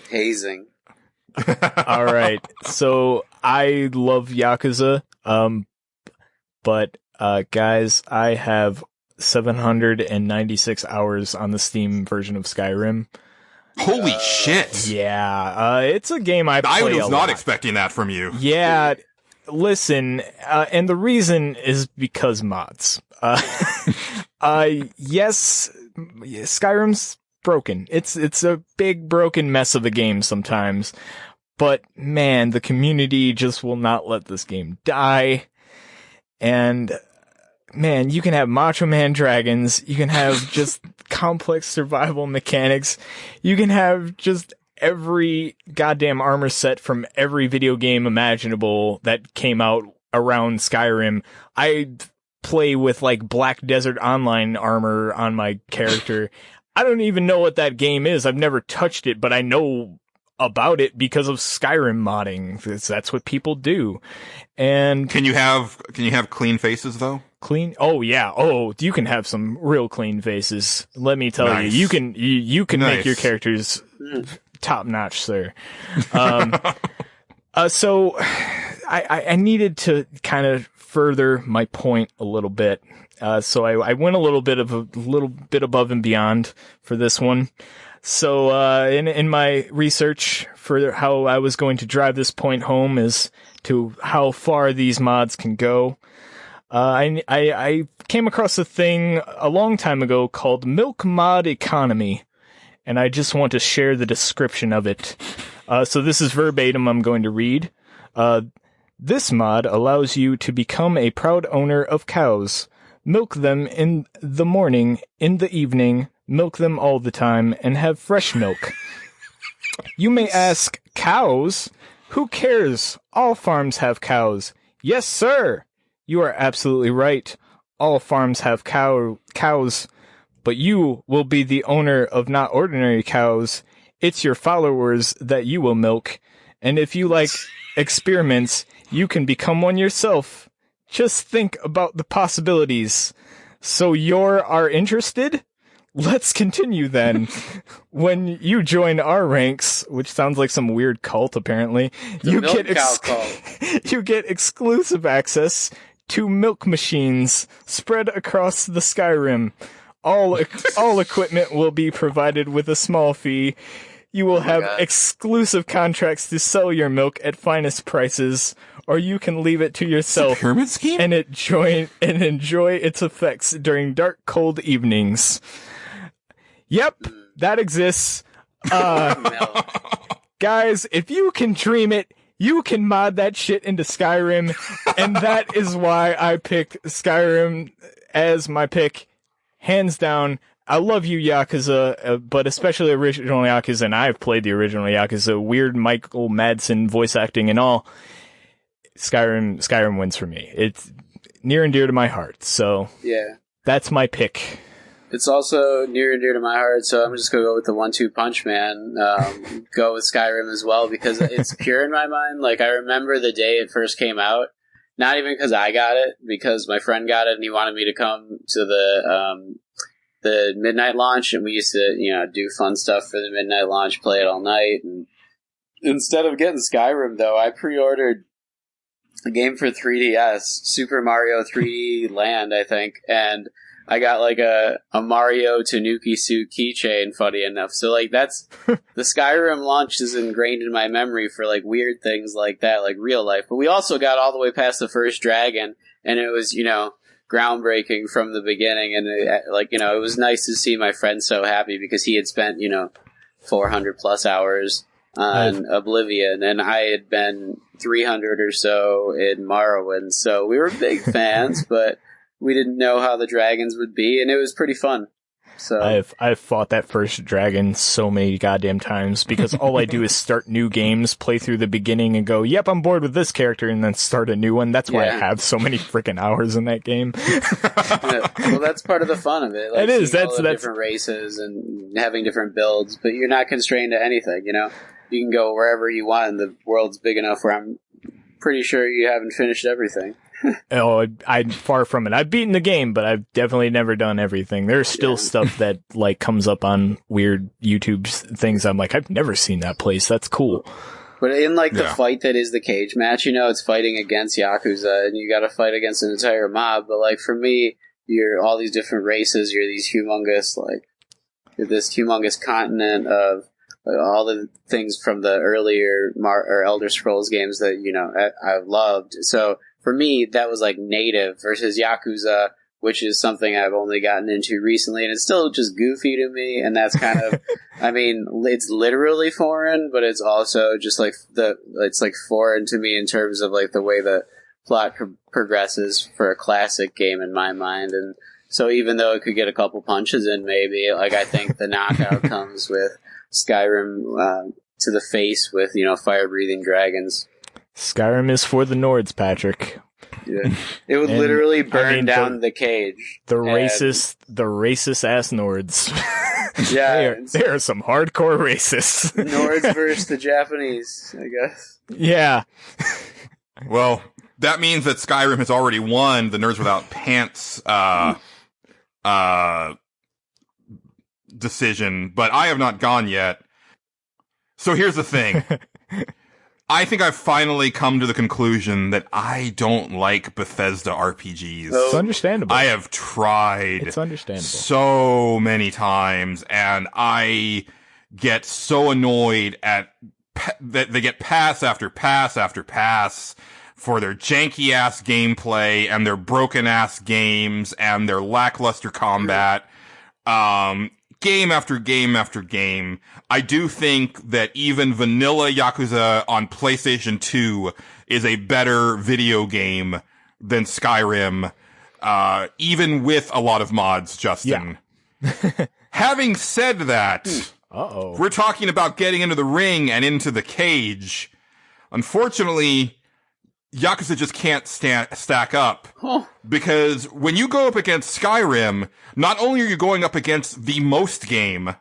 Hazing. All right. So I love Yakuza, but guys, I have 796 hours on the Steam version of Skyrim. Holy shit! Yeah, it's a game I play I was not lot. expecting that from you. Yeah, listen, and the reason is because mods. Yes, Skyrim's broken. It's a big broken mess of a game sometimes, but man, the community just will not let this game die. And man, you can have Macho Man dragons, you can have just complex survival mechanics, you can have just every goddamn armor set from every video game imaginable that came out around Skyrim. I play with like Black Desert Online armor on my character. I don't even know what that game is. I've never touched it, but I know about it because of Skyrim modding. That's what people do. And can you have clean faces though? Clean? Oh yeah. Oh, you can have some real clean faces. Let me tell you, you can make your characters top notch, sir. So I needed to kind of further my point a little bit. So I went a little bit above and beyond for this one. So in my research for how I was going to drive this point home as to how far these mods can go, I came across a thing a long time ago called Milk Mod Economy, and I just want to share the description of it. So this is verbatim I'm going to read. This mod allows you to become a proud owner of cows. Milk them in the morning, in the evening, milk them all the time, and have fresh milk. You may ask, cows? Who cares? All farms have cows. Yes, sir! You are absolutely right. All farms have cows. But you will be the owner of not ordinary cows. It's your followers that you will milk. And if you like experiments, you can become one yourself. Just think about the possibilities. So are interested? Let's continue then. When you join our ranks, which sounds like some weird cult apparently, you get exclusive access to milk machines spread across the Skyrim. All equipment will be provided with a small fee. You will have exclusive contracts to sell your milk at finest prices, or you can leave it to yourself pyramid scheme? and enjoy its effects during dark, cold evenings. Yep, that exists. Guys, if you can dream it, you can mod that shit into Skyrim, and that is why I picked Skyrim as my pick, hands down. I love you, Yakuza, but especially original Yakuza, and I've played the original Yakuza, weird Michael Madsen voice acting and all. Skyrim wins for me. It's near and dear to my heart, so yeah, that's my pick. It's also near and dear to my heart, so I'm just going to go with the 1-2 punch, man. Go with Skyrim as well, because it's pure in my mind. Like, I remember the day it first came out, not even because I got it, because my friend got it and he wanted me to come to the midnight launch, and we used to, do fun stuff for the midnight launch, play it all night. And instead of getting Skyrim, though, I pre-ordered a game for 3DS, Super Mario 3D Land, I think, and I got like a Mario Tanuki suit keychain, funny enough. So like that's the Skyrim launch is ingrained in my memory for like weird things like that, like real life. But we also got all the way past the first dragon, and it was, groundbreaking from the beginning. And it was nice to see my friend so happy because he had spent, 400 plus hours on Oblivion, and I had been 300 or so in Morrowind. So we were big fans, but we didn't know how the dragons would be, and it was pretty fun. So I've fought that first dragon so many goddamn times because all I do is start new games, play through the beginning, and go, "Yep, I'm bored with this character," and then start a new one. That's why I have so many freaking hours in that game. Well, that's part of the fun of it. Like, it is. That's different races and having different builds, but you're not constrained to anything. You know, you can go wherever you want, and the world's big enough where I'm pretty sure you haven't finished everything. Oh, I'm far from it. I've beaten the game, but I've definitely never done everything. There's still stuff that like comes up on weird YouTube things. I'm like, I've never seen that place. That's cool. But in like the fight that is the cage match, you know, it's fighting against Yakuza, and you got to fight against an entire mob. But like for me, you're all these different races. You're these humongous, like you're this humongous continent of all the things from the earlier or Elder Scrolls games that you know I loved. So. For me, that was like native versus Yakuza, which is something I've only gotten into recently, and it's still just goofy to me, and that's kind of, I mean, it's literally foreign, but it's also just like it's like foreign to me in terms of like the way the plot progresses for a classic game in my mind, and so even though it could get a couple punches in maybe, like I think the knockout comes with Skyrim to the face with, you know, fire-breathing dragons. Skyrim is for the Nords, Patrick. Yeah. It would literally burn down the cage. The racist ass Nords. Yeah. They are some hardcore racists. Nords versus the Japanese, I guess. Yeah. Well, that means that Skyrim has already won the Nerds Without Pants decision, but I have not gone yet. So here's the thing. I think I've finally come to the conclusion that I don't like Bethesda RPGs. It's understandable. I have tried it's understandable. so many times, and I get so annoyed at that they get pass after pass after pass for their janky-ass gameplay and their broken-ass games and their lackluster combat. Game after game after game. I do think that even vanilla Yakuza on PlayStation 2 is a better video game than Skyrim, even with a lot of mods, Justin. Yeah. Having said that, we're talking about getting into the ring and into the cage. Unfortunately, Yakuza just can't stack up. Because when you go up against Skyrim, not only are you going up against the most game,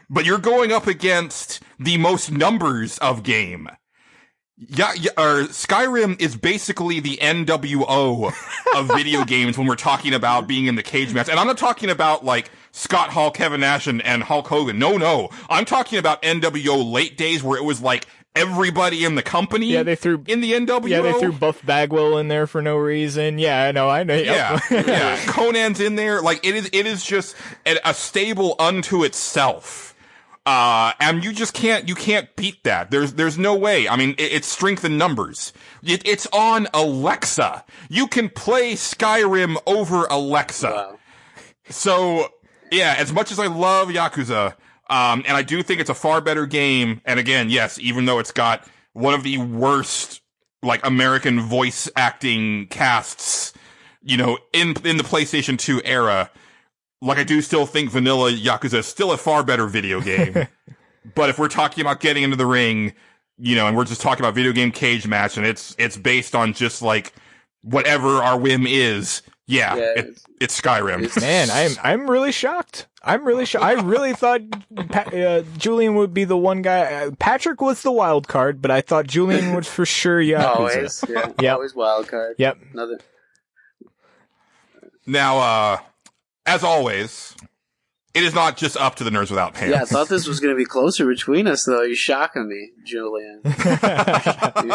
but you're going up against the most numbers of game. Skyrim is basically the NWO of video games when we're talking about being in the cage match. And I'm not talking about like Scott Hall, Kevin Nash, and Hulk Hogan. No. I'm talking about NWO late days where it was like everybody in the company they threw in the NWO. Yeah, they threw Buff Bagwell in there for no reason. Yeah, I know. Yeah. Conan's in there. Like, it is just a stable unto itself. And you can't beat that. There's no way. I mean, it's strength in numbers. It's on Alexa. You can play Skyrim over Alexa. Wow. So, yeah, as much as I love Yakuza, and I do think it's a far better game. And again, yes, even though it's got one of the worst, like, American voice acting casts, you know, in the PlayStation 2 era, like, I do still think vanilla Yakuza is still a far better video game. But if we're talking about getting into the ring, you know, and we're just talking about video game cage match, and it's based on just, like, whatever our whim is, it's Skyrim. Man, I'm really shocked. I'm really shocked. I really thought Julian would be the one guy. Patrick was the wild card, but I thought Julian would for sure. Always, always wild card. Yep. Now, as always, it is not just up to the Nerds Without Pants. Yeah, I thought this was going to be closer between us, though. You're shocking me, Julian. You're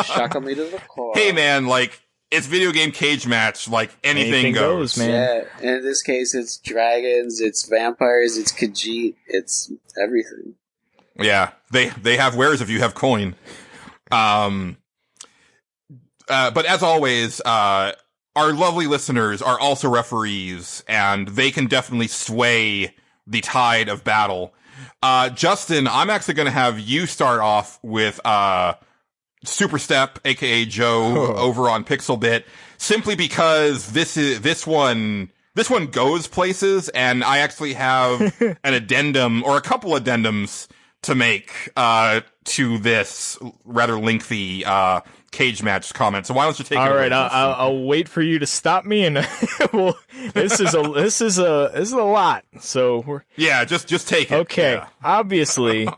shocking me to the core. Hey, man, like, it's video game cage match, like, anything goes, man. Yeah, and in this case, it's dragons, it's vampires, it's Khajiit, it's everything. Yeah, they have wares if you have coin. But as always, our lovely listeners are also referees, and they can definitely sway the tide of battle. Justin, I'm actually going to have you start off with Superstep, aka Joe, over on Pixelbit, simply because this one this one goes places, and I actually have an addendum, or a couple addendums, to make to this rather lengthy cage match comment. So why don't you take it away? All right, I'll wait for you to stop me, and well, this is a lot. So just take it. Okay, yeah. Obviously,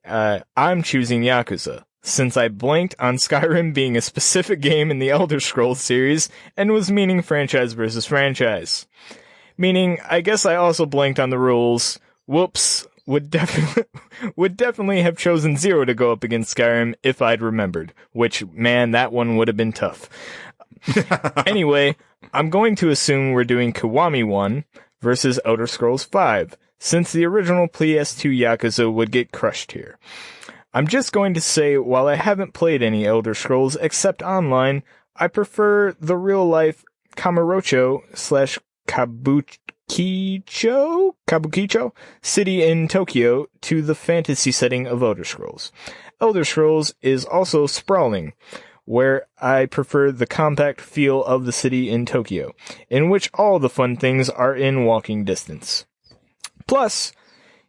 I'm choosing Yakuza, since I blanked on Skyrim being a specific game in the Elder Scrolls series and was meaning franchise versus franchise. Meaning, I guess I also blanked on the rules. Whoops. Would definitely have chosen Zero to go up against Skyrim if I'd remembered. Which, man, that one would have been tough. Anyway, I'm going to assume we're doing Kiwami 1 versus Elder Scrolls 5, since the original PS2 Yakuza would get crushed here. I'm just going to say, while I haven't played any Elder Scrolls except online, I prefer the real-life Kabukicho city in Tokyo to the fantasy setting of Elder Scrolls. Elder Scrolls is also sprawling, where I prefer the compact feel of the city in Tokyo, in which all the fun things are in walking distance. Plus,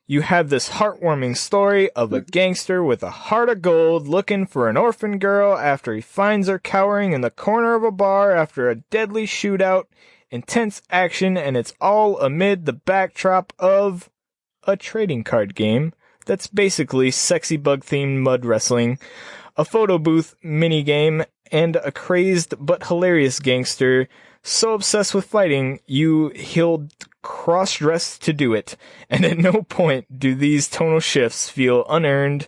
you have this heartwarming story of a gangster with a heart of gold looking for an orphan girl after he finds her cowering in the corner of a bar after a deadly shootout, intense action, and it's all amid the backdrop of a trading card game that's basically sexy bug-themed mud wrestling, a photo booth minigame, and a crazed but hilarious gangster so obsessed with fighting, he'll cross-dress to do it, and at no point do these tonal shifts feel unearned,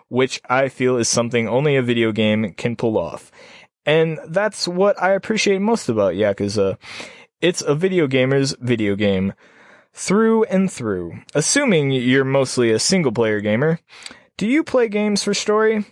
which I feel is something only a video game can pull off. And that's what I appreciate most about Yakuza. It's a video gamer's video game, through and through. Assuming you're mostly a single-player gamer, do you play games for story?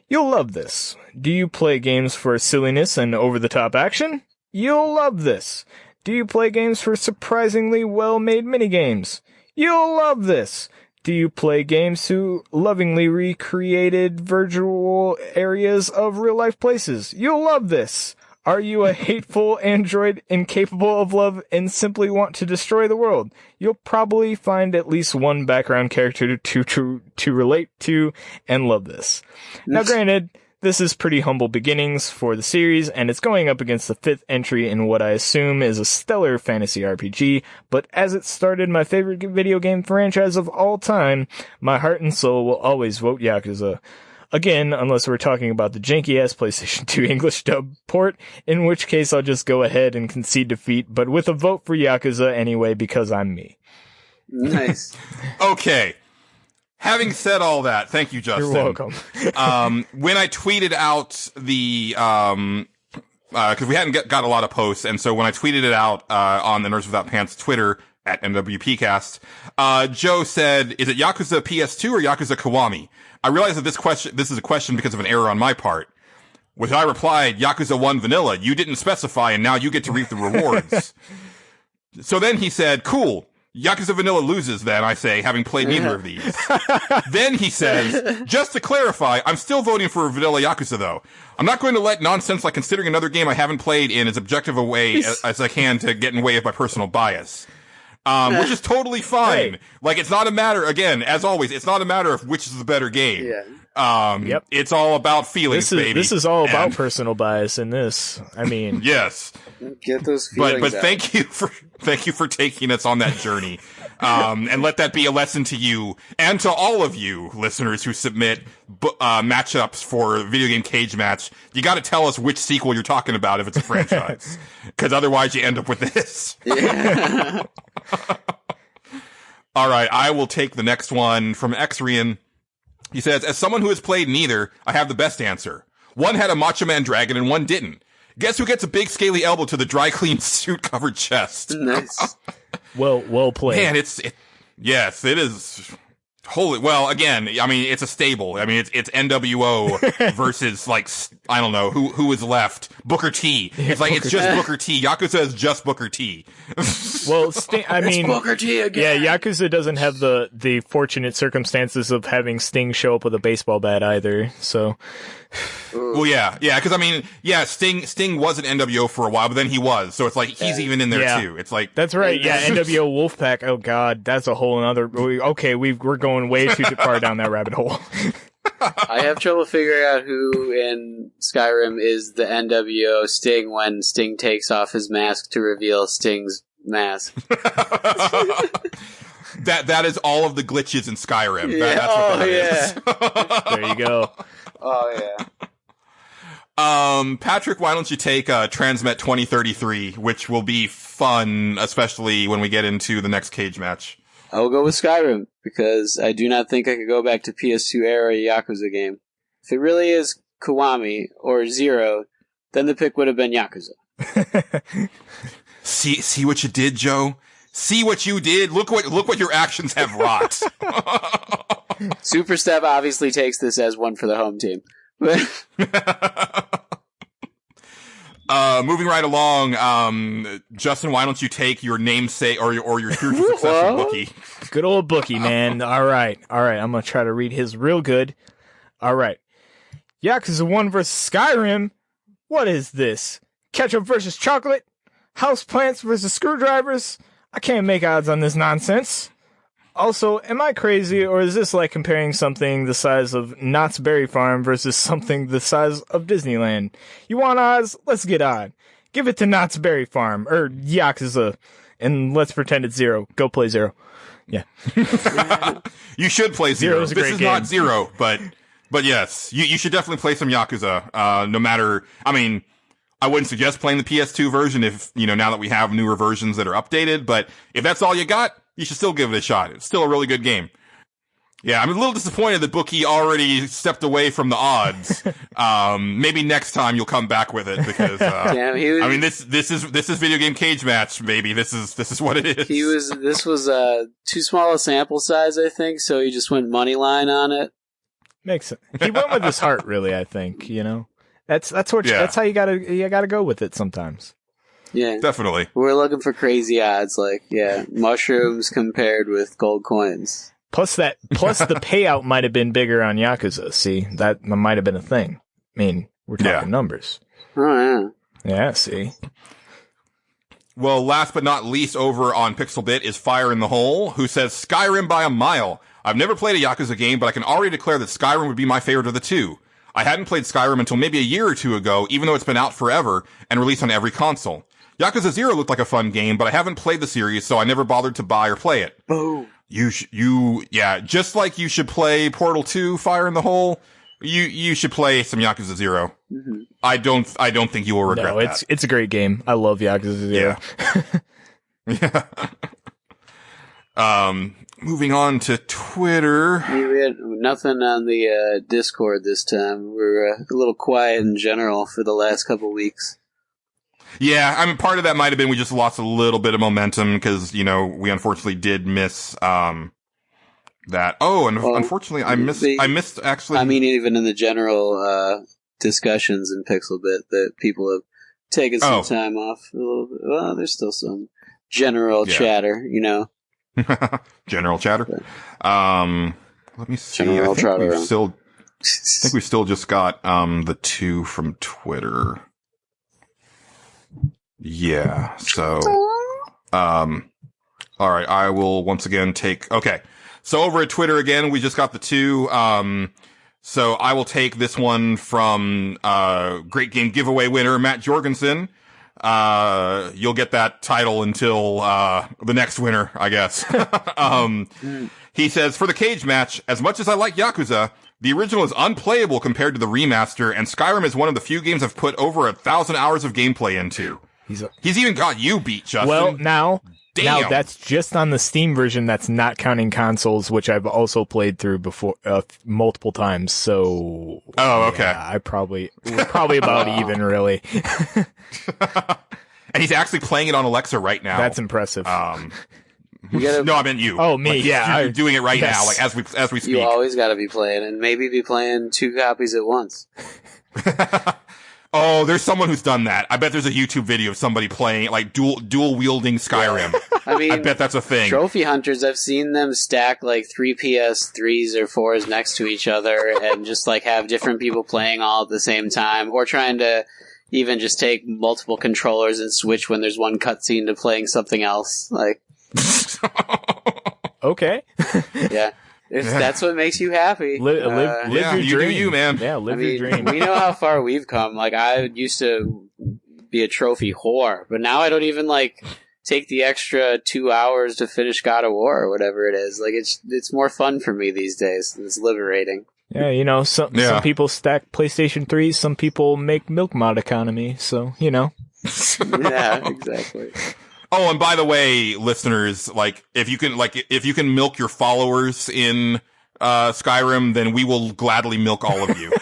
You'll love this. Do you play games for silliness and over-the-top action? You'll love this. Do you play games for surprisingly well-made minigames? You'll love this. Do you play games who lovingly recreated virtual areas of real-life places? You'll love this. Are you a hateful android incapable of love and simply want to destroy the world? You'll probably find at least one background character to relate to and love this. Now granted, this is pretty humble beginnings for the series, and it's going up against the 5th entry in what I assume is a stellar fantasy RPG, but as it started my favorite video game franchise of all time, my heart and soul will always vote Yakuza. Again, unless we're talking about the janky-ass PlayStation 2 English dub port, in which case I'll just go ahead and concede defeat, but with a vote for Yakuza anyway because I'm me. Nice. Okay. Having said all that, thank you, Justin. You're welcome. When I tweeted out the, cause we hadn't got a lot of posts, and so when I tweeted it out, on the Nerds Without Pants Twitter, at NWPcast, Joe said, is it Yakuza PS2 or Yakuza Kiwami? I realized that this is a question because of an error on my part. Which I replied, Yakuza 1 Vanilla. You didn't specify, and now you get to reap the rewards. So then he said, cool. Yakuza Vanilla loses then, I say, having played neither of these. Then he says, just to clarify, I'm still voting for Vanilla Yakuza though. I'm not going to let nonsense like considering another game I haven't played in as objective a way as I can to get in the way of my personal bias. Which is totally fine. Hey. Like, it's not a matter, again, as always, it's not a matter of which is the better game. Yeah. Yep. It's all about feelings, baby. This is all about personal bias in this. I mean. Yes. Get those feelings But out. thank you for taking us on that journey. And let that be a lesson to you and to all of you listeners who submit matchups for video game cage match. You got to tell us which sequel you're talking about if it's a franchise, because otherwise you end up with this. Yeah. All right, I will take the next one from Xrian. He says, as someone who has played neither, I have the best answer. One had a Macho Man dragon and one didn't. Guess who gets a big scaly elbow to the dry clean suit covered chest? Nice. Well played. Man, yes, it is. Holy, well, again, I mean, it's a stable. I mean, it's NWO versus like I don't know who is left. Booker T. It's like it's just Booker T. Yakuza is just Booker T. Well, Sting, I mean, Booker T again. Yeah, Yakuza doesn't have the fortunate circumstances of having Sting show up with a baseball bat either. So, well, yeah, because I mean, yeah, Sting was an NWO for a while, but then he was, so it's like he's even in there too. It's like that's right. Yeah, NWO Wolfpack. Oh God, that's a whole another. Okay, we're going way too far down that rabbit hole. I have trouble figuring out who in Skyrim is the NWO Sting when Sting takes off his mask to reveal Sting's mask. That is all of the glitches in Skyrim. Yeah. That's what that is. There you go. Oh yeah. Patrick, why don't you take Transmet 2033, which will be fun, especially when we get into the next cage match. I will go with Skyrim, because I do not think I could go back to PS2 era Yakuza game. If it really is Kiwami or Zero, then the pick would have been Yakuza. See what you did, Joe? See what you did? Look what your actions have wrought. Super Step obviously takes this as one for the home team. Moving right along, Justin, why don't you take your namesake or your spiritual successor, Bookie? Good old Bookie, man. All right. I'm gonna try to read his real good. All right. Yakuza 1 versus Skyrim. What is this? Ketchup versus chocolate? Houseplants versus screwdrivers? I can't make odds on this nonsense. Also, am I crazy, or is this like comparing something the size of Knott's Berry Farm versus something the size of Disneyland? You want odds? Let's get on. Give it to Knott's Berry Farm, or Yakuza, and let's pretend it's Zero. Go play Zero. Yeah. You should play Zero. Zero's a this great is game. not Zero, but yes, you should definitely play some Yakuza. No matter, I mean, I wouldn't suggest playing the PS2 version if, now that we have newer versions that are updated, but if that's all you got, you should still give it a shot. It's still a really good game. Yeah, I'm a little disappointed that Bookie already stepped away from the odds. Maybe next time you'll come back with it because Damn, I mean this is video game cage match, baby. This is what it is. This was too small a sample size, I think, so he just went money line on it. Makes sense. He went with his heart, really. I think that's how you gotta go with it sometimes. Yeah, definitely. We're looking for crazy odds, like mushrooms compared with gold coins. Plus the payout might have been bigger on Yakuza. See, that might have been a thing. I mean, we're talking numbers. Oh yeah. Yeah. See. Well, last but not least, over on Pixelbit is Fire in the Hole, who says Skyrim by a mile. I've never played a Yakuza game, but I can already declare that Skyrim would be my favorite of the two. I hadn't played Skyrim until maybe a year or two ago, even though it's been out forever and released on every console. Yakuza 0 looked like a fun game, but I haven't played the series, so I never bothered to buy or play it. Boom. Just like you should play Portal 2, Fire in the Hole, you should play some Yakuza 0. Mm-hmm. I don't think you will regret that. It's a great game. I love Yakuza 0. Yeah. Moving on to Twitter. We had nothing on the Discord this time. We're a little quiet in general for the last couple weeks. Yeah, I mean, part of that might have been we just lost a little bit of momentum because, we unfortunately did miss that. Oh, and unfortunately, I missed actually. I mean, even in the general discussions in Pixelbit that people have taken some time off a little bit. Well, there's still some general chatter, General chatter. Let me see. I think we still just got the 2 from Twitter. Yeah. So, all right. I will once again okay. So over at Twitter again, we just got the 2. So I will take this one from Great Game Giveaway winner Matt Jorgensen. You'll get that title until the next winner, I guess. He says, for the cage match, as much as I like Yakuza, the original is unplayable compared to the remaster, and Skyrim is one of the few games I've put over 1,000 hours of gameplay into. He's even got you beat, Justin. Well, now that's just on the Steam version. That's not counting consoles, which I've also played through before multiple times. So, okay. Yeah, we're probably about even, really. And he's actually playing it on Alexa right now. That's impressive. No, I meant you. Oh, me. You're doing it right now, like as we speak. You always got to be playing, and maybe be playing 2 copies at once. Oh, there's someone who's done that. I bet there's a YouTube video of somebody playing, like, dual wielding Skyrim. I mean, I bet that's a thing. Trophy hunters, I've seen them stack, like, 3 PS3s or 4s next to each other and just, like, have different people playing all at the same time, or trying to even just take multiple controllers and switch when there's one cutscene to playing something else. Like, okay. Yeah. That's what makes you happy. Live your you dream. do you, man. Yeah, live your dream. We know how far we've come. Like, I used to be a trophy whore, but now I don't even, like, take the extra 2 hours to finish God of War or whatever it is. Like, it's more fun for me these days. It's liberating. Yeah, you know, some people stack PlayStation 3s, some people make milk mod economy, so, you know. Yeah, exactly. Oh, and by the way, listeners, like, if you can milk your followers in Skyrim, then we will gladly milk all of you.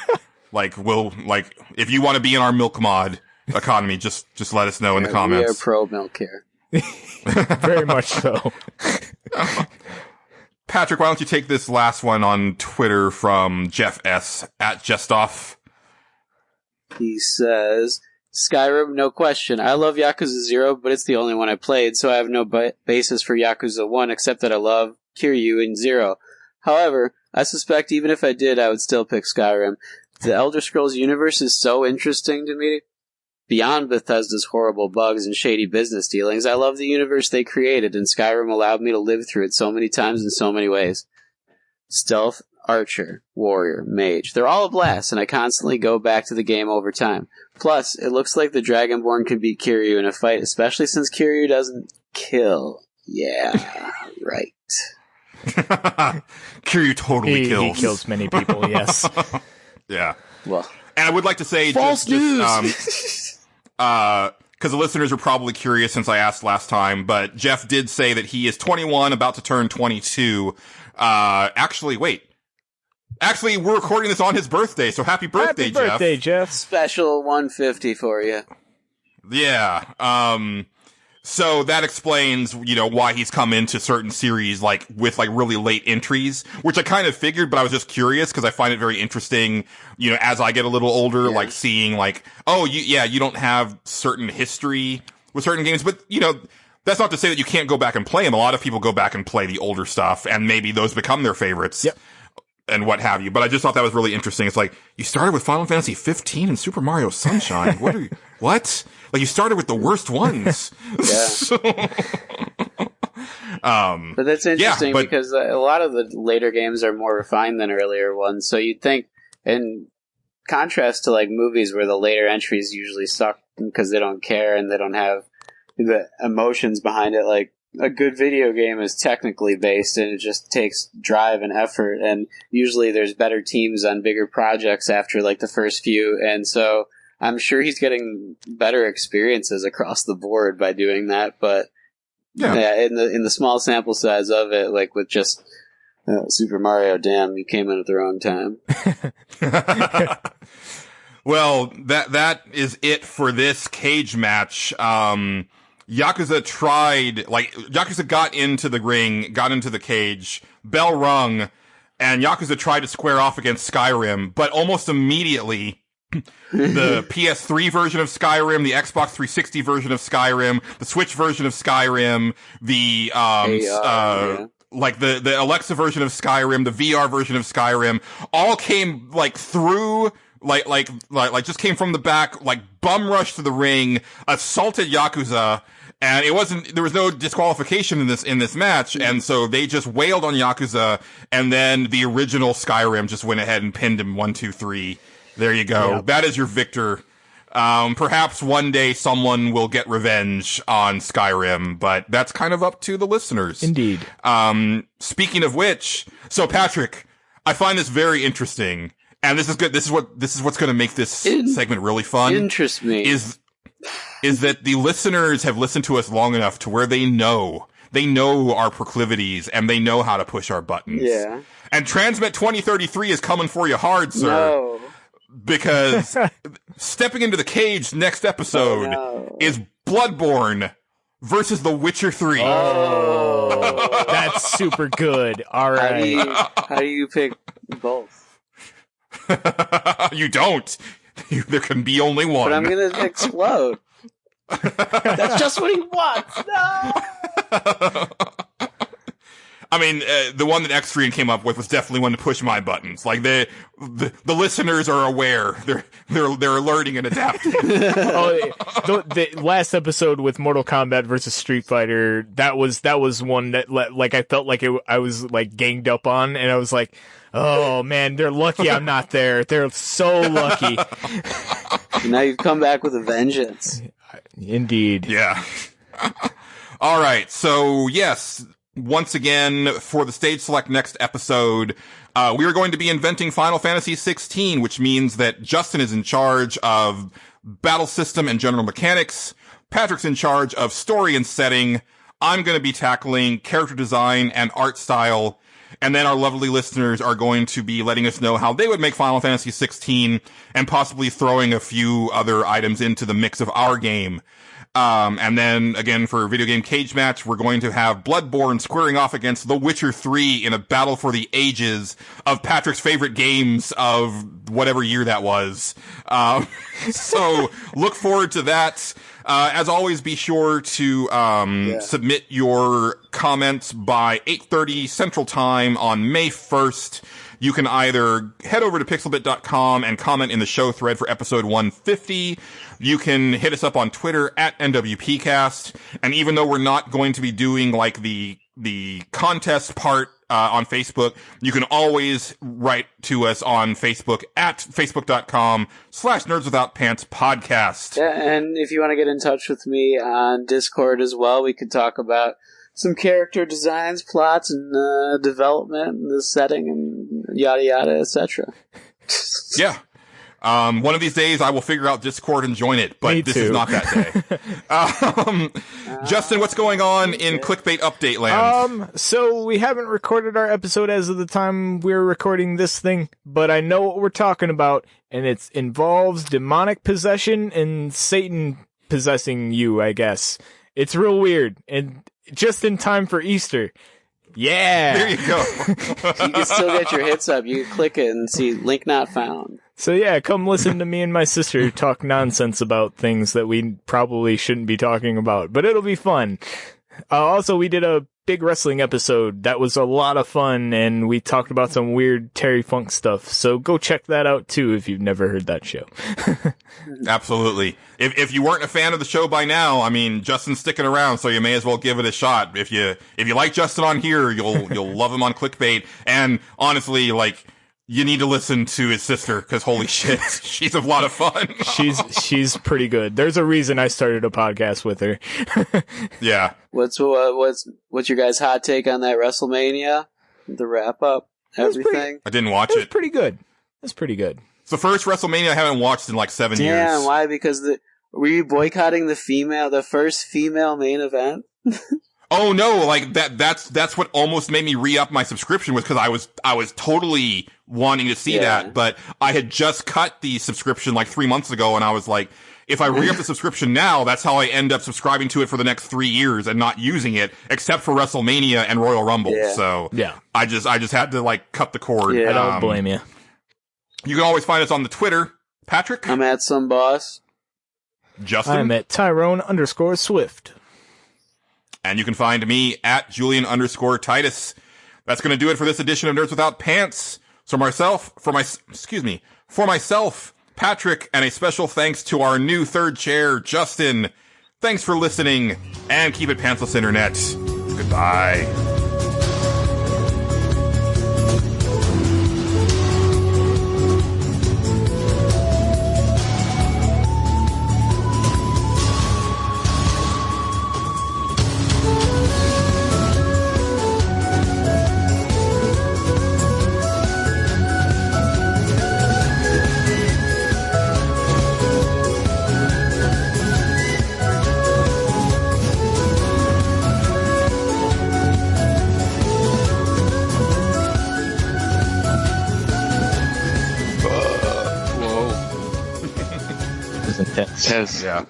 If you want to be in our milk mod economy, just let us know in the comments. We are pro milk here. Very much so. Patrick, why don't you take this last one on Twitter from Jeff S. at Jestoff. He says, Skyrim, no question. I love Yakuza 0, but it's the only one I played, so I have no basis for Yakuza 1, except that I love Kiryu in 0. However, I suspect even if I did, I would still pick Skyrim. The Elder Scrolls universe is so interesting to me. Beyond Bethesda's horrible bugs and shady business dealings, I love the universe they created, and Skyrim allowed me to live through it so many times in so many ways. Stealth, Archer, Warrior, Mage. They're all a blast, and I constantly go back to the game over time. Plus, it looks like the Dragonborn could beat Kiryu in a fight, especially since Kiryu doesn't kill. Yeah, right. Kiryu totally kills. He kills many people, yes. Yeah. Well, and I would like to say false news. Because the listeners are probably curious since I asked last time, but Jeff did say that he is 21, about to turn 22. Actually, we're recording this on his birthday, so happy birthday, Jeff. Happy birthday, Jeff. Special 150 for you. Yeah. So that explains, why he's come into certain series, with really late entries, which I kind of figured, but I was just curious because I find it very interesting, as I get a little older, seeing you don't have certain history with certain games, but, that's not to say that you can't go back and play them. A lot of people go back and play the older stuff, and maybe those become their favorites. Yep. And what have you. But I just thought that was really interesting. It's like, you started with Final Fantasy 15 and Super Mario Sunshine. What? Like, you started with the worst ones. Yeah. But that's interesting because a lot of the later games are more refined than earlier ones. So you'd think, in contrast to movies where the later entries usually suck because they don't care and they don't have the emotions behind it, a good video game is technically based and it just takes drive and effort, and usually there's better teams on bigger projects after the first few, and so I'm sure he's getting better experiences across the board by doing that, but in the small sample size of it, with just Super Mario, damn, you came in at the wrong time. Well, that is it for this cage match. Yakuza got into the ring, got into the cage, bell rung, and Yakuza tried to square off against Skyrim, but almost immediately, the PS3 version of Skyrim, the Xbox 360 version of Skyrim, the Switch version of Skyrim, the, the Alexa version of Skyrim, the VR version of Skyrim, all came, through, just came from the back, bum rushed to the ring, assaulted Yakuza, and there was no disqualification in this match, and so they just wailed on Yakuza, and then the original Skyrim just went ahead and pinned him 1-2-3. There you go. Yep. That is your victor. Perhaps one day someone will get revenge on Skyrim, but that's kind of up to the listeners. Indeed. Speaking of which, so Patrick, I find this very interesting. And this is good. This is what's going to make this segment really fun. Interest me. Is that the listeners have listened to us long enough to where they know our proclivities and they know how to push our buttons. Yeah. And Transmit 2033 is coming for you hard, sir. No. Because stepping into the cage next episode is Bloodborne versus The Witcher 3. Oh, that's super good. All right. How do you pick both? You don't. There can be only one. But I'm gonna explode. That's just what he wants. No. I mean, the one that Xtreme came up with was definitely one to push my buttons. Like the listeners are aware. They're alerting and adapting. The last episode with Mortal Kombat versus Street Fighter, that was one that like I felt like I was like ganged up on, and I was like, oh man, they're lucky I'm not there. They're so lucky. Now you've come back with a vengeance. Indeed. Yeah. All right. So yes. Once again, for the Stage Select next episode, we are going to be inventing Final Fantasy 16, which means that Justin is in charge of battle system and general mechanics. Patrick's in charge of story and setting. I'm going to be tackling character design and art style. And then our lovely listeners are going to be letting us know how they would make Final Fantasy 16 and possibly throwing a few other items into the mix of our game. And then again for Video Game Cage Match, we're going to have Bloodborne squaring off against The Witcher 3 in a battle for the ages of Patrick's favorite games of whatever year that was. So look forward to that. As always, be sure to submit your comments by 8:30 Central Time on May 1st. You can either head over to pixelbit.com and comment in the show thread for episode 150. You can hit us up on Twitter at NWPcast. And even though we're not going to be doing like the contest part on Facebook, you can always write to us on Facebook at facebook.com/nerdswithoutpants podcast. Yeah, and if you want to get in touch with me on Discord as well, we could talk about some character designs, plots, and development, and the setting, and yada yada, etc. Yeah. One of these days I will figure out Discord and join it, but this is not that day. Justin, what's going on in clickbait update land? So we haven't recorded our episode as of the time we're recording this thing, but I know what we're talking about, and it involves demonic possession and Satan possessing you, I guess. It's real weird, and just in time for Easter. Yeah! There you go. You can still get your hits up. You can click it and see link not found. So yeah, come listen to me and my sister talk nonsense about things that we probably shouldn't be talking about, but it'll be fun. Also, we did a big wrestling episode. That was a lot of fun, and we talked about some weird Terry Funk stuff, so go check that out too if you've never heard that show. Absolutely. If you weren't a fan of the show by now, I mean, Justin's sticking around, so you may as well give it a shot. If you like Justin on here, you'll love him on Clickbait, and honestly, like, you need to listen to his sister, because holy shit, she's a lot of fun. She's pretty good. There's a reason I started a podcast with her. Yeah. What's your guys' hot take on that WrestleMania? The wrap up, everything. I didn't watch it. Pretty good. It's pretty good. It's the first WrestleMania I haven't watched in like 7 years. Yeah, why? Because were you boycotting the first female main event? Oh no, like that's what almost made me re-up my subscription, was because I was totally wanting to see that, but I had just cut the subscription like 3 months ago, and I was like, if I re-up the subscription now, that's how I end up subscribing to it for the next 3 years and not using it, except for WrestleMania and Royal Rumble. Yeah. So yeah, I just had to like cut the cord. Yeah. I don't blame you. You can always find us on the Twitter. Patrick? I'm at some boss. Justin? I'm at Tyrone_Swift. And you can find me at Julian_Titus. That's going to do it for this edition of Nerds Without Pants. So for myself, Patrick, and a special thanks to our new third chair, Justin. Thanks for listening, and keep it pantsless, Internet. Goodbye.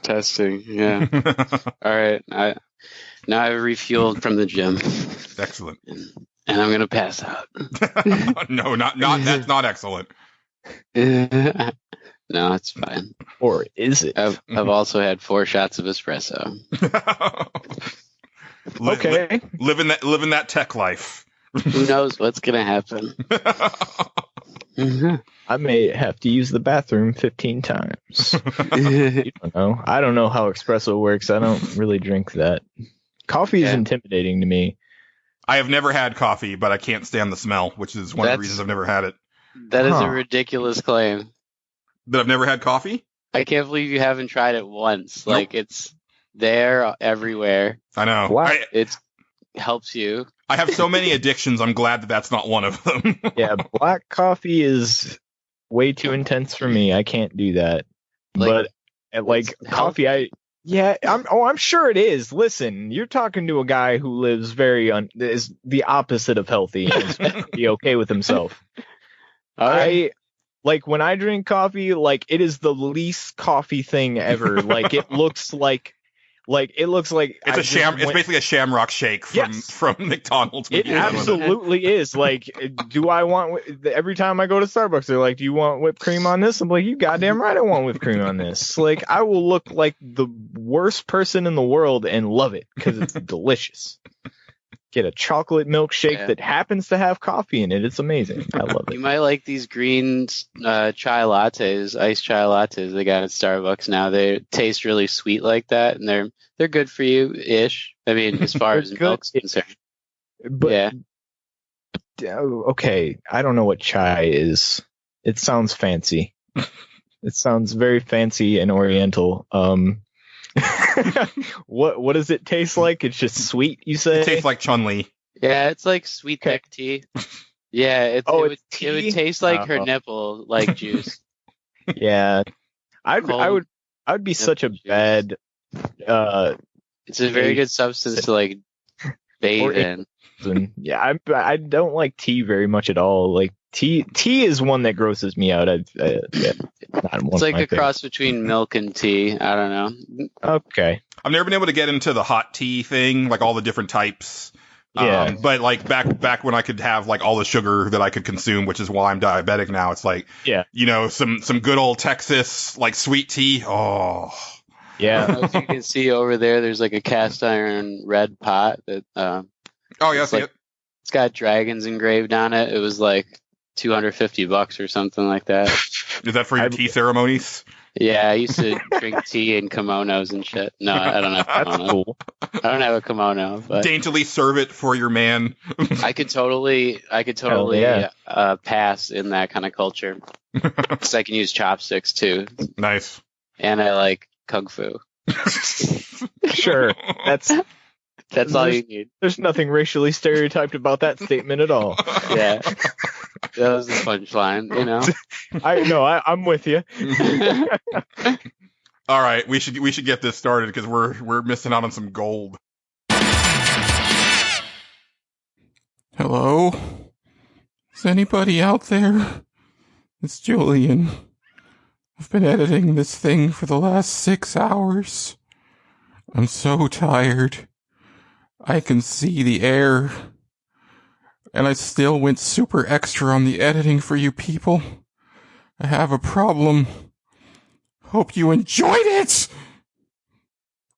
Testing. Yeah. All right. Now I refueled from the gym. Excellent. And I'm gonna pass out. No, not that's not excellent. No, it's fine. Or is it? I've also had 4 shots of espresso. Okay. Living that tech life. Who knows what's gonna happen? I may have to use the bathroom 15 times. You don't know. I don't know how espresso works. I don't really drink that. Coffee is intimidating to me. I have never had coffee, but I can't stand the smell, which is one of the reasons I've never had it. That is a ridiculous claim. That I've never had coffee? I can't believe you haven't tried it once. Nope. Like, it's there everywhere. I know. It helps you. I have so many addictions, I'm glad that that's not one of them. Yeah, black coffee is way too intense for me. I can't do that. But coffee, I'm sure it is. Listen, you're talking to a guy who lives is the opposite of healthy and is be okay with himself. When I drink coffee, it is the least coffee thing ever. It looks like it's it's basically a Shamrock Shake from McDonald's. It absolutely is. Do I want every time I go to Starbucks, they're like, "Do you want whipped cream on this?" I'm like, "You goddamn right, I want whipped cream on this." I will look like the worst person in the world and love it because it's delicious. Get a chocolate milkshake that happens to have coffee in it. It's amazing. I love it. You might like these green chai lattes, iced chai lattes they got at Starbucks now. They taste really sweet like that, and they're good for you-ish. I mean, as far as milk's concerned. But, okay, I don't know what chai is. It sounds fancy. It sounds very fancy and oriental. What does it taste like? It's just sweet, you say? It tastes like Chun-Li. Yeah, it's like sweet thick tea. Yeah, it would taste like her nipple, like juice. Yeah, I'd be such a bad. It's a very good substance to bathe in. Yeah, I don't like tea very much at all. Tea is one that grosses me out. It's like a cross between milk and tea. I don't know. Okay. I've never been able to get into the hot tea thing, all the different types. Yeah. But back when I could have all the sugar that I could consume, which is why I'm diabetic now. It's some good old Texas sweet tea. Oh. Yeah. I don't know if you can see over there's a cast iron red pot that. Oh yeah, I see it. It's got dragons engraved on it. It was $250 or something like that. Is that for your tea ceremonies? Yeah, I used to drink tea in kimonos and shit. No, I don't have a kimono. That's cool. I don't have a kimono, but daintily serve it for your man. I could totally pass in that kind of culture. Because I can use chopsticks too. Nice. And I like kung fu. Sure, that's all you need. There's nothing racially stereotyped about that statement at all. Yeah. That was the punchline, I'm with you. All right, we should get this started because we're missing out on some gold. Hello? Is anybody out there? It's Julian. I've been editing this thing for the last 6 hours. I'm so tired. I can see the air. And I still went super extra on the editing for you people. I have a problem. Hope you enjoyed it!